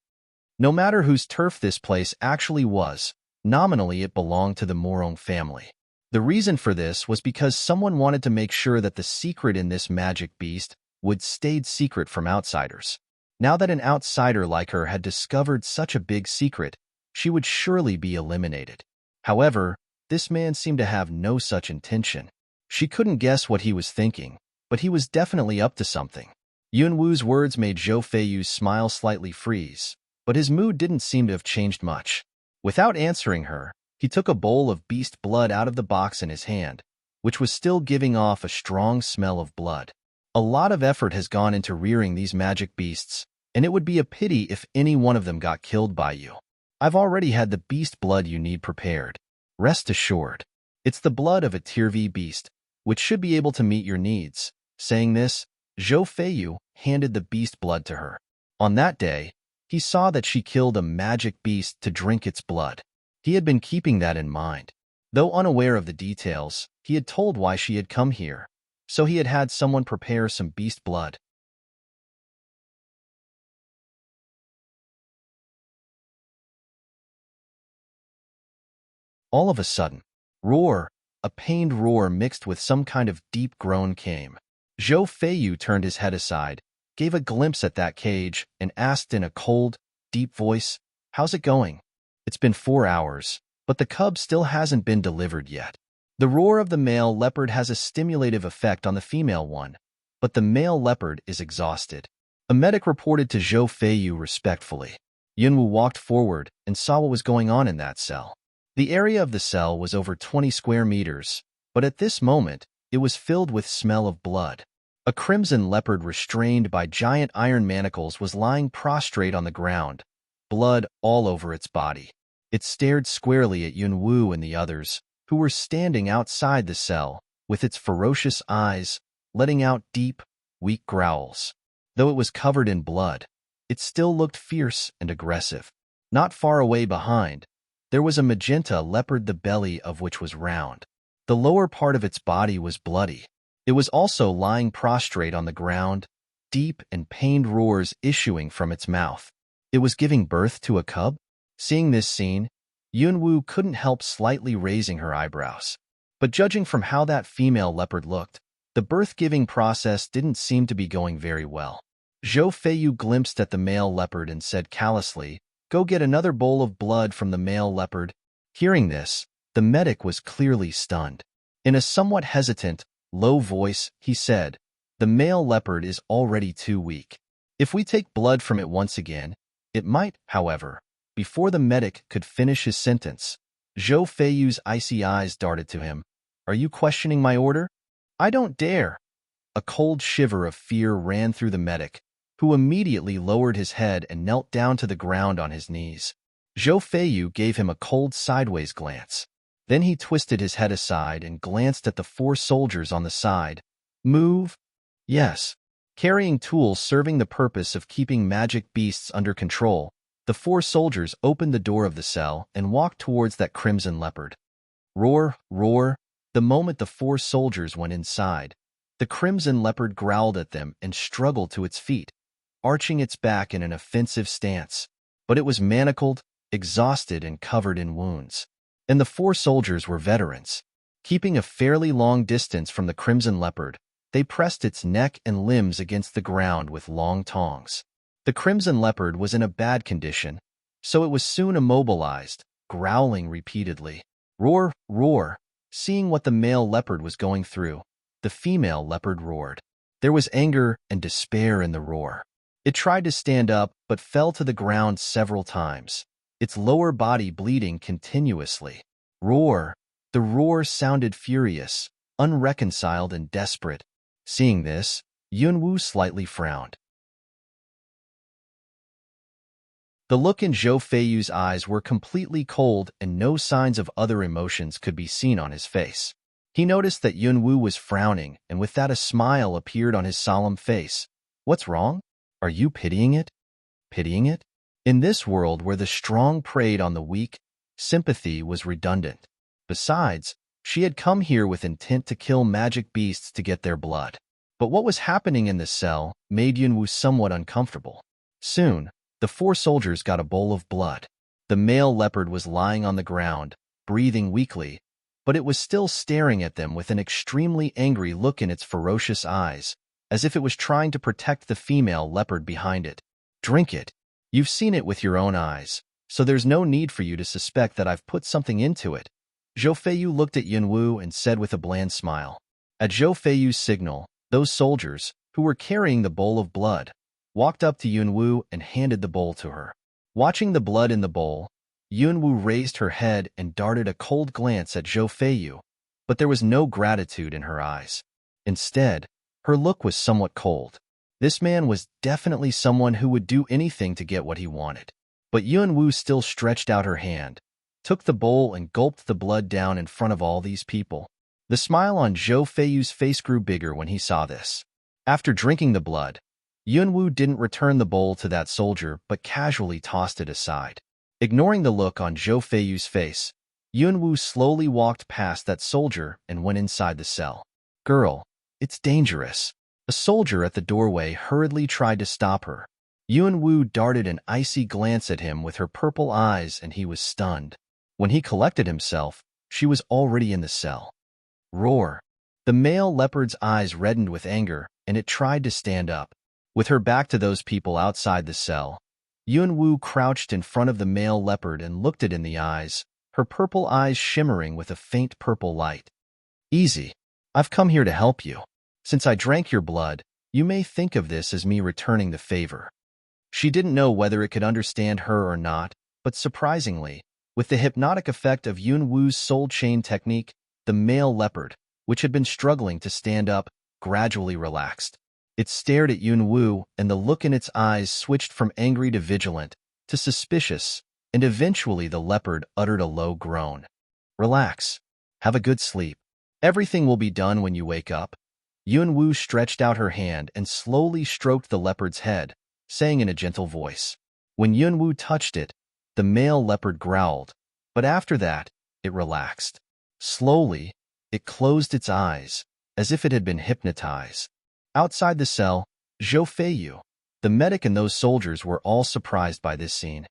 No matter whose turf this place actually was, nominally it belonged to the Morong family. The reason for this was because someone wanted to make sure that the secret in this magic beast would stay secret from outsiders. Now that an outsider like her had discovered such a big secret, she would surely be eliminated. However, this man seemed to have no such intention. She couldn't guess what he was thinking, but he was definitely up to something. Yun Wu's words made Zhou Feiyu's smile slightly freeze, but his mood didn't seem to have changed much. Without answering her, he took a bowl of beast blood out of the box in his hand, which was still giving off a strong smell of blood. A lot of effort has gone into rearing these magic beasts, and it would be a pity if any one of them got killed by you. I've already had the beast blood you need prepared. Rest assured, it's the blood of a Tier V beast, which should be able to meet your needs. Saying this, Zhou Feiyu handed the beast blood to her. On that day, he saw that she killed a magic beast to drink its blood. He had been keeping that in mind. Though unaware of the details, he had told why she had come here, so he had had someone prepare some beast blood. All of a sudden, a pained roar mixed with some kind of deep groan came. Zhou Feiyu turned his head aside, gave a glimpse at that cage, and asked in a cold, deep voice, "How's it going? It's been 4 hours, but the cub still hasn't been delivered yet." The roar of the male leopard has a stimulative effect on the female one, but the male leopard is exhausted. A medic reported to Zhou Feiyu respectfully. Yunwu walked forward and saw what was going on in that cell. The area of the cell was over 20 square meters, but at this moment, it was filled with smell of blood. A crimson leopard restrained by giant iron manacles was lying prostrate on the ground, blood all over its body. It stared squarely at Yun Wu and the others, who were standing outside the cell, with its ferocious eyes, letting out deep, weak growls. Though it was covered in blood, it still looked fierce and aggressive. Not far away behind, there was a magenta leopard, the belly of which was round. The lower part of its body was bloody. It was also lying prostrate on the ground, deep and pained roars issuing from its mouth. It was giving birth to a cub? Seeing this scene, Yunwu couldn't help slightly raising her eyebrows. But judging from how that female leopard looked, the birth-giving process didn't seem to be going very well. Zhou Feiyu glimpsed at the male leopard and said callously, "Go get another bowl of blood from the male leopard." Hearing this, the medic was clearly stunned. In a somewhat hesitant, low voice, he said, "The male leopard is already too weak. If we take blood from it once again, it might." However, before the medic could finish his sentence, Zhou Feiyu's icy eyes darted to him. "Are you questioning my order?" "I don't dare." A cold shiver of fear ran through the medic, who immediately lowered his head and knelt down to the ground on his knees. Zhou Feiyu gave him a cold sideways glance. Then he twisted his head aside and glanced at the 4 soldiers on the side. Move? Yes. Carrying tools serving the purpose of keeping magic beasts under control, the 4 soldiers opened the door of the cell and walked towards that crimson leopard. Roar, roar. The moment the 4 soldiers went inside, the crimson leopard growled at them and struggled to its feet, arching its back in an offensive stance. But it was manacled, exhausted, and covered in wounds. And the 4 soldiers were veterans. Keeping a fairly long distance from the crimson leopard, they pressed its neck and limbs against the ground with long tongs. The crimson leopard was in a bad condition, so it was soon immobilized, growling repeatedly. Roar, roar. Seeing what the male leopard was going through, the female leopard roared. There was anger and despair in the roar. It tried to stand up but fell to the ground several times, its lower body bleeding continuously. Roar. The roar sounded furious, unreconciled, and desperate. Seeing this, Yunwu slightly frowned. The look in Zhou Feiyu's eyes were completely cold and no signs of other emotions could be seen on his face. He noticed that Yunwu was frowning, and with that a smile appeared on his solemn face. What's wrong? Are you pitying it? Pitying it? In this world where the strong preyed on the weak, sympathy was redundant. Besides, she had come here with intent to kill magic beasts to get their blood. But what was happening in the cell made Yunwu somewhat uncomfortable. Soon, the 4 soldiers got a bowl of blood. The male leopard was lying on the ground, breathing weakly, but it was still staring at them with an extremely angry look in its ferocious eyes, as if it was trying to protect the female leopard behind it. Drink it. You've seen it with your own eyes, so there's no need for you to suspect that I've put something into it. Zhou Feiyu looked at Yunwu and said with a bland smile. At Zhou Feiyu's signal, those soldiers, who were carrying the bowl of blood, walked up to Yunwu and handed the bowl to her. Watching the blood in the bowl, Yunwu raised her head and darted a cold glance at Zhou Feiyu, but there was no gratitude in her eyes. Instead, her look was somewhat cold. This man was definitely someone who would do anything to get what he wanted. But Yunwu still stretched out her hand, took the bowl and gulped the blood down in front of all these people. The smile on Zhou Feiyu's face grew bigger when he saw this. After drinking the blood, Yunwu didn't return the bowl to that soldier but casually tossed it aside. Ignoring the look on Zhou Feiyu's face, Yunwu slowly walked past that soldier and went inside the cell. Girl, it's dangerous. A soldier at the doorway hurriedly tried to stop her. Yunwu darted an icy glance at him with her purple eyes and he was stunned. When he collected himself, she was already in the cell. Roar. The male leopard's eyes reddened with anger and it tried to stand up. With her back to those people outside the cell, Yunwu crouched in front of the male leopard and looked it in the eyes, her purple eyes shimmering with a faint purple light. Easy. I've come here to help you. Since I drank your blood, you may think of this as me returning the favor. She didn't know whether it could understand her or not, but surprisingly, with the hypnotic effect of Yunwu's soul chain technique, the male leopard, which had been struggling to stand up, gradually relaxed. It stared at Yunwu, and the look in its eyes switched from angry to vigilant, to suspicious, and eventually the leopard uttered a low groan. Relax. Have a good sleep. Everything will be done when you wake up. Yunwu stretched out her hand and slowly stroked the leopard's head, saying in a gentle voice. When Yunwu touched it, the male leopard growled, but after that, it relaxed. Slowly, it closed its eyes, as if it had been hypnotized. Outside the cell, Zhou Feiyu, the medic, and those soldiers were all surprised by this scene.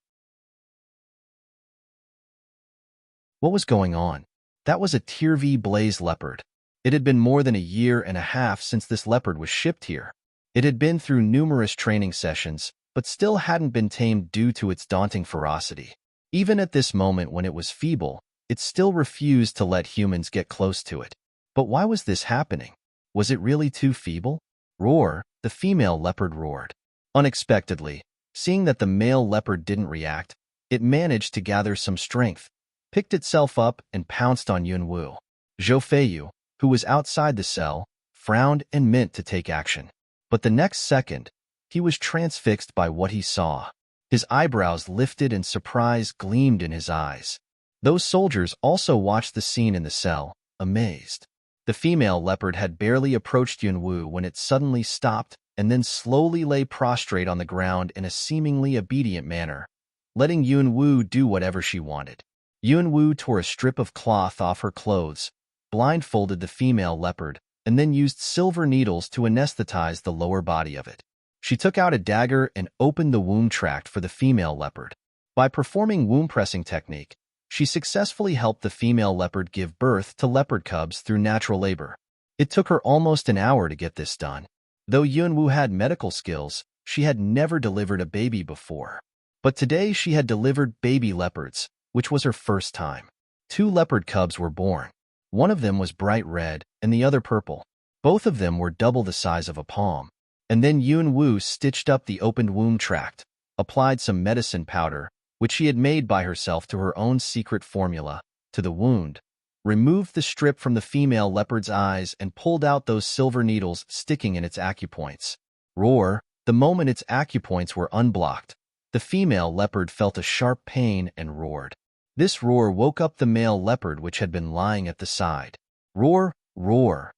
What was going on? That was a Tier V blaze leopard. It had been more than a year and a half since this leopard was shipped here. It had been through numerous training sessions, but still hadn't been tamed due to its daunting ferocity. Even at this moment when it was feeble, it still refused to let humans get close to it. But why was this happening? Was it really too feeble? Roar, the female leopard roared. Unexpectedly, seeing that the male leopard didn't react, it managed to gather some strength, picked itself up, and pounced on Yunwu. Zhou Feiyu, who was outside the cell, frowned and meant to take action. But the next second, he was transfixed by what he saw. His eyebrows lifted and surprise gleamed in his eyes. Those soldiers also watched the scene in the cell, amazed. The female leopard had barely approached Yunwu when it suddenly stopped and then slowly lay prostrate on the ground in a seemingly obedient manner, letting Yunwu do whatever she wanted. Yunwu tore a strip of cloth off her clothes, blindfolded the female leopard, and then used silver needles to anesthetize the lower body of it. She took out a dagger and opened the womb tract for the female leopard. By performing womb pressing technique, she successfully helped the female leopard give birth to leopard cubs through natural labor. It took her almost an hour to get this done. Though Yunwu had medical skills, she had never delivered a baby before. But today she had delivered baby leopards, which was her first time. 2 leopard cubs were born. One of them was bright red and the other purple. Both of them were double the size of a palm. And then Yunwu stitched up the opened womb tract, applied some medicine powder, which she had made by herself to her own secret formula, to the wound, removed the strip from the female leopard's eyes and pulled out those silver needles sticking in its acupoints. Roar! The moment its acupoints were unblocked, the female leopard felt a sharp pain and roared. This roar woke up the male leopard which had been lying at the side. Roar! Roar!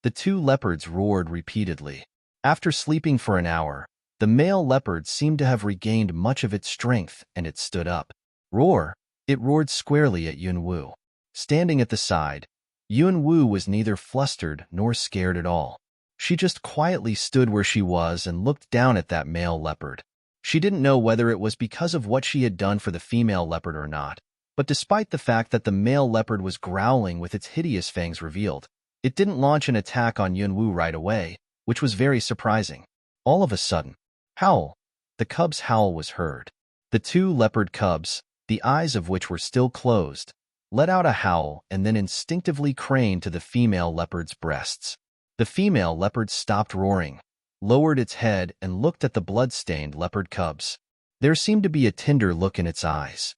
The 2 leopards roared repeatedly. After sleeping for an hour, the male leopard seemed to have regained much of its strength and it stood up. Roar! It roared squarely at Yunwu. Standing at the side, Yunwu was neither flustered nor scared at all. She just quietly stood where she was and looked down at that male leopard. She didn't know whether it was because of what she had done for the female leopard or not, but despite the fact that the male leopard was growling with its hideous fangs revealed, it didn't launch an attack on Yunwu right away, which was very surprising. All of a sudden, howl! The cub's howl was heard. The 2 leopard cubs, the eyes of which were still closed, let out a howl and then instinctively craned to the female leopard's breasts. The female leopard stopped roaring, lowered its head and looked at the blood-stained leopard cubs. There seemed to be a tender look in its eyes.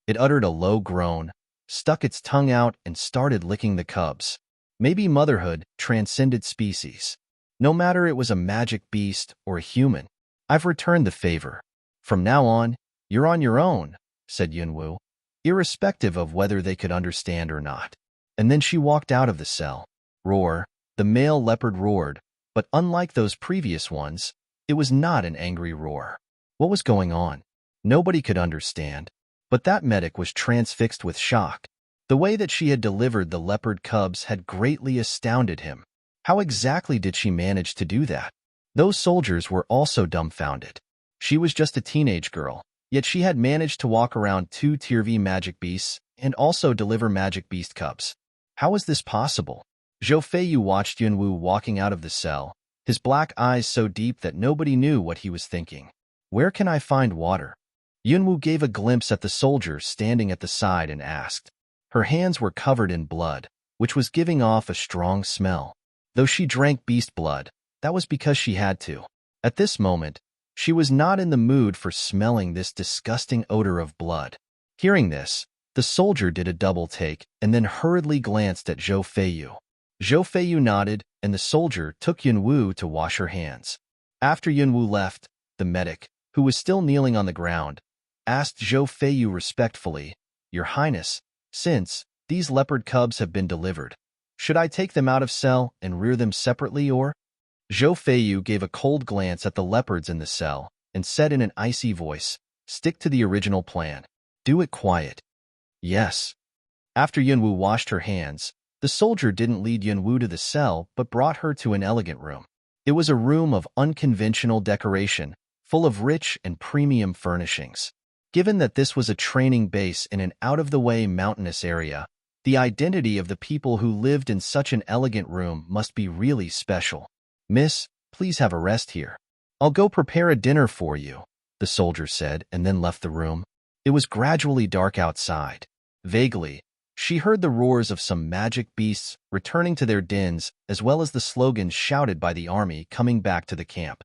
It uttered a low groan, stuck its tongue out and started licking the cubs. Maybe motherhood transcended species. No matter it was a magic beast or a human, I've returned the favor. From now on, you're on your own, said Yunwu, irrespective of whether they could understand or not. And then she walked out of the cell. Roar! The male leopard roared, but unlike those previous ones, it was not an angry roar. What was going on? Nobody could understand, but that medic was transfixed with shock. The way that she had delivered the leopard cubs had greatly astounded him. How exactly did she manage to do that? Those soldiers were also dumbfounded. She was just a teenage girl, yet she had managed to walk around 2 Tier V magic beasts and also deliver magic beast cubs. How was this possible? Zhou Feiyu watched Yunwu walking out of the cell, his black eyes so deep that nobody knew what he was thinking. Where can I find water? Yunwu gave a glimpse at the soldier standing at the side and asked. Her hands were covered in blood, which was giving off a strong smell. Though she drank beast blood, that was because she had to. At this moment, she was not in the mood for smelling this disgusting odor of blood. Hearing this, the soldier did a double take and then hurriedly glanced at Zhou Feiyu. Zhou Feiyu nodded, and the soldier took Yunwu to wash her hands. After Yunwu left, the medic, who was still kneeling on the ground, asked Zhou Feiyu respectfully, Your Highness, since these leopard cubs have been delivered, should I take them out of cell and rear them separately or? Zhou Feiyu gave a cold glance at the leopards in the cell and said in an icy voice, Stick to the original plan. Do it quiet. Yes. After Yunwu washed her hands, the soldier didn't lead Yunwu to the cell but brought her to an elegant room. It was a room of unconventional decoration, full of rich and premium furnishings. Given that this was a training base in an out-of-the-way mountainous area, the identity of the people who lived in such an elegant room must be really special. Miss, please have a rest here. I'll go prepare a dinner for you, the soldier said and then left the room. It was gradually dark outside. Vaguely, she heard the roars of some magic beasts returning to their dens as well as the slogans shouted by the army coming back to the camp.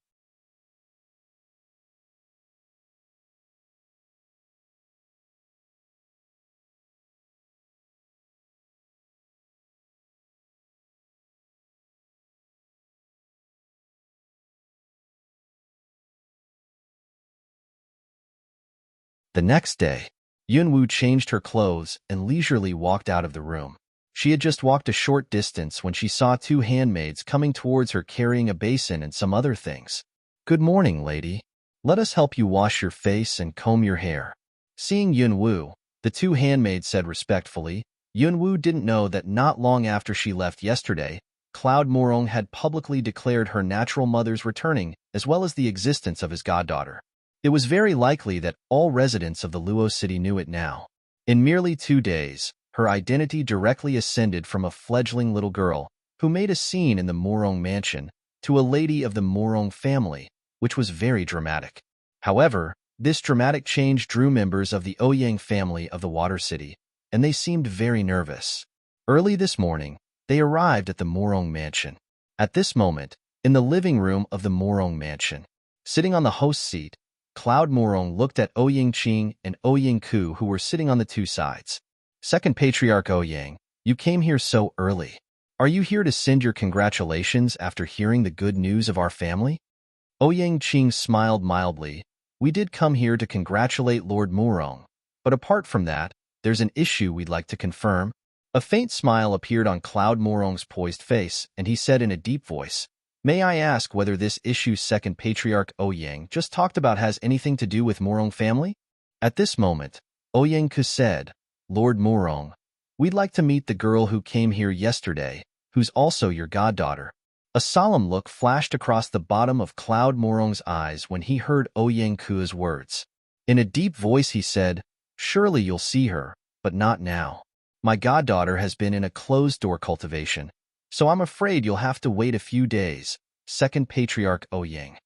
The next day, Yunwu changed her clothes and leisurely walked out of the room. She had just walked a short distance when she saw two handmaids coming towards her carrying a basin and some other things. "Good morning, lady. Let us help you wash your face and comb your hair." Seeing Yunwu, the two handmaids said respectfully. Yunwu didn't know that not long after she left yesterday, Cloud Morong had publicly declared her natural mother's returning, as well as the existence of his goddaughter. It was very likely that all residents of the Luo city knew it now. In merely 2 days, her identity directly ascended from a fledgling little girl, who made a scene in the Morong mansion, to a lady of the Morong family, which was very dramatic. However, this dramatic change drew members of the Ouyang family of the Water City, and they seemed very nervous. Early this morning, they arrived at the Morong mansion. At this moment, in the living room of the Morong mansion, sitting on the host seat, Cloud Morong looked at Ouyang Qing and Ouyang Ku, who were sitting on the two sides. "Second Patriarch Ouyang, you came here so early. Are you here to send your congratulations after hearing the good news of our family?" Ouyang Qing smiled mildly. "We did come here to congratulate Lord Morong, but apart from that, there's an issue we'd like to confirm." A faint smile appeared on Cloud Morong's poised face, and he said in a deep voice, "May I ask whether this issue Second Patriarch Ouyang just talked about has anything to do with Morong family?" At this moment, Ouyang Ku said, "Lord Morong, we'd like to meet the girl who came here yesterday, who's also your goddaughter." A solemn look flashed across the bottom of Cloud Morong's eyes when he heard Ouyang Ku's words. In a deep voice he said, "Surely you'll see her, but not now. My goddaughter has been in a closed-door cultivation, so I'm afraid you'll have to wait a few days." Second Patriarch Ouyang.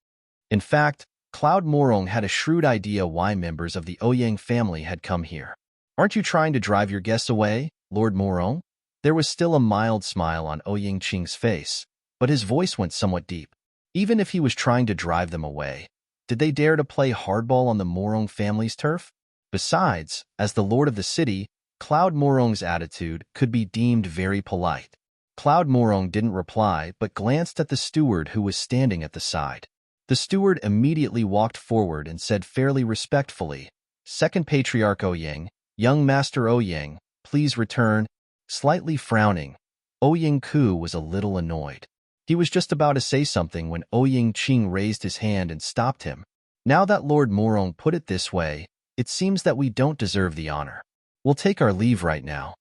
In fact, Cloud Morong had a shrewd idea why members of the Ouyang family had come here. "Aren't you trying to drive your guests away, Lord Morong?" There was still a mild smile on Ouyang Qing's face, but his voice went somewhat deep. Even if he was trying to drive them away, did they dare to play hardball on the Morong family's turf? Besides, as the lord of the city, Cloud Morong's attitude could be deemed very polite. Cloud Morong didn't reply but glanced at the steward who was standing at the side. The steward immediately walked forward and said fairly respectfully, "Second Patriarch Ouyang, young Master Ouyang, please return." Slightly frowning, Ouyang Ku was a little annoyed. He was just about to say something when Ouyang Qing raised his hand and stopped him. "Now that Lord Morong put it this way, it seems that we don't deserve the honor. We'll take our leave right now."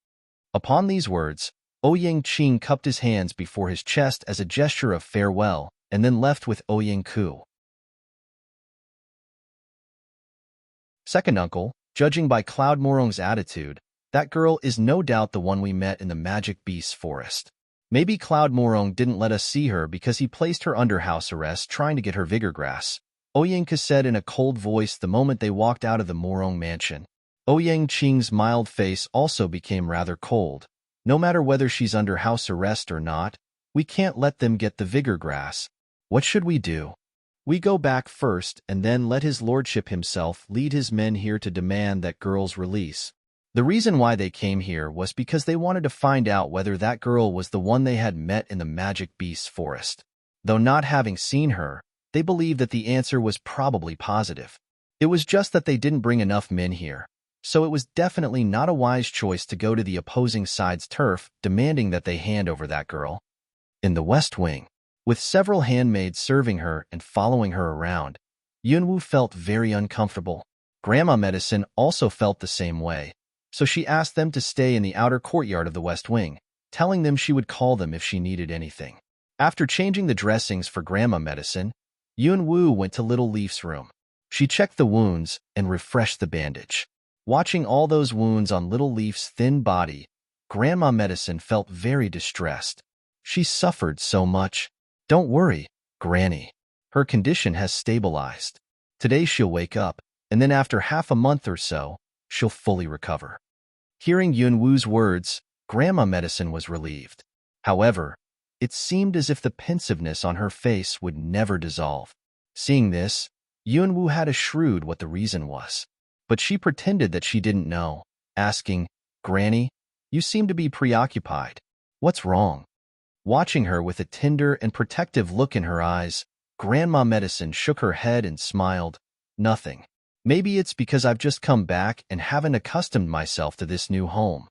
Upon these words, Ouyang Qing cupped his hands before his chest as a gesture of farewell, and then left with Ouyang Ku. Second uncle, judging by Cloud Morong's attitude, that girl is no doubt the one we met in the Magic Beast's forest. Maybe Cloud Morong didn't let us see her because he placed her under house arrest trying to get her vigor grass, Ouyang Ku said in a cold voice the moment they walked out of the Morong mansion. Ouyang Qing's mild face also became rather cold. "No matter whether she's under house arrest or not, we can't let them get the vigor grass. What should we do? We go back first and then let his lordship himself lead his men here to demand that girl's release." The reason why they came here was because they wanted to find out whether that girl was the one they had met in the Magic Beast's forest. Though not having seen her, they believed that the answer was probably positive. It was just that they didn't bring enough men here. So it was definitely not a wise choice to go to the opposing side's turf, demanding that they hand over that girl. In the West Wing, with several handmaids serving her and following her around, Yunwu felt very uncomfortable. Grandma Medicine also felt the same way, so she asked them to stay in the outer courtyard of the West Wing, telling them she would call them if she needed anything. After changing the dressings for Grandma Medicine, Yunwu went to Little Leaf's room. She checked the wounds and refreshed the bandage. Watching all those wounds on Little Leaf's thin body, Grandma Medicine felt very distressed. She suffered so much. "Don't worry, Granny. Her condition has stabilized. Today she'll wake up, and then after half a month or so, she'll fully recover." Hearing Yunwu's words, Grandma Medicine was relieved. However, it seemed as if the pensiveness on her face would never dissolve. Seeing this, Yunwu had a shrewd what the reason was. But she pretended that she didn't know, asking, "Granny, you seem to be preoccupied. What's wrong?" Watching her with a tender and protective look in her eyes, Grandma Medicine shook her head and smiled. "Nothing. Maybe it's because I've just come back and haven't accustomed myself to this new home.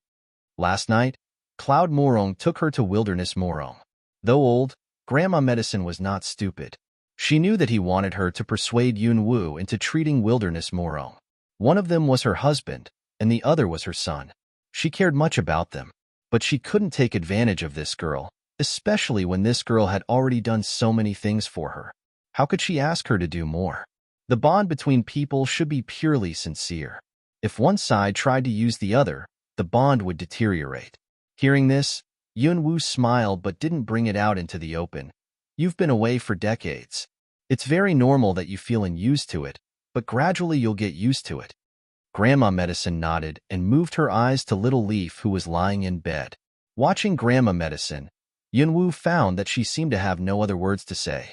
Last night, Cloud Morong took her to Wilderness Morong. Though old, Grandma Medicine was not stupid. She knew that he wanted her to persuade Yun Wu into treating Wilderness Morong. One of them was her husband, and the other was her son. She cared much about them, but she couldn't take advantage of this girl, especially when this girl had already done so many things for her. How could she ask her to do more? The bond between people should be purely sincere. If one side tried to use the other, the bond would deteriorate. Hearing this, Yun Wu smiled but didn't bring it out into the open. You've been away for decades. It's very normal that you feel unused to it, but gradually you'll get used to it. Grandma Medicine nodded and moved her eyes to Little Leaf, who was lying in bed. Watching Grandma Medicine, Yun Wu found that she seemed to have no other words to say.